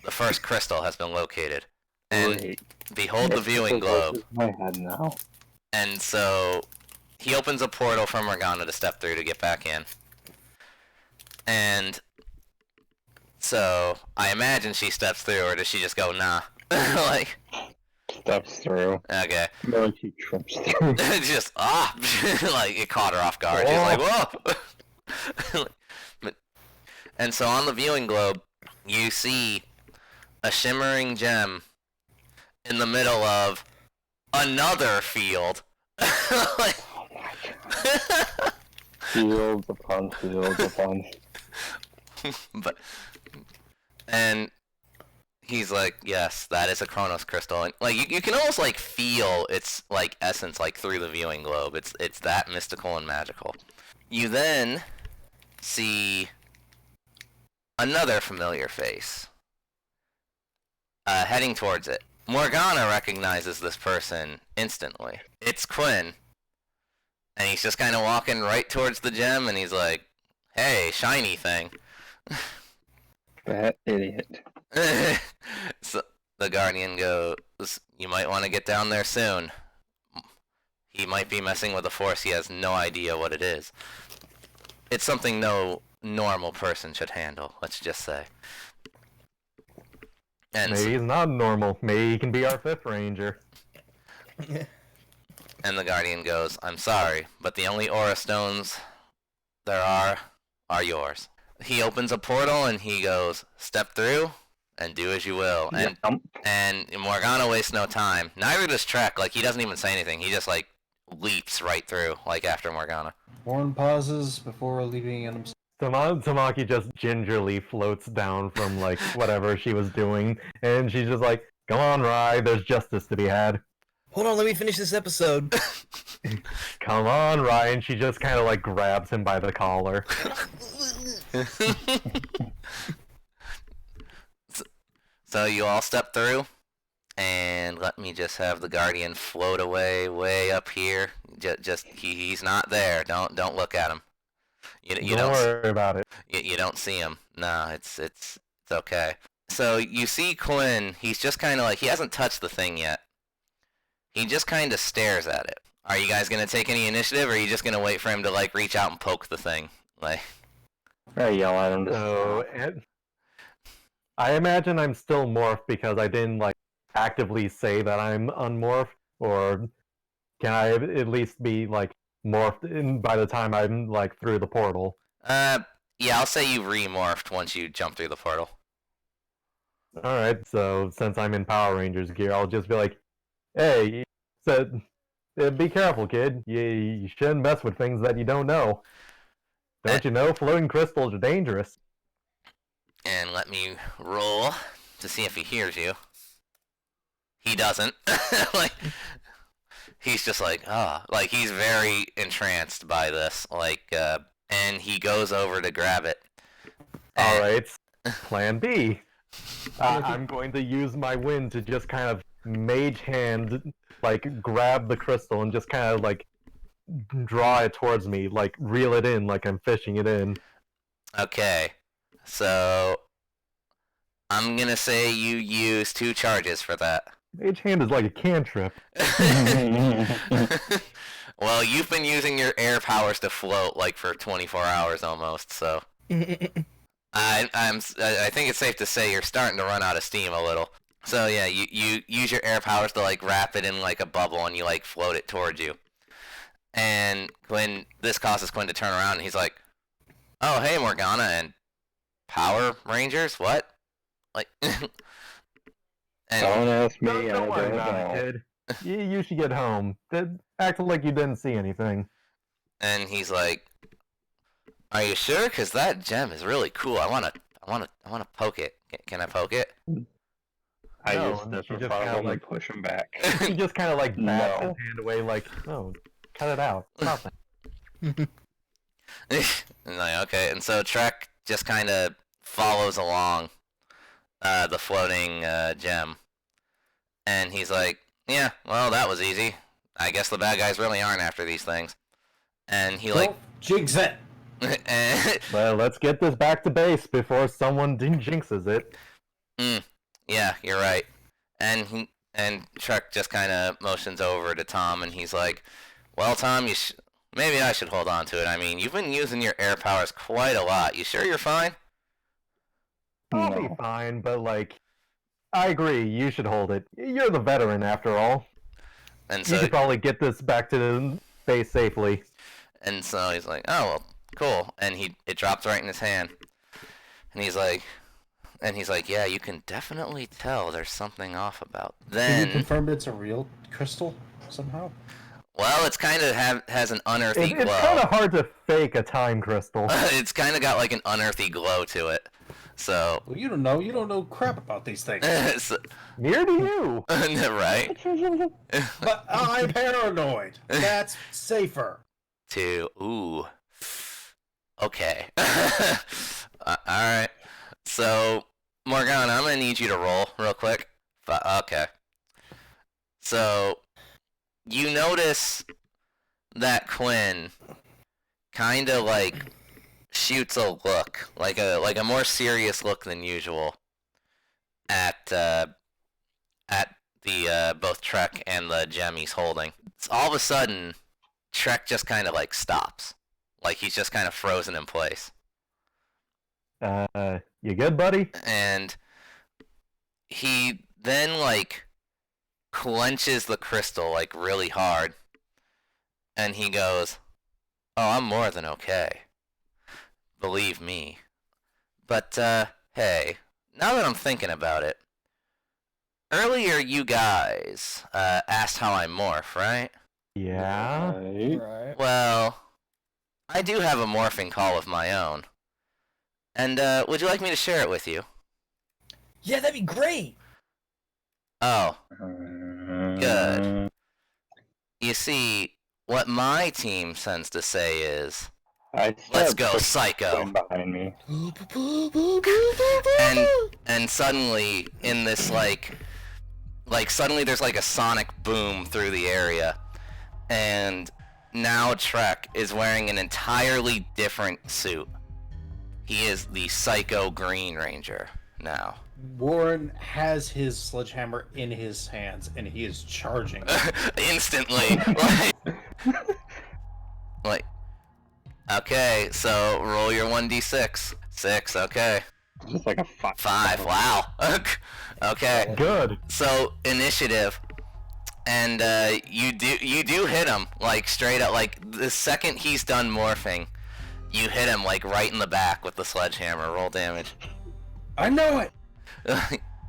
S1: The first crystal has been located, and
S6: Great.
S1: behold the viewing globe."
S6: My head now.
S1: And so he opens a portal for Morgana to step through to get back in. And so I imagine she steps through, or does she just go, nah? Like,
S6: Steps through.
S1: okay.
S6: No, she trips through.
S1: Just, like, it caught her off guard. She's like, whoa! And so on the viewing globe, you see a shimmering gem in the middle of another field. Like,
S6: Oh my god. Fields upon fields upon.
S1: And he's like, yes, that is a Chronos crystal. And like you can almost like feel its like essence like through the viewing globe. It's that mystical and magical. You then see another familiar face heading towards it. Morgana recognizes this person instantly. It's Quinn. And he's just kind of walking right towards the gem, and he's like, Hey, shiny thing.
S6: That idiot.
S1: So the Guardian goes, you might want to get down there soon. He might be messing with the Force. He has no idea what it is. It's something no normal person should handle, let's just say. And
S2: Maybe he's not normal. Maybe he can be our 5th Ranger.
S1: And the Guardian goes, I'm sorry, but the only Aura Stones there are yours. He opens a portal and he goes, step through and do as you will. And Morgana wastes no time. Neither does Trek. Like, he doesn't even say anything. He just, like, leaps right through, like, after Morgana.
S5: Warren pauses before leaping in himself.
S2: Tamaki just gingerly floats down from, like, whatever she was doing, and she's just like, come on, Rai, there's justice to be had.
S4: Hold on, let me finish this episode.
S2: Come on, Rai, and she just kind of, like, grabs him by the collar.
S1: So you all step through, and let me just have the Guardian float away, way up here. He's not there. Don't look at him. You
S2: don't worry about it.
S1: You don't see him. No, it's okay. So you see Quinn. He's just kind of like, he hasn't touched the thing yet. He just kind of stares at it. Are you guys gonna take any initiative, or are you just gonna wait for him to like reach out and poke the thing? Like,
S6: I yell at him.
S2: So, I imagine I'm still morphed because I didn't like actively say that I'm unmorphed, or can I at least be like morphed in by the time I'm like through the portal?
S1: Yeah, I'll say you remorphed once you jump through the portal.
S2: Alright, so since I'm in Power Rangers gear, I'll just be like, hey, be careful, kid. You shouldn't mess with things that you don't know. Don't you know floating crystals are dangerous?
S1: And let me roll to see if he hears you. He doesn't. Like, he's just like, oh, like he's very entranced by this. Like, and he goes over to grab it.
S2: Alright, plan B. I'm going to use my wind to just kind of mage hand, like, grab the crystal and just kind of, like, draw it towards me, like, reel it in like I'm fishing it in.
S1: Okay, so I'm gonna say you use 2 charges for that.
S2: Mage hand is like a cantrip.
S1: Well, you've been using your air powers to float, like, for 24 hours almost, so... I think it's safe to say you're starting to run out of steam a little. So yeah, you use your air powers to like wrap it in like a bubble and you like float it towards you. And this causes Quinn to turn around and he's like, oh hey Morgana and Power Rangers, what? Like and
S6: Don't ask me,
S2: don't worry about it, kid. You should get home. Act like you didn't see anything.
S1: And he's like, are you sure? Cause that gem is really cool. I wanna poke it. Can I poke it?
S6: I
S2: No,
S6: just
S2: she just
S6: disregard
S2: kinda,
S6: him
S2: like-
S6: and push him back.
S2: He just kind of like bats
S6: No.
S2: his hand away, like, oh, cut it out. Nothing.
S1: And like, okay, and so Trek just kind of follows along the floating gem, and he's like, yeah, well, that was easy. I guess the bad guys really aren't after these things. And he like,
S5: Jigs it.
S2: Well, let's get this back to base before someone jinxes it.
S1: Yeah, you're right. And Trek just kind of motions over to Tom, and he's like, well, Tom, maybe I should hold on to it. I mean, you've been using your air powers quite a lot. You sure you're fine?
S2: I'll be fine, but like, I agree, you should hold it. You're the veteran after all.
S1: And
S2: You
S1: so,
S2: could probably get this back to the base safely.
S1: and so he's like, oh, well, cool. And it drops right in his hand. And he's like, yeah, you can definitely tell there's something off about.
S5: Can you
S1: Then,
S5: confirm it's a real crystal somehow?
S1: well, it's kind of has an unearthly
S2: It's
S1: glow.
S2: kind of hard to fake a time crystal.
S1: It's kind of got like an unearthly glow to it. So,
S5: Well, you don't know. You don't know crap about these things.
S1: so
S2: Near to you.
S1: right?
S5: But I'm paranoid. That's safer.
S1: Ooh. Okay. Alright. So, Morgana, I'm gonna need you to roll real quick. Okay. So, you notice that Quinn kinda like shoots a look, like a more serious look than usual, at the both Trek and the gem he's holding. All of a sudden, Trek just kind of like stops, like he's just kind of frozen in place.
S2: You good, buddy?
S1: And he then like clenches the crystal like really hard, and he goes, "Oh, I'm more than okay. Believe me. But hey, now that I'm thinking about it, earlier you guys asked how I morph, right?
S2: Yeah.
S4: Right.
S1: Well, I do have a morphing call of my own. And would you like me to share it with you?"
S4: Yeah, that'd be great.
S1: Oh, good. You see, what my team sends to say is, "Let's go, Psycho."
S6: Behind me.
S1: And suddenly, in this like suddenly there's like a sonic boom through the area, and now Trek is wearing an entirely different suit. He is the Psycho Green Ranger now.
S5: Warren has his sledgehammer in his hands, and he is charging.
S1: Instantly. Like, okay, so roll your 1d6. 6, okay.
S6: Just like a 5.
S1: 5, wow. Okay.
S2: Good.
S1: So, initiative. And you do hit him, like, straight up. Like, the second he's done morphing, you hit him, like, right in the back with the sledgehammer. Roll damage.
S5: I know it!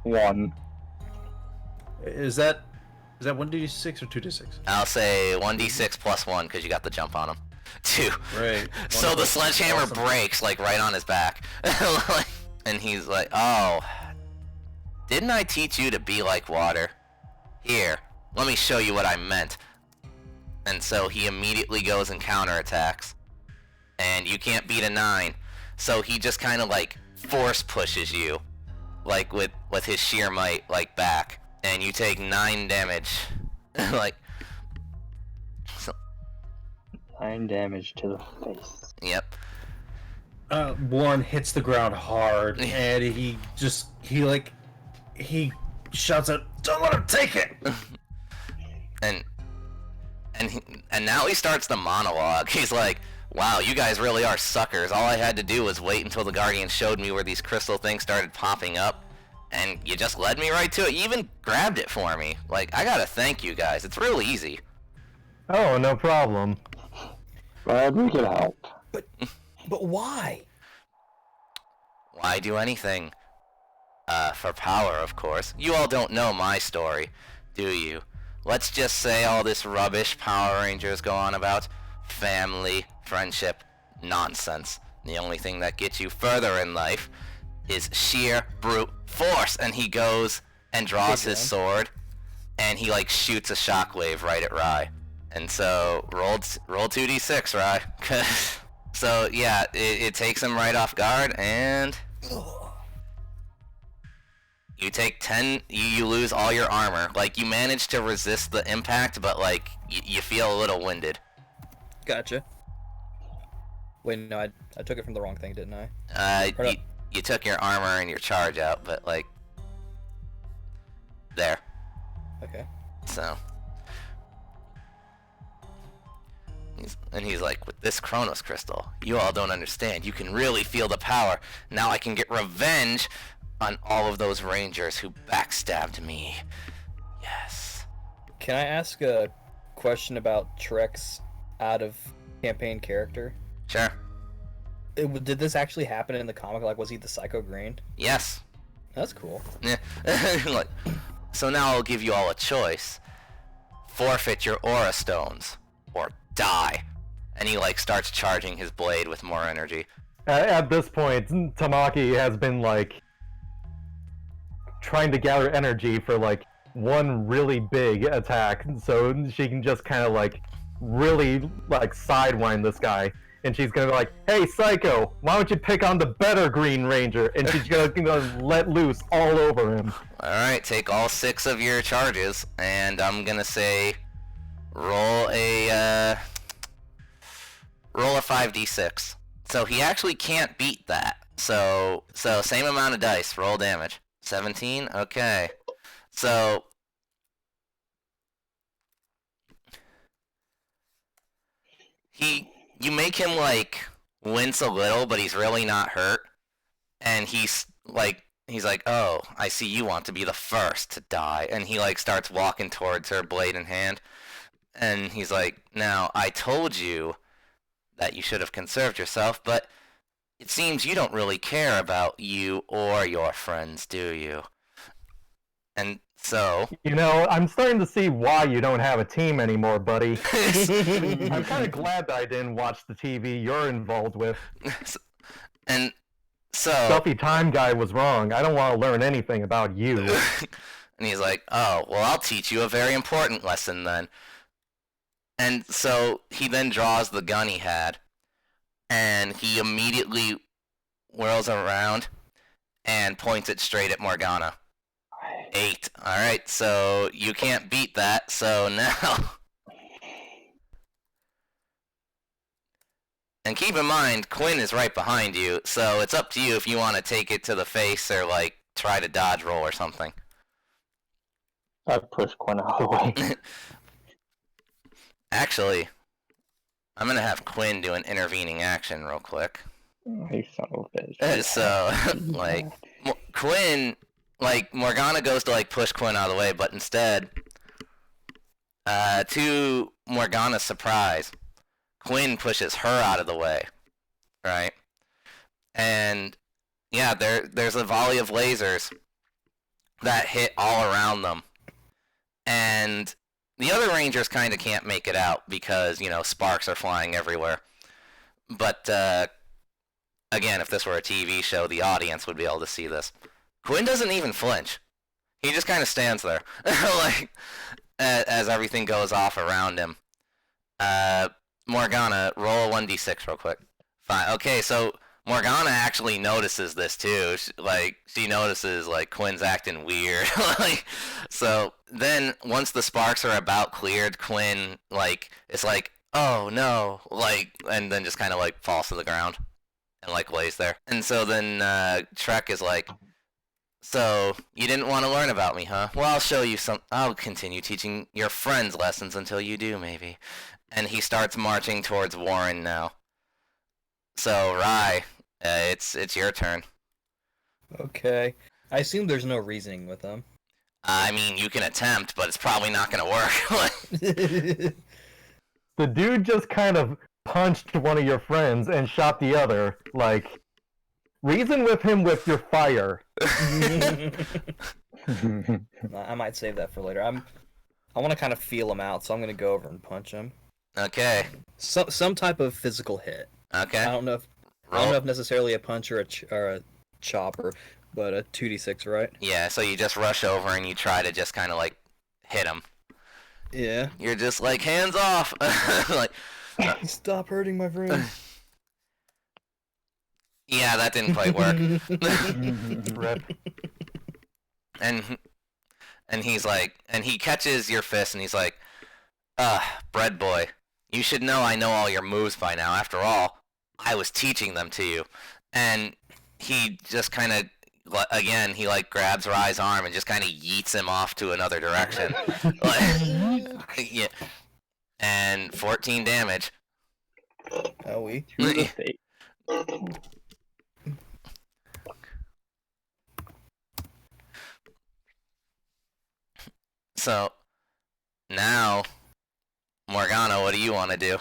S6: 1.
S5: Is that 1d6 or 2d6?
S1: I'll say 1d6 plus 1, because you got the jump on him. 2.
S5: Right.
S1: So the sledgehammer breaks, like, right on his back. And he's like, "Oh, didn't I teach you to be like water? Here, let me show you what I meant." And so he immediately goes and counterattacks. And you can't beat a 9. So he just kind of, like, force pushes you, like, with his sheer might, like, back. And you take 9 damage. Like, so,
S6: 9 damage to the face.
S1: yep.
S5: Warren hits the ground hard, and he shouts out, "Don't let him take it!"
S1: And now he starts the monologue. He's like, "Wow, you guys really are suckers. All I had to do was wait until the Guardian showed me where these crystal things started popping up, and you just led me right to it. You even grabbed it for me. Like, I gotta thank you guys. It's real easy."
S2: Oh, no problem.
S6: Glad we could help.
S4: But why?
S1: Why do anything? For power, of course. You all don't know my story, do you? Let's just say all this rubbish Power Rangers go on about. Family, friendship, nonsense. The only thing that gets you further in life is sheer brute force. And he goes and draws his sword, and he, like, shoots a shockwave right at Rai. And so, roll 2d6, Rai. So, yeah, it takes him right off guard, and you take 10, you lose all your armor. Like, you manage to resist the impact, but, like, you feel a little winded.
S4: Gotcha. Wait, no, I took it from the wrong thing, didn't I?
S1: You took your armor and your charge out, but, like, there.
S4: Okay.
S1: So. He's like, "With this Chronos crystal, you all don't understand. You can really feel the power. Now I can get revenge on all of those Rangers who backstabbed me. Yes."
S4: Can I ask a question about Trek's out-of-campaign character?
S1: Sure.
S4: Did this actually happen in the comic? Like, was he the Psycho Green?
S1: Yes.
S4: That's cool.
S1: Yeah. Like, so now I'll give you all a choice. Forfeit your aura stones, or die. And he, like, starts charging his blade with more energy.
S2: At this point, Tamaki has been, like, trying to gather energy for, like, one really big attack, so she can just kind of, like, really, like, sidewind this guy. And she's gonna be like, "Hey, Psycho, why don't you pick on the better Green Ranger?" And she's gonna let loose all over him.
S1: Alright, take all 6 of your charges, and I'm gonna say, roll a 5d6. So he actually can't beat that. So same amount of dice. Roll damage. 17. Okay. So you make him like wince a little, but he's really not hurt. And he's like, oh, I see you want to be the first to die. And he like starts walking towards her, blade in hand. And he's like, now I told you that you should have conserved yourself, but it seems you don't really care about you or your friends, do you? And so...
S2: You know, I'm starting to see why you don't have a team anymore, buddy. I'm kind of glad that I didn't watch the TV you're involved with.
S1: And so...
S2: Stuffy Time Guy was wrong. I don't want to learn anything about you.
S1: And he's like, oh, well, I'll teach you a very important lesson then. And so he then draws the gun he had, and he immediately whirls around and points it straight at Morgana. 8. Alright, so you can't beat that, so now... And keep in mind, Quinn is right behind you, so it's up to you if you want to take it to the face or, like, try to dodge roll or something.
S6: I push Quinn out of the way.
S1: Actually, I'm gonna have Quinn do an intervening action real quick.
S6: Oh, you son of a bitch.
S1: So, like, Quinn, like, Morgana goes to, like, push Quinn out of the way, but instead, to Morgana's surprise, Quinn pushes her out of the way, right? And, yeah, there's a volley of lasers that hit all around them. And the other Rangers kind of can't make it out because, you know, sparks are flying everywhere. But, again, if this were a TV show, the audience would be able to see this. Quinn doesn't even flinch. He just kind of stands there, like, as everything goes off around him. Morgana, roll a 1d6 real quick. Fine. Okay, so Morgana actually notices this too. She notices, like, Quinn's acting weird. Like, so then once the sparks are about cleared, Quinn, like, it's like, oh no, like, and then just kind of, like, falls to the ground and, like, lays there. And so then Trek is like, so you didn't want to learn about me, huh? Well, I'll show you some. I'll continue teaching your friends lessons until you do, maybe. And he starts marching towards Warren now. So, Rye, it's your turn.
S4: Okay. I assume there's no reasoning with them.
S1: I mean, you can attempt, but it's probably not going to work.
S2: The dude just kind of punched one of your friends and shot the other. Like, reason with him with your fire.
S4: I might save that for later. I want to kind of feel him out, so I'm going to go over and punch him.
S1: Okay.
S4: Some type of physical hit.
S1: Okay.
S4: I don't know if necessarily a punch or a chopper, but a 2d6, right?
S1: Yeah, so you just rush over and you try to just kind of, like, hit him.
S4: Yeah.
S1: You're just like, hands off! Like,
S4: stop hurting my friend.
S1: Yeah, that didn't quite work.
S2: Rip.
S1: And he's like, and he catches your fist and he's like, bread boy, you should know I know all your moves by now. After all, I was teaching them to you. And he just kind of, again, he, like, grabs Rye's arm and just kind of yeets him off to another direction. Like, yeah. And 14 damage.
S4: Oh, we.
S1: So, now, Morgana, what do you want to do?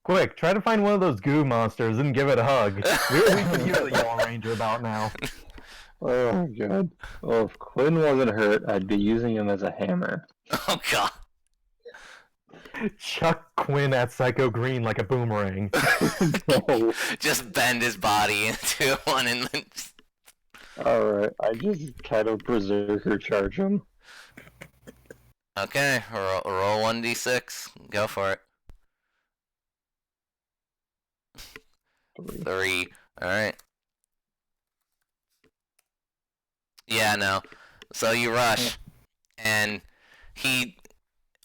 S2: Quick, try to find one of those goo monsters and give it a hug. We're the Yellow Ranger about now.
S6: Oh, God. Well, if Quinn wasn't hurt, I'd be using him as a hammer.
S1: Oh, God.
S2: Chuck Quinn at Psycho Green like a boomerang.
S6: No.
S1: Just bend his body into one and then...
S6: Alright, I just kind of berserker charge him.
S1: Okay, roll 1d6. Go for it. 3. Alright. Yeah, no. So you rush, and he,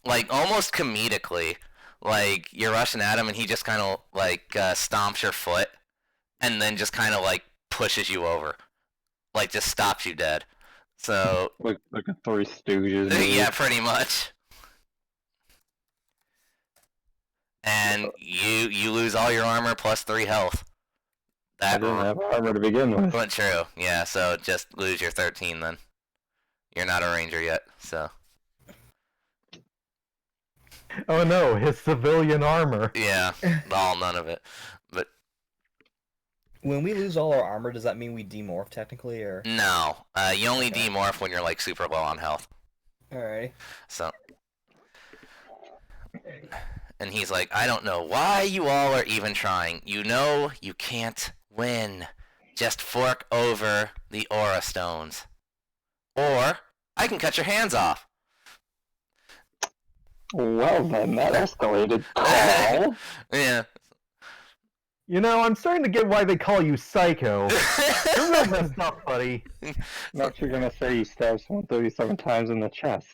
S1: like, almost comedically, like you're rushing at him, and he just kind of like stomps your foot, and then just kind of like pushes you over, like just stops you dead. So
S6: like a Three Stooges movie.
S1: yeah, pretty much. And you lose all your armor plus 3 health.
S6: I didn't have armor to begin with.
S1: But true, yeah. So just lose your 13 then. You're not a ranger yet, so.
S2: Oh no, his civilian armor.
S1: Yeah, none of it. But
S4: When we lose all our armor, does that mean we demorph technically, or?
S1: no, you only demorph when you're like super low on health.
S4: Alright.
S1: So. And he's like, I don't know why you all are even trying. You know you can't win. Just fork over the aura stones. Or I can cut your hands off.
S6: Well then, that escalated. Carl.
S1: Yeah.
S2: You know, I'm starting to get why they call you Psycho. You're real messed up, buddy.
S6: Not you're gonna say you stabbed someone 37 times in the chest.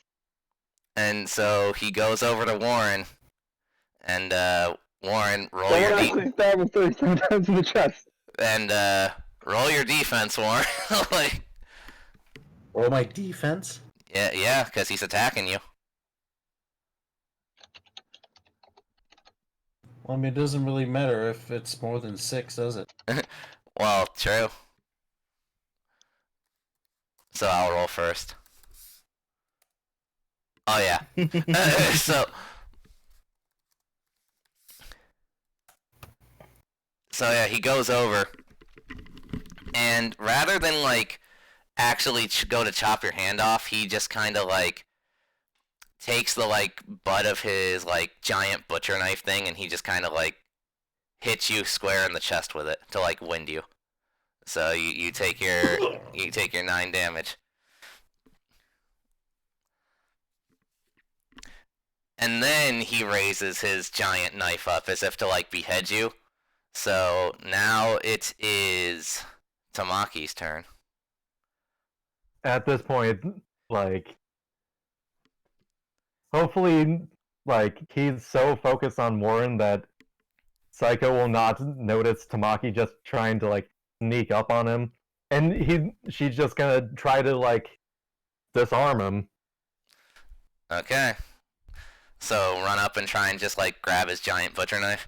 S1: And so he goes over to Warren. And Warren, roll
S6: Someone
S1: your
S6: actually stabbed him 37 times in the chest.
S1: and roll your defense, Warren. Like,
S5: Roll my defense?
S1: yeah, because he's attacking you.
S5: Well, I mean, it doesn't really matter if it's more than 6, does it?
S1: Well, true. So I'll roll first. Oh yeah. So yeah, he goes over, and rather than like actually go to chop your hand off, he just kind of like takes the like butt of his like giant butcher knife thing, and he just kind of like hits you square in the chest with it to like wind you. So you take your 9 damage. And then he raises his giant knife up as if to like behead you. So now it is Tamaki's turn.
S2: At this point, like, hopefully, like, he's so focused on Warren that Psycho will not notice Tamaki just trying to, like, sneak up on him. And she's just gonna try to, like, disarm him.
S1: Okay. So run up and try and just like grab his giant butcher knife.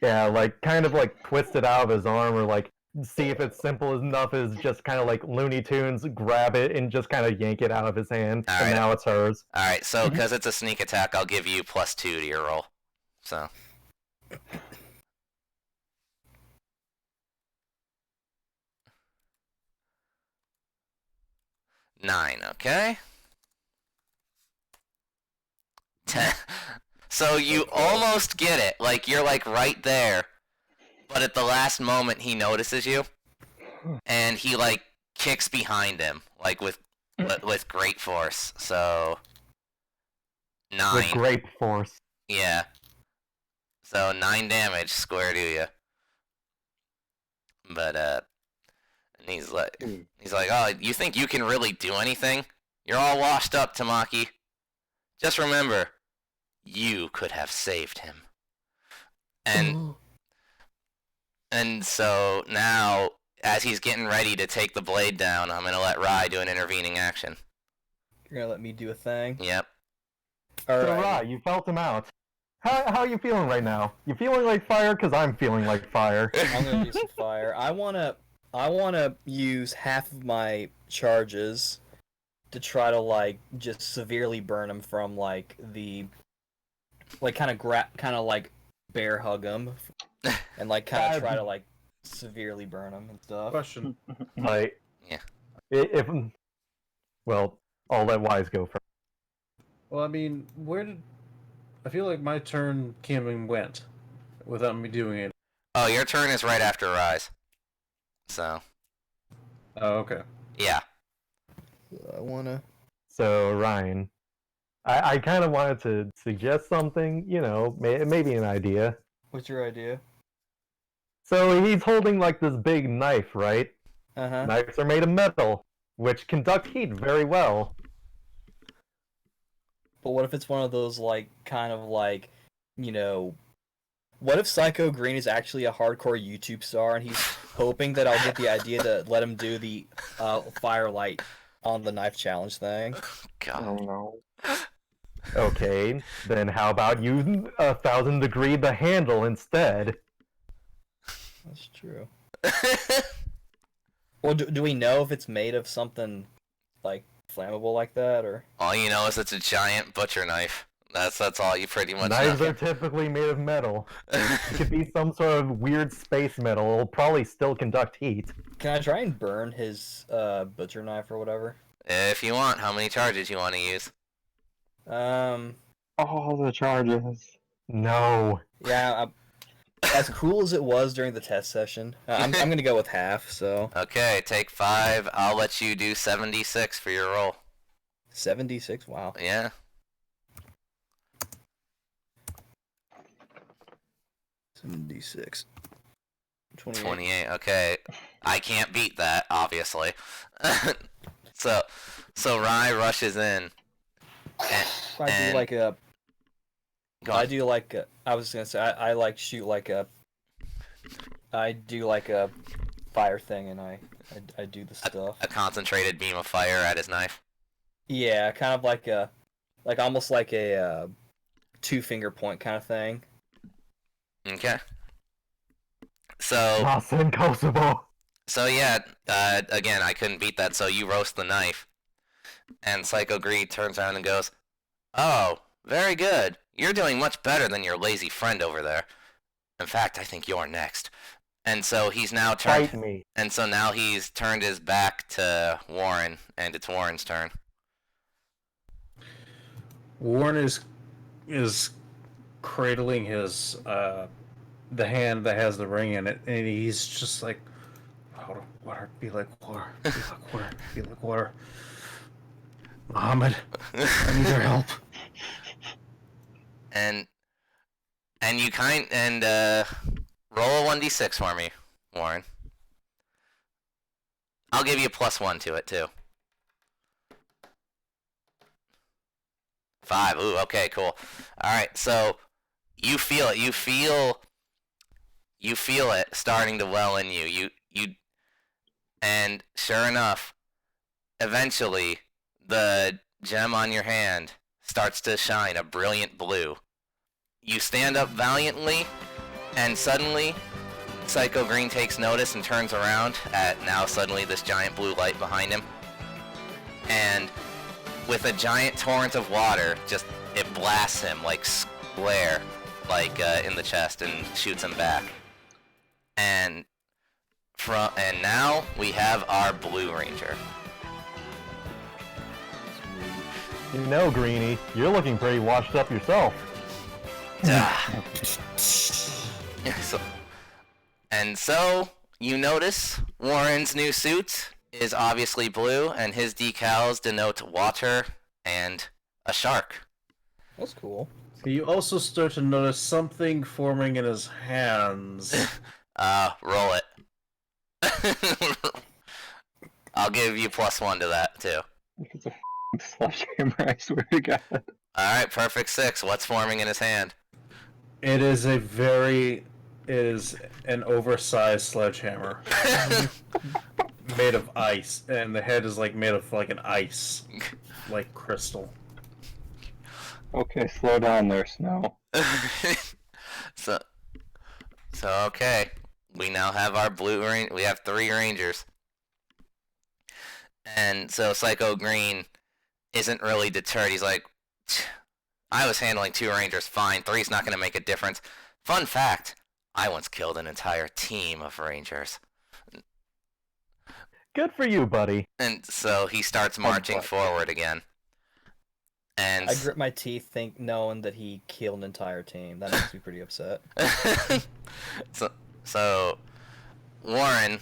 S2: Yeah, like, kind of, like, twist it out of his arm, or, like, see if it's simple enough as just kind of, like, Looney Tunes, grab it and just kind of yank it out of his hand,
S1: All
S2: and
S1: right.
S2: now it's hers.
S1: Alright, so because it's a sneak attack, I'll give you +2 to your roll. So. Nine, okay. 10. So you almost get it. Like, you're like right there. But at the last moment, he notices you. And he like kicks behind him. Like with great force. So 9.
S2: With great force.
S1: Yeah. So 9 damage square to you. But and he's like, oh, you think you can really do anything? You're all washed up, Tamaki. Just remember, you could have saved him. And so now, as he's getting ready to take the blade down, I'm gonna let Rai do an intervening action.
S4: You're gonna let me do a thing?
S1: Yep.
S2: So, Rai, you felt him out. How are you feeling right now? You feeling like fire? Because I'm feeling like fire.
S4: I'm gonna do some fire. I wanna use half of my charges to try to like just severely burn him from like the like kind of like bear hug him and like kind of try to like severely burn him and stuff.
S5: Question.
S2: Like,
S1: Yeah.
S2: If well, I'll let Wise go first.
S5: Well, I mean, I feel like my turn came and went without me doing it.
S1: Oh, your turn is right after Rise. So.
S5: Oh, okay.
S1: Yeah.
S4: I wanna.
S2: So, Ryan, I kind of wanted to suggest something, you know, maybe an idea.
S4: What's your idea?
S2: So he's holding like this big knife, right?
S4: Uh-huh.
S2: Knives are made of metal, which conduct heat very well.
S4: But what if it's one of those, like, kind of like, you know, what if Psycho Green is actually a hardcore YouTube star and he's hoping that I'll get the idea to let him do the firelight on the knife challenge thing?
S1: God.
S6: Oh no.
S2: Okay, then how about you 1,000-degree the handle instead?
S4: That's true. Well, do we know if it's made of something, like, flammable like that, or?
S1: All you know is it's a giant butcher knife. That's all you pretty much
S2: Knives
S1: know.
S2: are typically made of metal. It could be some sort of weird space metal. It'll probably still conduct heat.
S4: Can I try and burn his butcher knife or whatever?
S1: If you want, how many charges you want to use?
S6: All the charges.
S2: No.
S4: Yeah, as cool as it was during the test session, I'm gonna go with half, so.
S1: Okay, take 5. I'll let you do 76 for your roll.
S4: 76? Wow.
S1: Yeah.
S4: 76. 28.
S1: 28. Okay. I can't beat that, obviously. so Rai rushes in.
S4: I do like a.
S1: Go on.
S4: I do like a, I was gonna say I like shoot like a. I do like a fire thing, and I do the stuff.
S1: A concentrated beam of fire at his knife.
S4: Yeah, kind of like a, like almost like a 2-finger point kind of thing.
S1: Okay. So
S2: Lost in Kosovo.
S1: So yeah, again, I couldn't beat that, so you roast the knife. And Psycho Greed turns around and goes, "Oh, very good. You're doing much better than your lazy friend over there. In fact, I think you're next." And so he's now turned.
S2: Fight me.
S1: And so now he's turned his back to Warren, and it's Warren's turn.
S5: Warren is cradling his the hand that has the ring in it, and he's just like, water, be like water, be like water, be like water. Muhammad, I need your help.
S1: And you roll a 1d6 for me, Warren. I'll give you +1 to it too. 5. Ooh, okay, cool. All right, so you feel it. You feel it starting to well in you. And sure enough, eventually, the gem on your hand starts to shine a brilliant blue. You stand up valiantly, and suddenly, Psycho Green takes notice and turns around at now suddenly this giant blue light behind him. And with a giant torrent of water, it blasts him like square, in the chest, and shoots him back. And now we have our Blue Ranger.
S2: You know, Greenie, you're looking pretty washed up yourself.
S1: So you notice Warren's new suit is obviously blue, and his decals denote water and a shark.
S4: That's cool.
S5: You also start to notice something forming in his hands.
S1: Roll it. I'll give you +1 to that too.
S6: It's a sledgehammer, I swear to God.
S1: Alright, perfect 6. What's forming in his hand?
S5: It is an oversized sledgehammer. Made of ice, and the head is made of an ice, like crystal.
S6: Okay, slow down there, Snow.
S1: So okay. We now have our we have 3 Rangers. And so Psycho Green isn't really deterred. He's like, I was handling 2 Rangers fine. 3's not going to make a difference. Fun fact, I once killed an entire team of Rangers.
S2: Good for you, buddy.
S1: And so he starts marching forward again. And
S4: I grit my teeth knowing that he killed an entire team. That makes me pretty upset.
S1: So, Warren,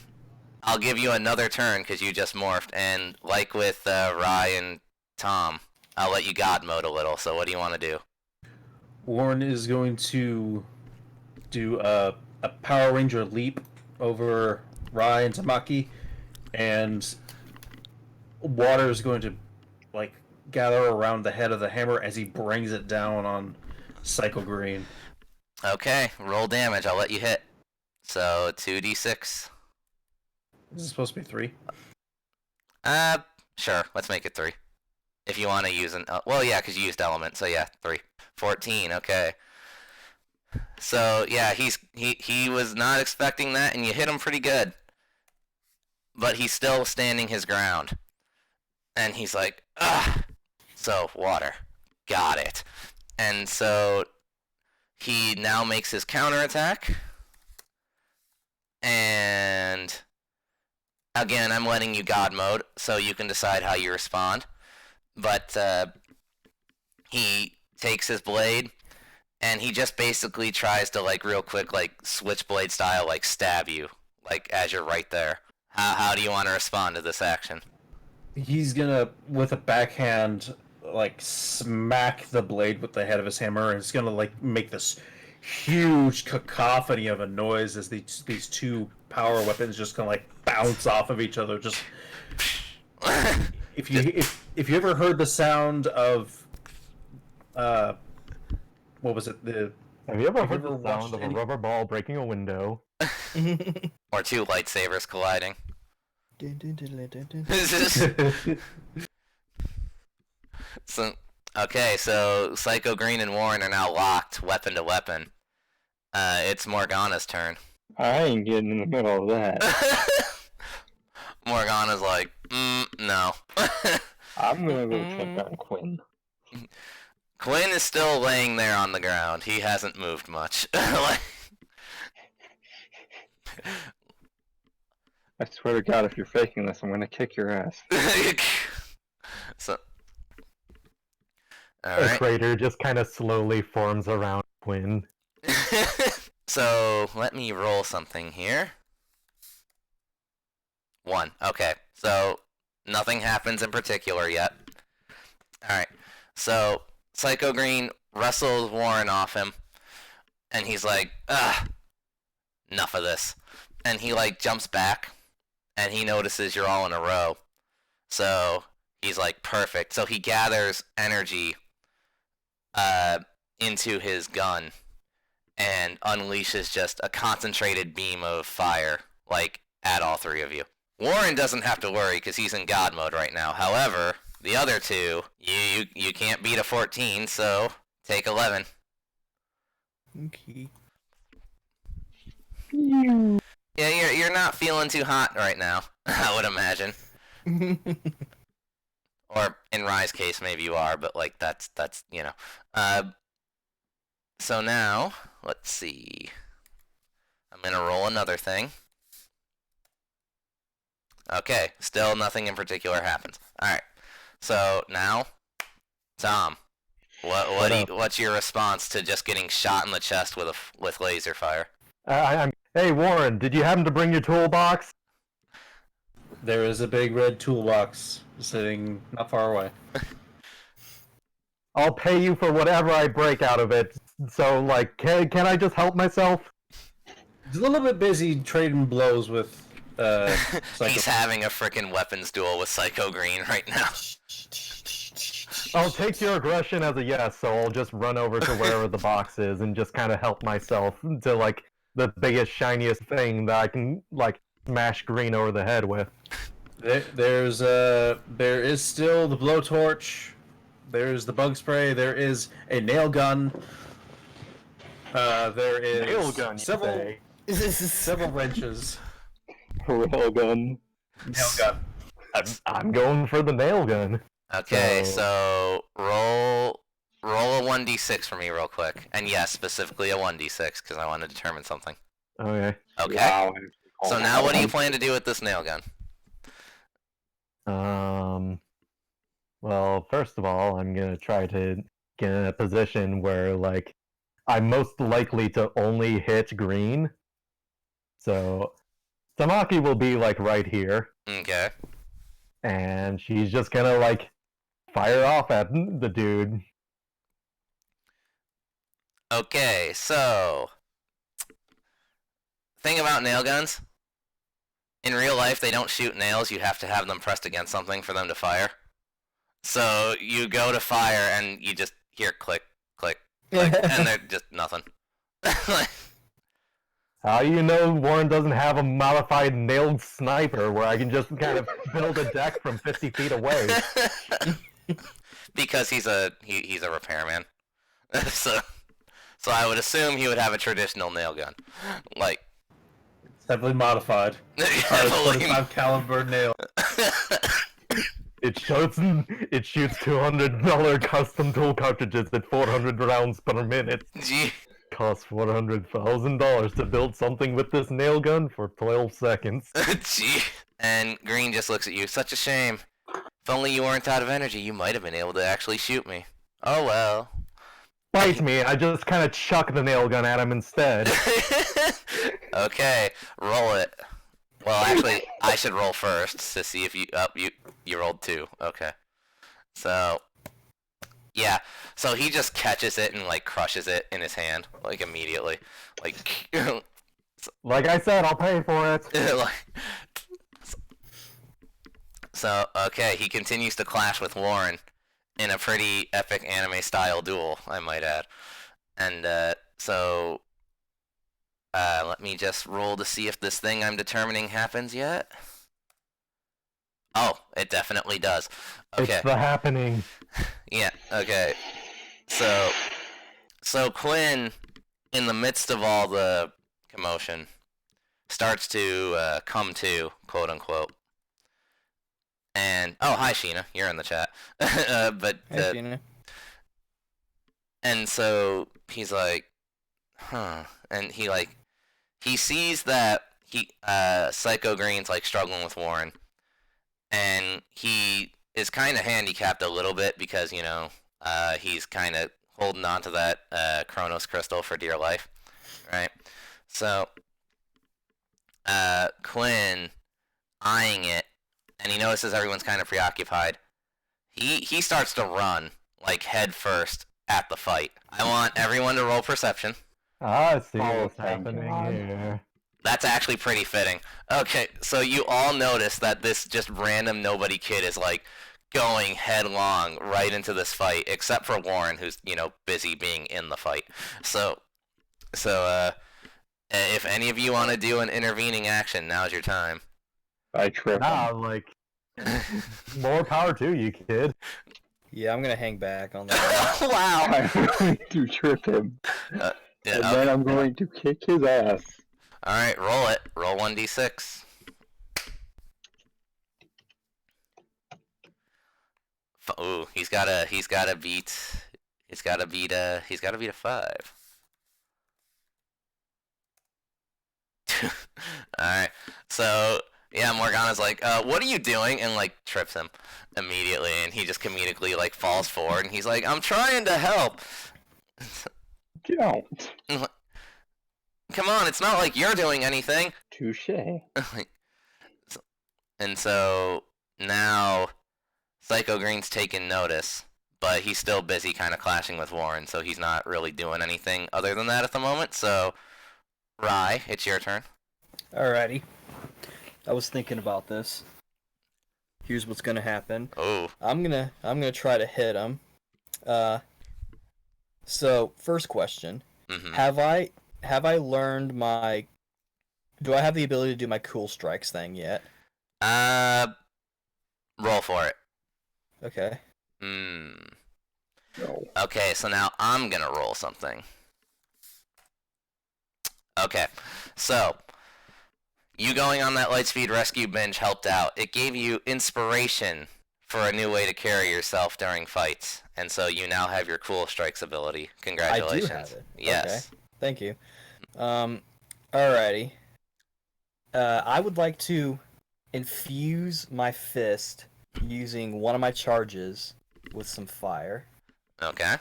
S1: I'll give you another turn because you just morphed. And like with Rai and Tom, I'll let you God mode a little. So what do you want to do?
S5: Warren is going to do a Power Ranger leap over Rai and Tamaki, and water is going to gather around the head of the hammer as he brings it down on Psycho Green.
S1: Okay, roll damage. I'll let you hit. So 2d6.
S5: This is supposed to be 3.
S1: Sure. Let's make it 3. If you want to use an... well, yeah, because you used element. So yeah, 3. 14. Okay. So yeah, he was not expecting that, and you hit him pretty good. But he's still standing his ground. And he's like, ah! So, water. Got it. And so, he now makes his counterattack. And, again, I'm letting you God mode, so you can decide how you respond. But, he takes his blade, and he just basically tries to, like, real quick, like, switchblade style, like, stab you, like, as you're right there. How do you want to respond to this action?
S5: He's gonna, with a backhand, like, smack the blade with the head of his hammer, and it's gonna, like, make this huge cacophony of a noise as these two power weapons just gonna, like, bounce off of each other. Just if you ever heard the sound of what was it?
S2: Have you ever heard the sound of a rubber ball breaking a window?
S1: Or two lightsabers colliding. So, okay, so Psycho Green and Warren are now locked, weapon to weapon. It's Morgana's turn.
S6: I ain't getting in the middle of that.
S1: Morgana's like, no.
S6: I'm gonna go check on Quinn.
S1: Quinn is still laying there on the ground. He hasn't moved much. Like...
S6: I swear to God, if you're faking this, I'm gonna kick your ass.
S1: So,
S2: A crater just kind of slowly forms around Quinn.
S1: So, let me roll something here. 1. Okay, so nothing happens in particular yet. Alright, so Psycho Green wrestles Warren off him, and he's like, enough of this. And he, like, jumps back, and he notices you're all in a row. So, he's like, perfect. So he gathers energy into his gun and unleashes just a concentrated beam of fire, like, at all three of you. Warren doesn't have to worry because he's in God mode right now. However, the other two, you can't beat a 14, so take 11.
S4: Okay.
S1: Yeah, you're not feeling too hot right now, I would imagine. Or in Rye's case, maybe you are, but like that's you know. So now, let's see. I'm gonna roll another thing. Okay, still nothing in particular happens. All right. So now, Tom, what's your response to just getting shot in the chest with laser fire?
S2: Hey Warren, did you happen to bring your toolbox?
S5: There is a big red toolbox sitting not far away.
S2: I'll pay you for whatever I break out of it. So, like, can I just help myself?
S5: He's a little bit busy trading blows with
S1: He's having a frickin' weapons duel with Psycho Green right now.
S2: I'll take your aggression as a yes, so I'll just run over to wherever the box is and just kind of help myself to, like, the biggest, shiniest thing that I can, like, smash Green over the head with.
S5: There is still the blowtorch. There's the bug spray. There is a nail gun. There is
S2: nail gun,
S5: several wrenches.
S6: Rail gun.
S5: Nail gun.
S2: I'm going for the nail gun.
S1: Okay, so roll a 1d6 for me real quick. And yes, specifically a 1d6, because I want to determine something.
S2: Okay.
S1: Okay.
S6: Wow.
S1: So now what do you plan to do with this nail gun?
S2: Well, first of all, I'm gonna try to get in a position where, like, I'm most likely to only hit Green. So, Tamaki will be, like, right here.
S1: Okay.
S2: And she's just gonna, like, fire off at the dude.
S1: Okay, so... Thing about nail guns. In real life, they don't shoot nails. You have to have them pressed against something for them to fire. So you go to fire and you just hear click, click, click, and they're just nothing.
S2: How do you know Warren doesn't have a modified nailed sniper where I can just kind of build a deck from 50 feet away?
S1: Because he's a repairman. so I would assume he would have a traditional nail gun. Like
S5: It's heavily modified.
S1: heavily
S5: 25 caliber nail.
S2: It shoots $200 custom tool cartridges at 400 rounds per minute.
S1: Gee.
S2: Costs $400,000 to build something with this nail gun for 12 seconds.
S1: Gee. And Green just looks at you. Such a shame. If only you weren't out of energy, you might have been able to actually shoot me. Oh well.
S2: Fight me, I just kind of chuck the nail gun at him instead.
S1: Okay, roll it. Well, actually, I should roll first to see if you... Oh, you rolled 2. Okay. So... Yeah, so he just catches it and, like, crushes it in his hand, like, immediately. Like...
S2: Like I said, I'll pay for it.
S1: So, okay, he continues to clash with Warren in a pretty epic anime-style duel, I might add. And, so... let me just roll to see if this thing I'm determining happens yet. Oh, it definitely does. Okay.
S2: It's the happening.
S1: Yeah, okay. So Quinn, in the midst of all the commotion, starts to come to, quote unquote. And, oh, hi Sheena, you're in the chat.
S4: Hey, Sheena.
S1: And so he's like, huh. And he sees that Psycho Green's like struggling with Warren. And he is kind of handicapped a little bit because, you know, he's kind of holding on to that Chronos crystal for dear life, right? So, Quinn, eyeing it, and he notices everyone's kind of preoccupied. He starts to run, like, head first at the fight. I want everyone to roll perception.
S2: I see what's
S6: thank
S2: happening
S6: God.
S2: here.
S1: That's actually pretty fitting. Okay, so you all notice that this just random nobody kid is like going headlong right into this fight, except for Warren, who's, you know, busy being in the fight. So if any of you want to do an intervening action, now's your time.
S6: I trip
S2: Nah,
S6: him.
S2: like, more power to you, kid.
S4: Yeah, I'm gonna hang back on that.
S1: Wow.
S6: I'm going to trip him.
S1: Yeah,
S6: And then I'm going to kick his ass.
S1: All right, roll it. Roll 1d6. Ooh, he's got to beat a 5. Alright, so yeah, Morgana's like, what are you doing? And like trips him immediately, and he just comedically like falls forward, and he's like, I'm trying to help.
S6: Don't.
S1: Come on, it's not like you're doing anything.
S6: Touche.
S1: And so now Psycho Green's taken notice, but he's still busy kind of clashing with Warren, so he's not really doing anything other than that at the moment. So, Rye, it's your turn.
S4: Alrighty. I was thinking about this. Here's what's gonna happen.
S1: Oh.
S4: I'm gonna try to hit him. So first question:
S1: Mm-hmm.
S4: Have I learned my? Do I have the ability to do my cool strikes thing yet?
S1: Roll for it.
S4: Okay.
S6: No.
S1: Okay, so now I'm gonna roll something. Okay, so you going on that Lightspeed Rescue binge helped out. It gave you inspiration for a new way to carry yourself during fights, and so you now have your cool strikes ability. Congratulations.
S4: I do have it.
S1: Yes.
S4: Okay. Thank you. Alrighty. I would like to infuse my fist using one of my charges with some fire.
S1: Okay.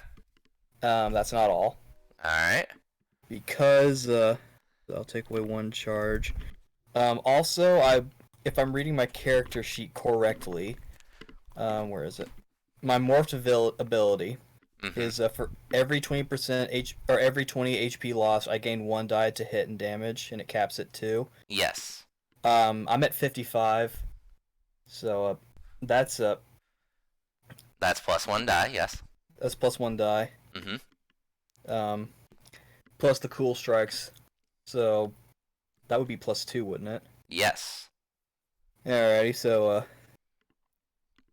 S4: That's not all.
S1: Alright.
S4: Because I'll take away one charge. Also, if I'm reading my character sheet correctly, where is it? My morphed ability is for every 20% or every 20 HP loss, I gain 1 die to hit and damage, and it caps at 2.
S1: Yes.
S4: I'm at 55, so that's
S1: That's plus 1 die, yes.
S4: That's plus 1 die.
S1: Mm-hmm.
S4: Plus the cool strikes. So that would be plus 2, wouldn't it?
S1: Yes.
S4: Alrighty, so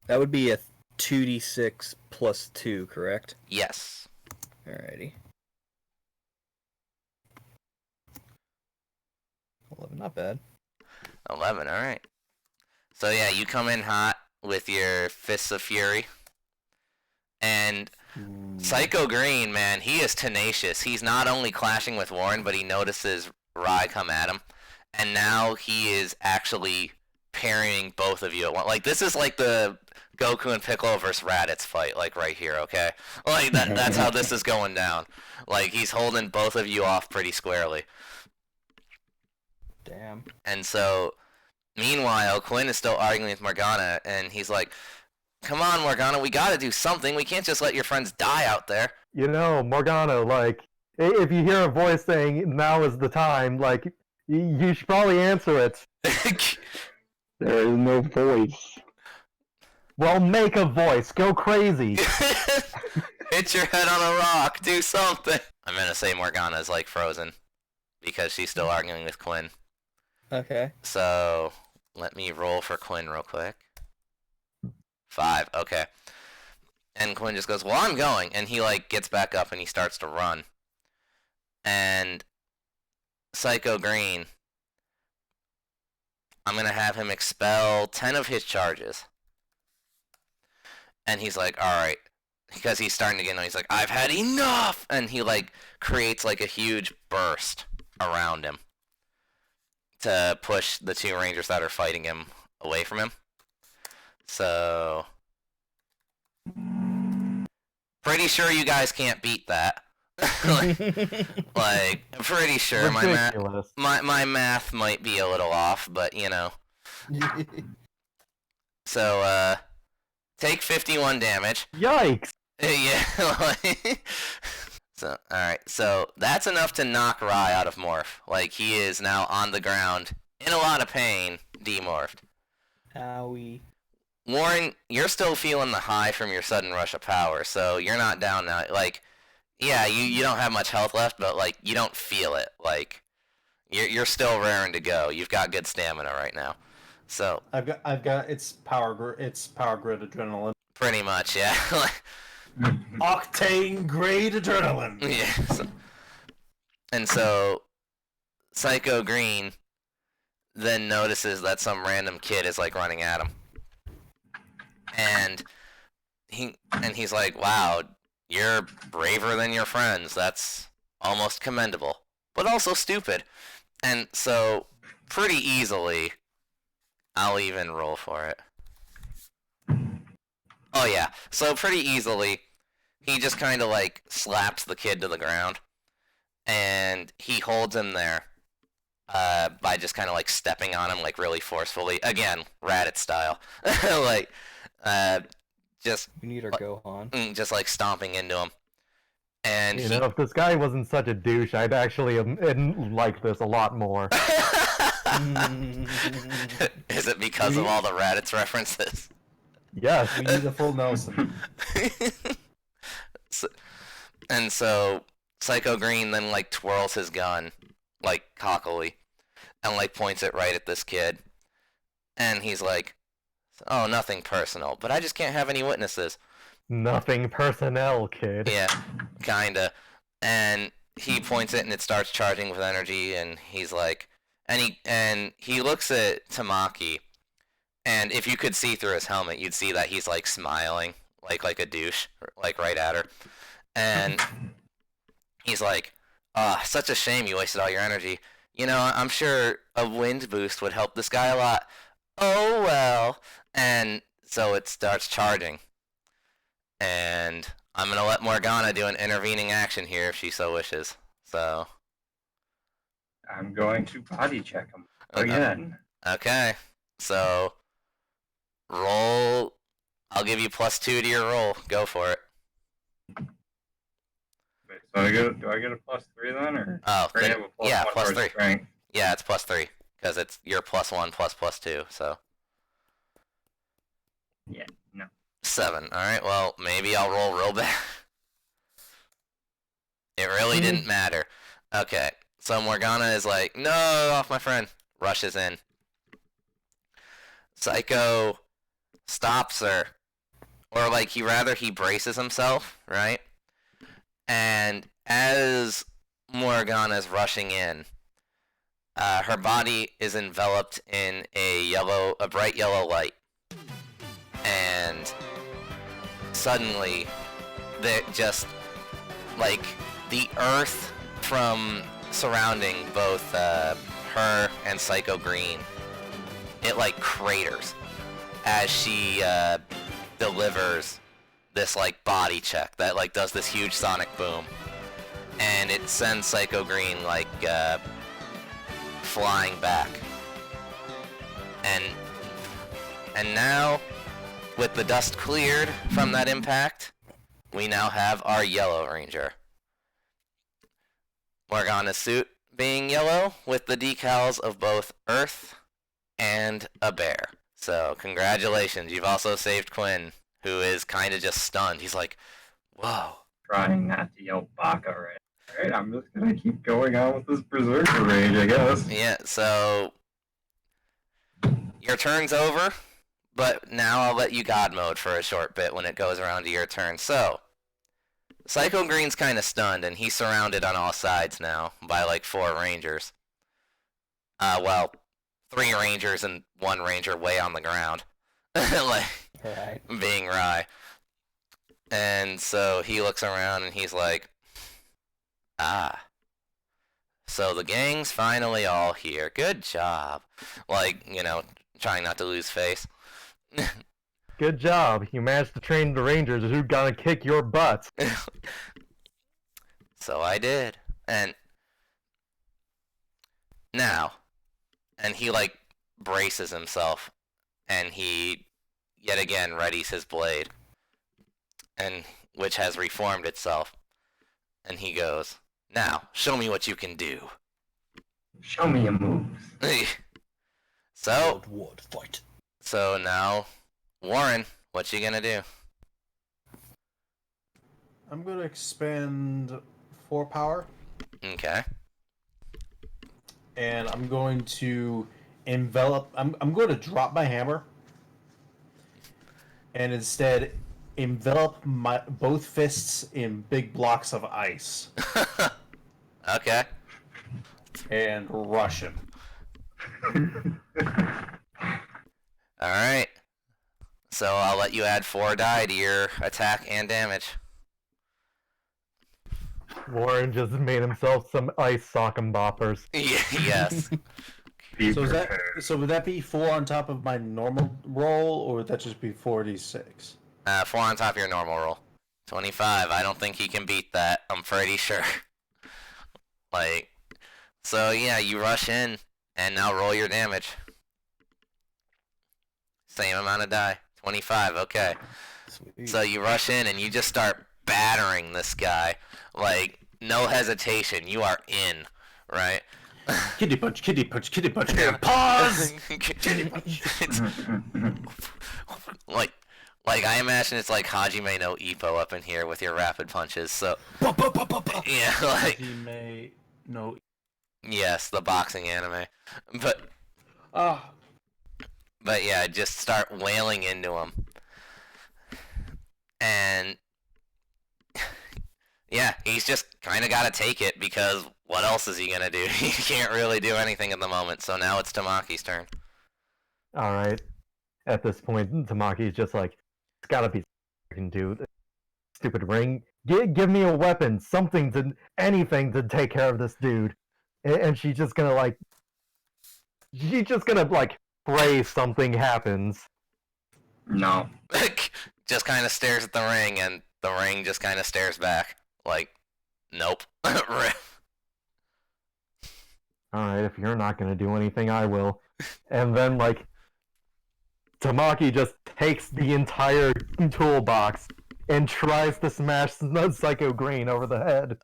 S4: that would be a 2d6 plus 2, correct?
S1: Yes.
S4: Alrighty. 11, not bad.
S1: 11, alright. So yeah, you come in hot with your Fists of Fury. And Psycho Green, man, he is tenacious. He's not only clashing with Warren, but he notices Rai come at him. And now he is actually parrying both of you at once. Like, this is like the Goku and Piccolo versus Raditz fight, like, right here, okay? Like, that's how this is going down. Like, he's holding both of you off pretty squarely.
S4: Damn.
S1: And so, meanwhile, Quinn is still arguing with Morgana, and he's like, come on, Morgana, we gotta do something. We can't just let your friends die out there.
S2: You know, Morgana, like, if you hear a voice saying, now is the time, like, you should probably answer it.
S6: There is no voice.
S2: Well, make a voice. Go crazy.
S1: Hit your head on a rock. Do something. I'm gonna say Morgana's, like, frozen. Because she's still arguing with Quinn.
S4: Okay.
S1: So, let me roll for Quinn real quick. 5, okay. And Quinn just goes, well, I'm going. And he, like, gets back up and he starts to run. And Psycho Green, I'm going to have him expel 10 of his charges. And he's like, alright. Because he's starting to get annoyed. He's like, I've had enough! And he, like, creates, like, a huge burst around him to push the 2 Rangers that are fighting him away from him. So, pretty sure you guys can't beat that. like, pretty sure my math might be a little off, but you know. So, take 51 damage.
S2: Yikes!
S1: Yeah. So, alright, so that's enough to knock Rai out of morph. Like, he is now on the ground, in a lot of pain, demorphed.
S4: Owie.
S1: Warren, you're still feeling the high from your sudden rush of power, so you're not down now. Like, yeah, you don't have much health left, but, like, you don't feel it. Like, you're still raring to go. You've got good stamina right now. So
S5: I've got it's power grid adrenaline.
S1: Pretty much, yeah.
S5: Octane grade adrenaline.
S1: Yeah. And so Psycho Green then notices that some random kid is, like, running at him. And he's like, wow, you're braver than your friends. That's almost commendable, but also stupid. And so, pretty easily, I'll even roll for it. Oh yeah, so pretty easily, he just kind of, like, slaps the kid to the ground, and he holds him there by just kind of, like, stepping on him, like, really forcefully. Again, Raditz style. Like, just...
S4: We need our Gohan.
S1: Just, like, stomping into him. And
S2: you know, if this guy wasn't such a douche, I'd actually like this a lot more.
S1: Is it because of all the Raditz references?
S2: Yes.
S5: We need a full Nelson.
S1: So Psycho Green then, like, twirls his gun, like, cockily, and, like, points it right at this kid. And he's like, oh, nothing personal, but I just can't have any witnesses.
S2: Nothing personnel, kid.
S1: Yeah, kinda. And he points it and it starts charging with energy, and he's like, and he looks at Tamaki, and if you could see through his helmet, you'd see that he's, like, smiling, like a douche, like, right at her. And he's like, such a shame you wasted all your energy. You know, I'm sure a wind boost would help this guy a lot. Oh, well. And so it starts charging. And I'm going to let Morgana do an intervening action here if she so wishes. So.
S6: I'm going to body check him again.
S1: Okay. So, roll. I'll give you +2 to your roll. Go for it.
S6: Wait, so do I get a +3 then, or?
S1: Oh,
S6: or
S1: then, yeah, +3.
S6: Strength?
S1: Yeah, it's +3 because it's your +1 plus +2. So.
S6: Yeah, no.
S1: 7. Alright, well, maybe I'll roll real bad. It really didn't matter. Okay, so Morgana is like, no, off my friend. Rushes in. Psycho stops her. Or, like, he braces himself, right? And as Morgana's rushing in, her body is enveloped in a bright yellow light. And suddenly, the earth from surrounding both her and Psycho Green, it like craters as she delivers this like body check that like does this huge sonic boom, and it sends Psycho Green like flying back. And now, with the dust cleared from that impact, we now have our Yellow Ranger. Morgana's suit being yellow with the decals of both Earth and a bear. So, congratulations, you've also saved Quinn, who is kind of just stunned. He's like, whoa.
S10: Trying not to yell Baka right. Alright, I'm just gonna keep going on with this Berserker rage, I guess.
S1: Yeah, so your turn's over, but now I'll let you God mode for a short bit when it goes around to your turn. So, Psycho Green's kind of stunned, and he's surrounded on all sides now by like 4 Rangers. 3 Rangers and 1 Ranger way on the ground. Like,
S4: Right.
S1: being Rye. And so he looks around and he's like, so the gang's finally all here. Good job. Like, trying not to lose face.
S2: Good job. You managed to train the Rangers who's gonna kick your butts.
S1: So I did. And now, and he like braces himself, and he yet again readies his blade, and which has reformed itself. And he goes, now, show me what you can do.
S10: Show me your moves.
S4: Wood fight.
S1: So now, Warren, what you gonna do?
S5: I'm gonna expend 4 power,
S1: Okay.
S5: and I'm going to envelop. I'm going to drop my hammer, and instead envelop both fists in big blocks of ice
S1: Okay.
S5: and rush him.
S1: Alright. So I'll let you add 4 die to your attack and damage.
S2: Warren just made himself some ice sock'em boppers.
S1: Yes.
S10: Be
S5: So
S10: prepared.
S5: would that be 4 on top of my normal roll, or would that just be 4d6?
S1: 4 on top of your normal roll. 25. I don't think he can beat that. I'm pretty sure. So yeah, you rush in, and now roll your damage. Same amount of die. 25, okay.
S4: Sweet.
S1: So you rush in, and you just start battering this guy. Like, no hesitation. You are in, right?
S5: Kitty punch, kitty punch, kitty punch, and pause!
S1: Kitty punch. Like I imagine it's like Hajime no Ippo up in here with your rapid punches. So yeah, like
S5: He may no.
S1: yes, the boxing anime, but yeah, just start wailing into him, and yeah, he's just kind of got to take it because what else is he gonna do? He can't really do anything at the moment. So now it's Tamaki's turn.
S2: Alright. At this point, Tamaki's just like, it's gotta be I can do. Stupid ring. Give me a weapon, anything to take care of this dude. And she's just gonna pray something happens.
S10: No.
S1: Just kind of stares at the ring, and the ring just kind of stares back. Like, nope.
S2: Alright, if you're not gonna do anything, I will. And then, Tamaki just takes the entire toolbox and tries to smash Psycho Green over the head.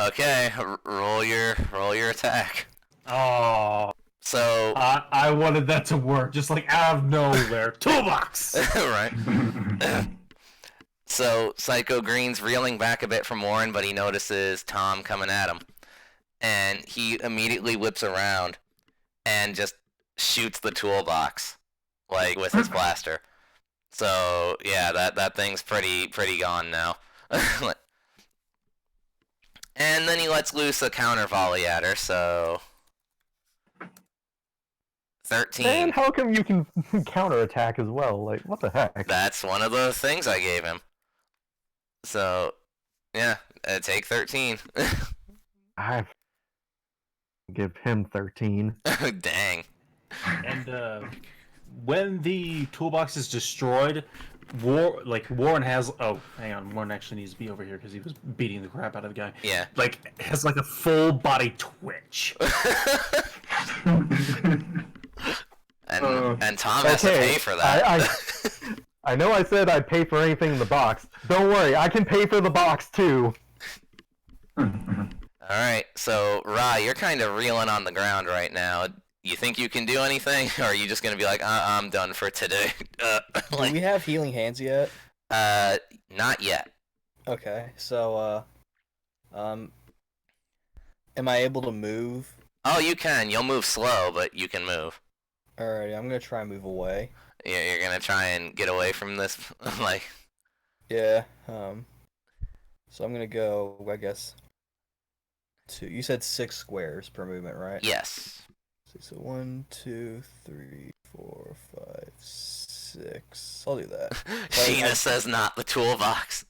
S1: Okay, roll your attack.
S5: Oh,
S1: So
S5: I wanted that to work, just like out of nowhere. Toolbox!
S1: right. So Psycho Green's reeling back a bit from Warren, but he notices Tom coming at him. And he immediately whips around and just shoots the toolbox, like, with his blaster. So, yeah, that thing's pretty gone now. And then he lets loose a counter volley at her, so... 13.
S2: And how come you can counterattack as well? Like, what the heck?
S1: That's one of the things I gave him. So, yeah, take 13.
S2: I give him 13.
S1: Dang.
S5: And when the toolbox is destroyed, Warren has... Oh, hang on. Warren actually needs to be over here because he was beating the crap out of the guy.
S1: Yeah.
S5: Like, has like a full body twitch.
S1: And Tom has to pay for that.
S2: I know I said I'd pay for anything in the box. Don't worry, I can pay for the box too.
S1: Alright, so Ra, you're kind of reeling on the ground right now. You think you can do anything, or are you just gonna be like, I'm done for today?
S4: Do we have healing hands yet?
S1: Not yet.
S4: Okay, so am I able to move?
S1: Oh, you can. You'll move slow, but you can move.
S4: Alrighty, I'm gonna try and move away.
S1: Yeah, you're gonna try and get away from this, like...
S4: Yeah, so I'm gonna go, I guess, you said 6 squares per movement, right?
S1: Yes.
S4: So 1, 2, 3, 4, 5, 6. I'll do that.
S1: Sheena says not the toolbox.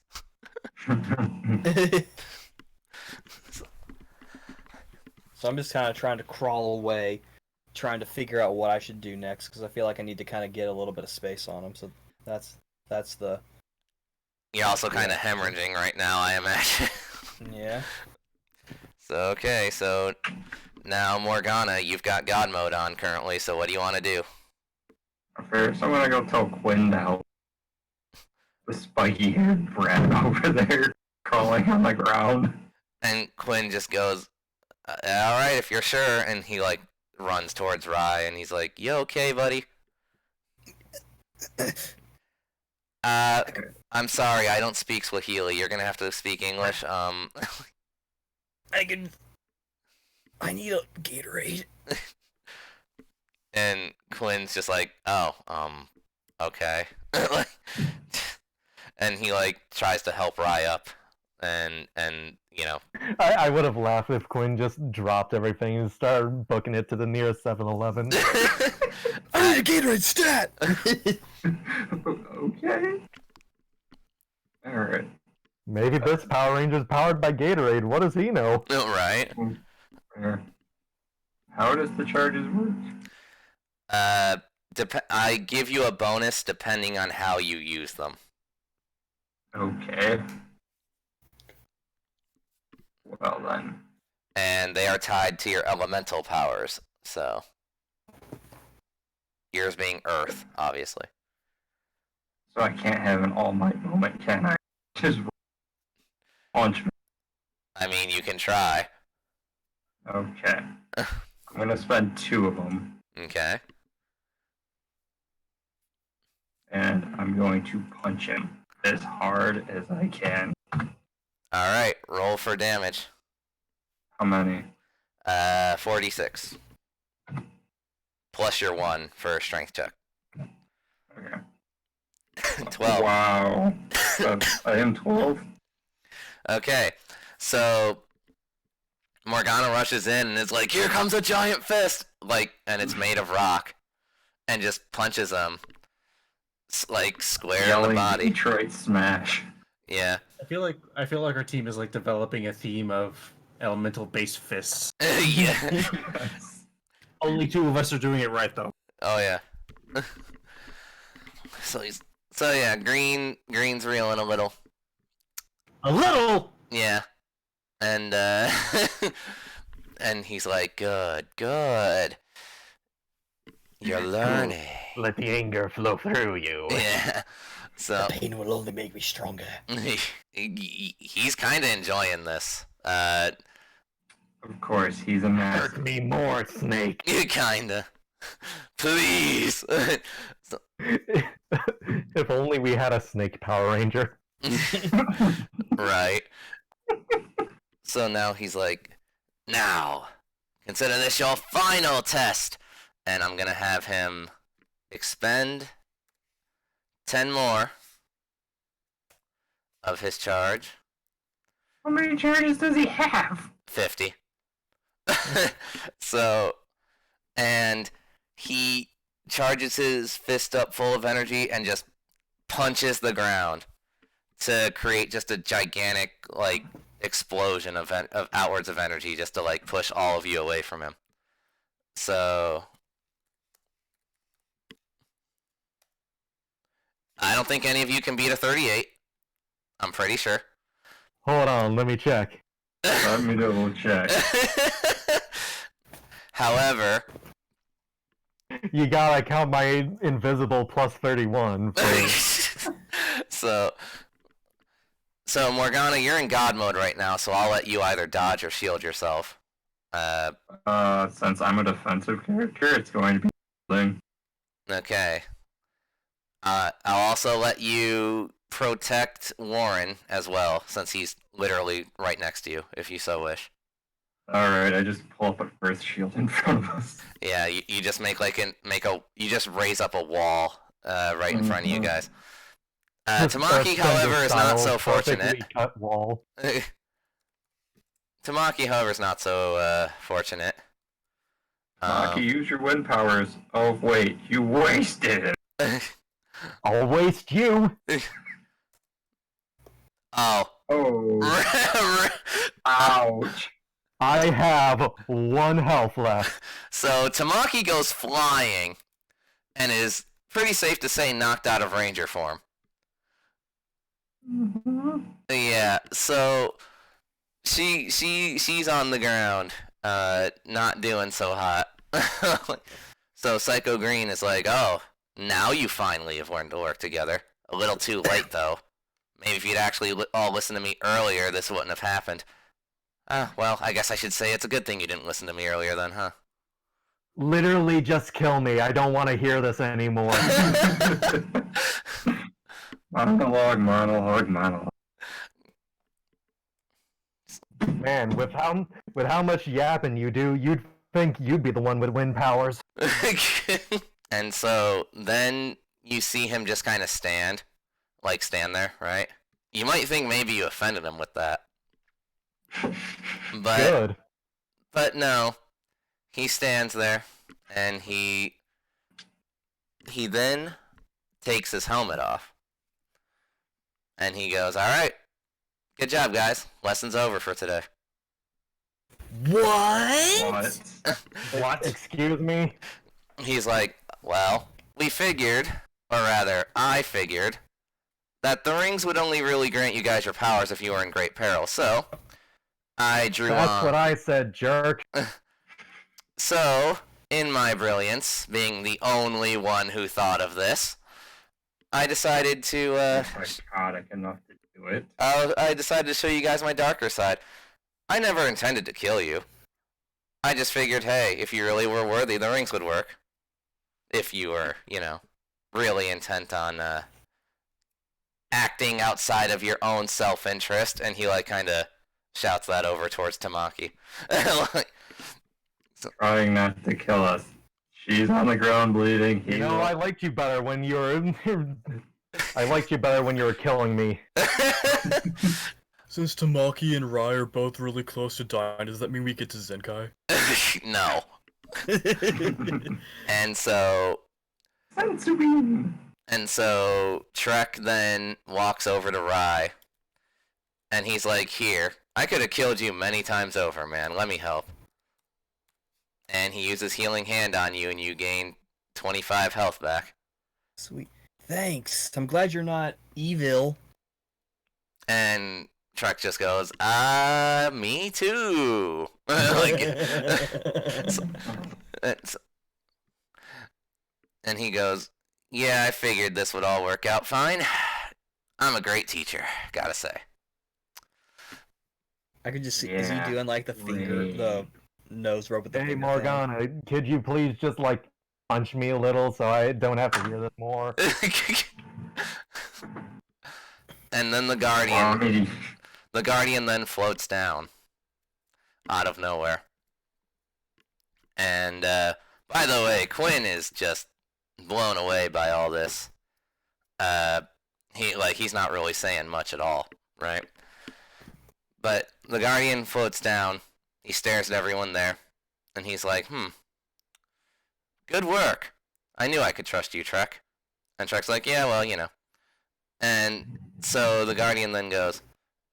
S4: So I'm just kind of trying to crawl away, trying to figure out what I should do next, because I feel like I need to kind of get a little bit of space on him. So that's the...
S1: You're also kind of hemorrhaging right now, I imagine.
S4: Yeah.
S1: So, okay, so now Morgana, you've got God mode on currently, so what do you want to do?
S10: First, I'm gonna go tell Quinn to help the spiky-haired brat over there crawling on the ground.
S1: And Quinn just goes, alright, if you're sure, and he, like, runs towards Rye, and he's like, you okay, buddy? I'm sorry, I don't speak Swahili. You're gonna have to speak English.
S4: I need a Gatorade.
S1: And Quinn's just like, oh, okay. And he, like, tries to help Rye up, and you know.
S2: I would have laughed if Quinn just dropped everything and started booking it to the nearest 7-Eleven.
S4: I need a Gatorade stat!
S10: Okay. Alright.
S2: Maybe this Power Ranger's powered by Gatorade. What does he know?
S1: Right.
S10: How does the charges work?
S1: I give you a bonus depending on how you use them.
S10: Okay. Well then.
S1: And they are tied to your elemental powers, so... Yours being Earth, obviously.
S10: So I can't have an all-might moment, can I? Just punch me.
S1: I mean, you can try.
S10: Okay. I'm gonna spend 2 of them.
S1: Okay.
S10: And I'm going to punch him as hard as I can.
S1: Alright, roll for damage.
S10: How many?
S1: 46. Plus your 1 for a strength check.
S10: Okay.
S1: 12.
S10: Wow. I am 12.
S1: Okay, so Morgana rushes in and is like, here comes a giant fist! Like, and it's made of rock. And just punches him. Like, square in the body.
S10: Detroit smash.
S1: Yeah.
S5: I feel like our team is like developing a theme of elemental-based fists.
S1: Yeah.
S5: Only 2 of us are doing it right, though.
S1: Oh, yeah. So yeah, Green's reeling a little.
S5: A little?
S1: Yeah. And, and he's like, good. You're learning.
S2: Let the anger flow through you.
S1: Yeah. So
S4: The pain will only make me stronger.
S1: he's kind of enjoying this.
S10: Of course, he's a master.
S2: Hurt me more, Snake.
S1: Kinda. Please. So-
S2: If only we had a Snake Power Ranger.
S1: right. So now he's like, now, consider this your final test. And I'm going to have him expend 10 more of his charge.
S10: How many charges does he have?
S1: 50. So, and he charges his fist up full of energy and just punches the ground to create just a gigantic, like, explosion of outwards of energy just to, like, push all of you away from him. So, I don't think any of you can beat a 38. I'm pretty sure.
S2: Hold on, let me check.
S10: Let me double check.
S1: However,
S2: You gotta count my invisible plus 31.
S1: so Morgana, you're in God mode right now, so I'll let you either dodge or shield yourself.
S10: Since I'm a defensive character, it's going to be thing.
S1: Okay. I'll also let you protect Warren as well, since he's literally right next to you, if you so wish.
S10: Alright, I just pull up a earth shield in front of us.
S1: Yeah, you just you just raise up a wall right in front of you guys. Tamaki, however, is not so fortunate.
S2: Cut wall.
S1: Tamaki, however, is not so fortunate.
S10: Maki, use your wind powers. Oh wait, you wasted it.
S2: I'll waste you.
S1: Oh.
S10: Oh. Ouch.
S2: I have 1 health left.
S1: So Tamaki goes flying and is pretty safe to say knocked out of Ranger form. Yeah, so she's on the ground, not doing so hot. So Psycho Green is like, oh, now you finally have learned to work together. A little too late though. Maybe if you'd actually all listened to me earlier, this wouldn't have happened. Well, I guess I should say it's a good thing you didn't listen to me earlier then, huh?
S2: Literally just kill me. I don't want to hear this anymore.
S10: Monologue.
S2: Man, with how much yapping you do, you'd think you'd be the one with wind powers.
S1: And so then you see him just kind of stand there, right? You might think maybe you offended him with that. But
S2: Good.
S1: But no. He stands there and he then takes his helmet off. And he goes, "Alright. Good job, guys. Lesson's over for today."
S9: What?
S2: What? Excuse me?
S1: He's like, "Well, we figured, or rather, I figured, that the rings would only really grant you guys your powers if you were in great peril, so I drew on..."
S2: That's what I said, jerk.
S1: So, in my brilliance, being the only one who thought of this, I decided to,
S10: psychotic enough to do it.
S1: I decided to show you guys my darker side. I never intended to kill you. I just figured, hey, if you really were worthy, the rings would work. If you were, really intent on, acting outside of your own self-interest, and he, kind of shouts that over towards Tamaki.
S10: Trying not to kill us. She's on the ground bleeding.
S2: I liked you better when you were... I liked you better when you were killing me.
S4: Since Tamaki and Rai are both really close to dying, does that mean we get to Zenkai?
S1: No. And so... And so Trek then walks over to Rai, and he's like, "Here, I could have killed you many times over, man. Let me help." And he uses Healing Hand on you, and you gain 25 health back.
S4: Sweet. Thanks. I'm glad you're not evil.
S1: And Trek just goes, me too. And he goes, "Yeah, I figured this would all work out fine. I'm a great teacher, gotta say."
S4: I could just see, is he
S10: Yeah,
S4: doing like the finger, the nose rub with the
S2: Hey
S4: finger
S2: Morgana, could you please just like punch me a little so I don't have to hear this more?
S1: And then the Guardian then floats down out of nowhere. And by the way, Quinn is just blown away by all this. He's not really saying much at all, right? But the Guardian floats down. He stares at everyone there, and he's like, good work. I knew I could trust you, Trek. And Trek's like, yeah, well, you know. And so the Guardian then goes,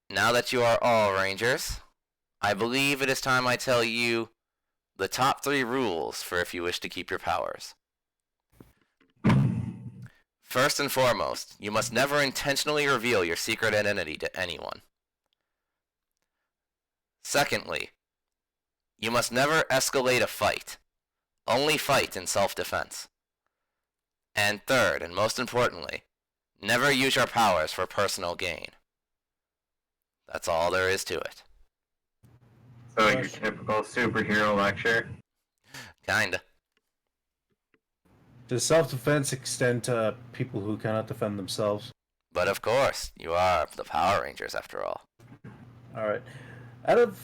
S1: now that you are all Rangers, I believe it is time I tell you the top 3 rules for if you wish to keep your powers. First and foremost, you must never intentionally reveal your secret identity to anyone. Secondly, you must never escalate a fight. Only fight in self-defense. And third, and most importantly, never use your powers for personal gain. That's all there is to it.
S10: So your typical superhero lecture.
S1: Kinda.
S5: Does self-defense extend to people who cannot defend themselves?
S1: But of course, you are the Power Rangers after all.
S5: All right. Out of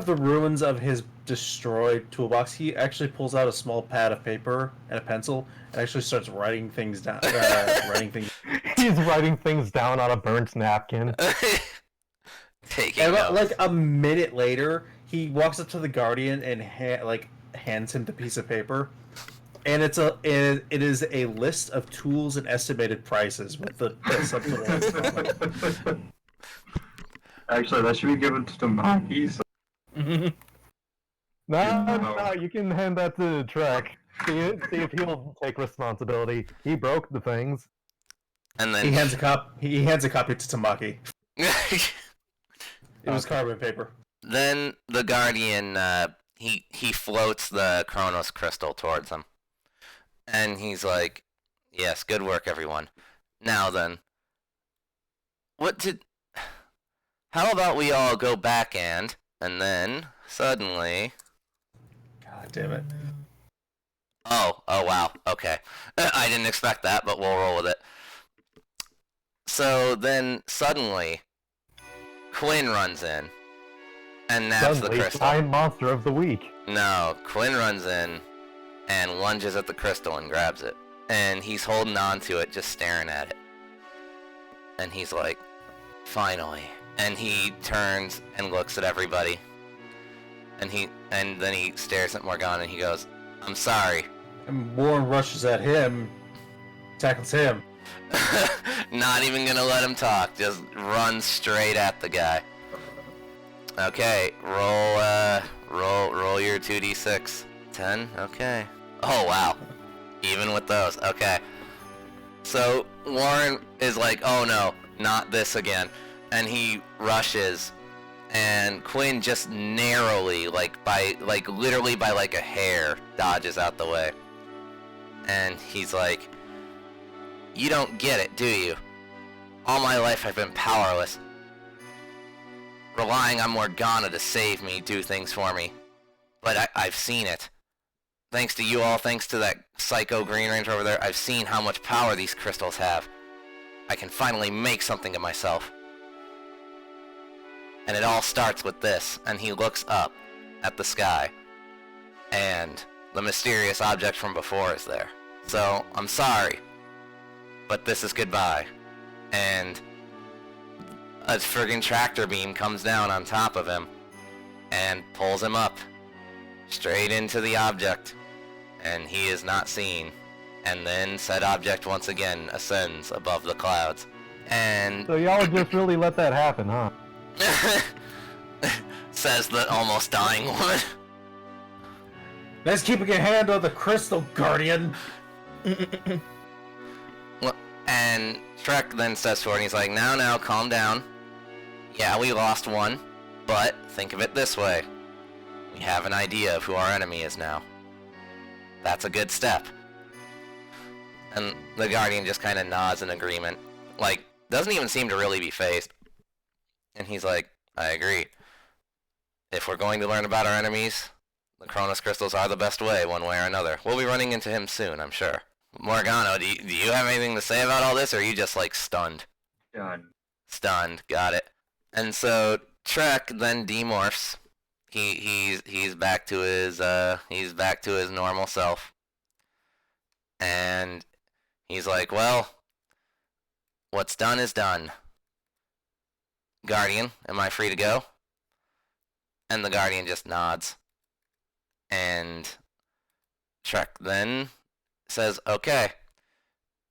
S5: the ruins of his destroyed toolbox, he actually pulls out a small pad of paper and a pencil and actually starts writing things down.
S2: He's writing things down on a burnt napkin.
S1: Taking notes.
S5: Like a minute later, he walks up to the Guardian and hands him the piece of paper, and it is a list of tools and estimated prices with the subtotal.
S10: Actually, that should be given to Tamaki. So...
S2: No, you can hand that to Trek. See if he'll take responsibility. He broke the things.
S1: And then
S5: he hands a copy to Tamaki. It was carbon paper.
S1: Then the Guardian, he floats the Chronos crystal towards him. And he's like, yes, good work, everyone. Now then, how about we all go back and then, suddenly...
S5: God damn it.
S1: Oh wow, okay. I didn't expect that, but we'll roll with it. So then, suddenly, Quinn runs in and naps the crystal.
S2: Time monster of the week.
S1: No, Quinn runs in and lunges at the crystal and grabs it. And he's holding on to it, just staring at it. And he's like, finally. And he turns and looks at everybody. And then he stares at Morgana and he goes, I'm sorry.
S5: And Warren rushes at him, tackles him.
S1: Not even gonna let him talk, just runs straight at the guy. Okay, roll your 2d6. 10, okay. Oh wow, even with those, okay. So Warren is like, oh no, not this again. And he rushes, and Quinn just narrowly, literally by a hair, dodges out the way. And he's like, you don't get it, do you? All my life I've been powerless, relying on Morgana to save me, do things for me. But I've seen it. Thanks to you all, thanks to that psycho Green Ranger over there, I've seen how much power these crystals have. I can finally make something of myself. And it all starts with this, and he looks up at the sky, and the mysterious object from before is there. So, I'm sorry, but this is goodbye. And a friggin' tractor beam comes down on top of him, and pulls him up, straight into the object, and he is not seen. And then said object once again ascends above the clouds. And...
S2: So y'all just really let that happen, huh?
S1: Says the almost dying woman.
S5: Let's keep a hand on the crystal, Guardian.
S1: And Trek then says to her, and he's like, now, calm down. Yeah, we lost one, but think of it this way. We have an idea of who our enemy is now. That's a good step. And the Guardian just kind of nods in agreement. Doesn't even seem to really be fazed. And he's like, I agree. If we're going to learn about our enemies, the Cronus crystals are the best way, one way or another. We'll be running into him soon, I'm sure. Morgano, do you have anything to say about all this, or are you just, like, stunned?
S10: Done.
S1: Stunned, got it. And so Trek then demorphs. He's back to his normal self. And he's like, well, what's done is done. Guardian, am I free to go? And the Guardian just nods. And Trek then says, okay,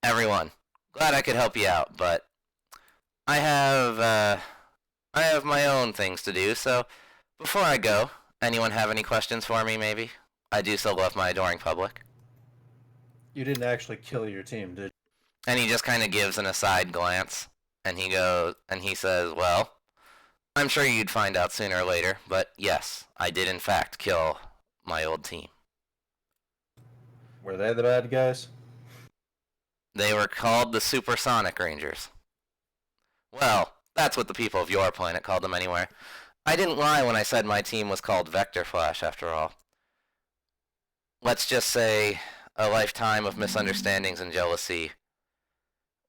S1: everyone, glad I could help you out, but I have my own things to do, so before I go, anyone have any questions for me, maybe? I do still love my adoring public.
S5: You didn't actually kill your team, did you?
S1: And he just kind of gives an aside glance, and he says, well, I'm sure you'd find out sooner or later, but yes, I did in fact kill my old team.
S5: Were they the bad guys?
S1: They were called the Supersonic Rangers. Well, that's what the people of your planet called them anyway. I didn't lie when I said my team was called Vector Flash, after all. Let's just say a lifetime of misunderstandings and jealousy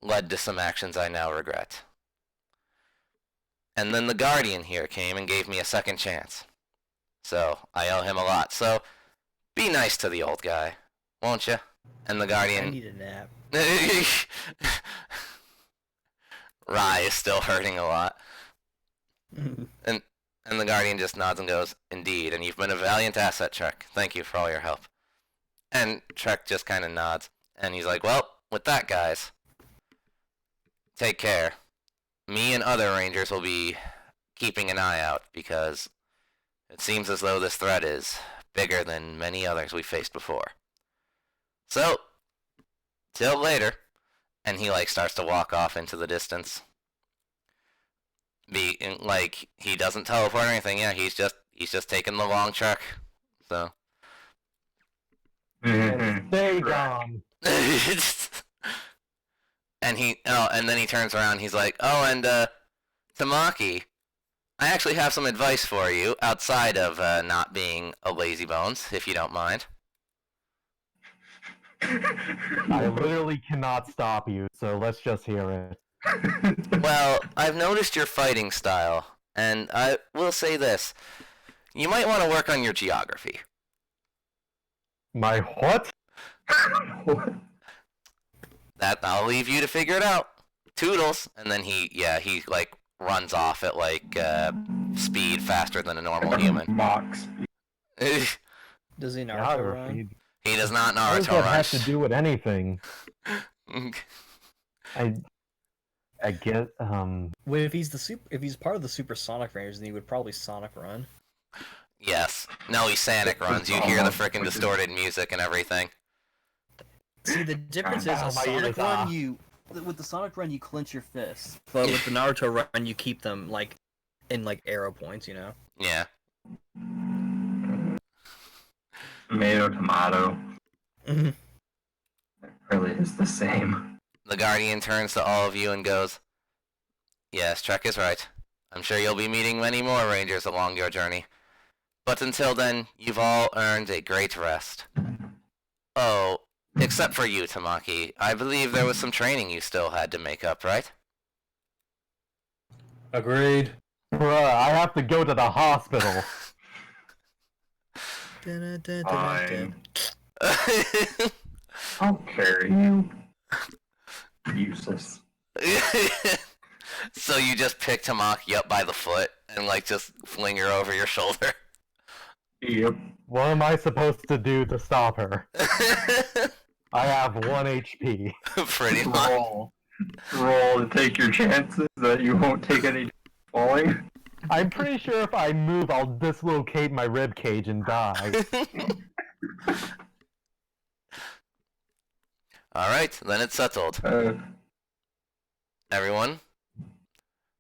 S1: led to some actions I now regret. And then the Guardian here came and gave me a second chance. So, I owe him a lot. So, be nice to the old guy, won't you? And the Guardian...
S4: I need a nap.
S1: Rye is still hurting a lot. And the Guardian just nods and goes, indeed, and you've been a valiant asset, Trek. Thank you for all your help. And Trek just kind of nods. And he's like, well, with that, guys, take care. Me and other Rangers will be keeping an eye out, because it seems as though this threat is bigger than many others we faced before. So, till later. And he, like, starts to walk off into the distance. He doesn't teleport or anything. Yeah, he's just taking the long trek. So.
S2: Stay gone.
S1: And then he turns around. He's like, oh, and Tamaki, I actually have some advice for you outside of not being a lazy bones, if you don't mind.
S2: I literally cannot stop you, so let's just hear it.
S1: Well, I've noticed your fighting style, and I will say this. You might want to work on your geography.
S2: My what?
S1: That I'll leave you to figure it out. Toodles. And then he like runs off at like speed faster than a normal human.
S10: Mach speed.
S4: Does he Naruto run?
S1: He does not
S2: What does
S1: Naruto
S2: that
S1: run.
S2: have to do with anything? I get
S4: Well, if he's part of the Supersonic Rangers, then he would probably Sonic run.
S1: Yes. No, he Sonic runs. You hear the frickin' distorted music and everything.
S4: See, the difference is
S2: Oh,
S4: a
S2: my
S4: Sonic
S2: ears
S4: run, with the Sonic run, you clench your fists. But with the Naruto run, you keep them, like, in, like, arrow points, you know?
S1: Yeah.
S10: Tomato.
S4: Mhm.
S10: It really is the same.
S1: The Guardian turns to all of you and goes, yes, Trek is right. I'm sure you'll be meeting many more Rangers along your journey. But until then, you've all earned a great rest. Oh, except for you, Tamaki. I believe there was some training you still had to make up, right?
S5: Agreed.
S2: bruh, I have to go to the hospital.
S10: Fine. I'll carry you. Useless.
S1: So you just pick Tamaki up by the foot and like just fling her over your shoulder.
S10: Yep.
S2: What am I supposed to do to stop her? I have 1 HP.
S1: Pretty much.
S10: Roll to take your chances that you won't take any falling.
S2: I'm pretty sure if I move, I'll dislocate my rib cage and die.
S1: Alright, then it's settled. Everyone,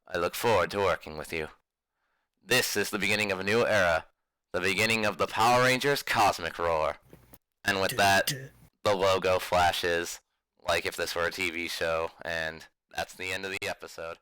S1: I look forward to working with you. This is the beginning of a new era. The beginning of the Power Rangers Cosmic Roar. And with that, the logo flashes like if this were a TV show, and that's the end of the episode.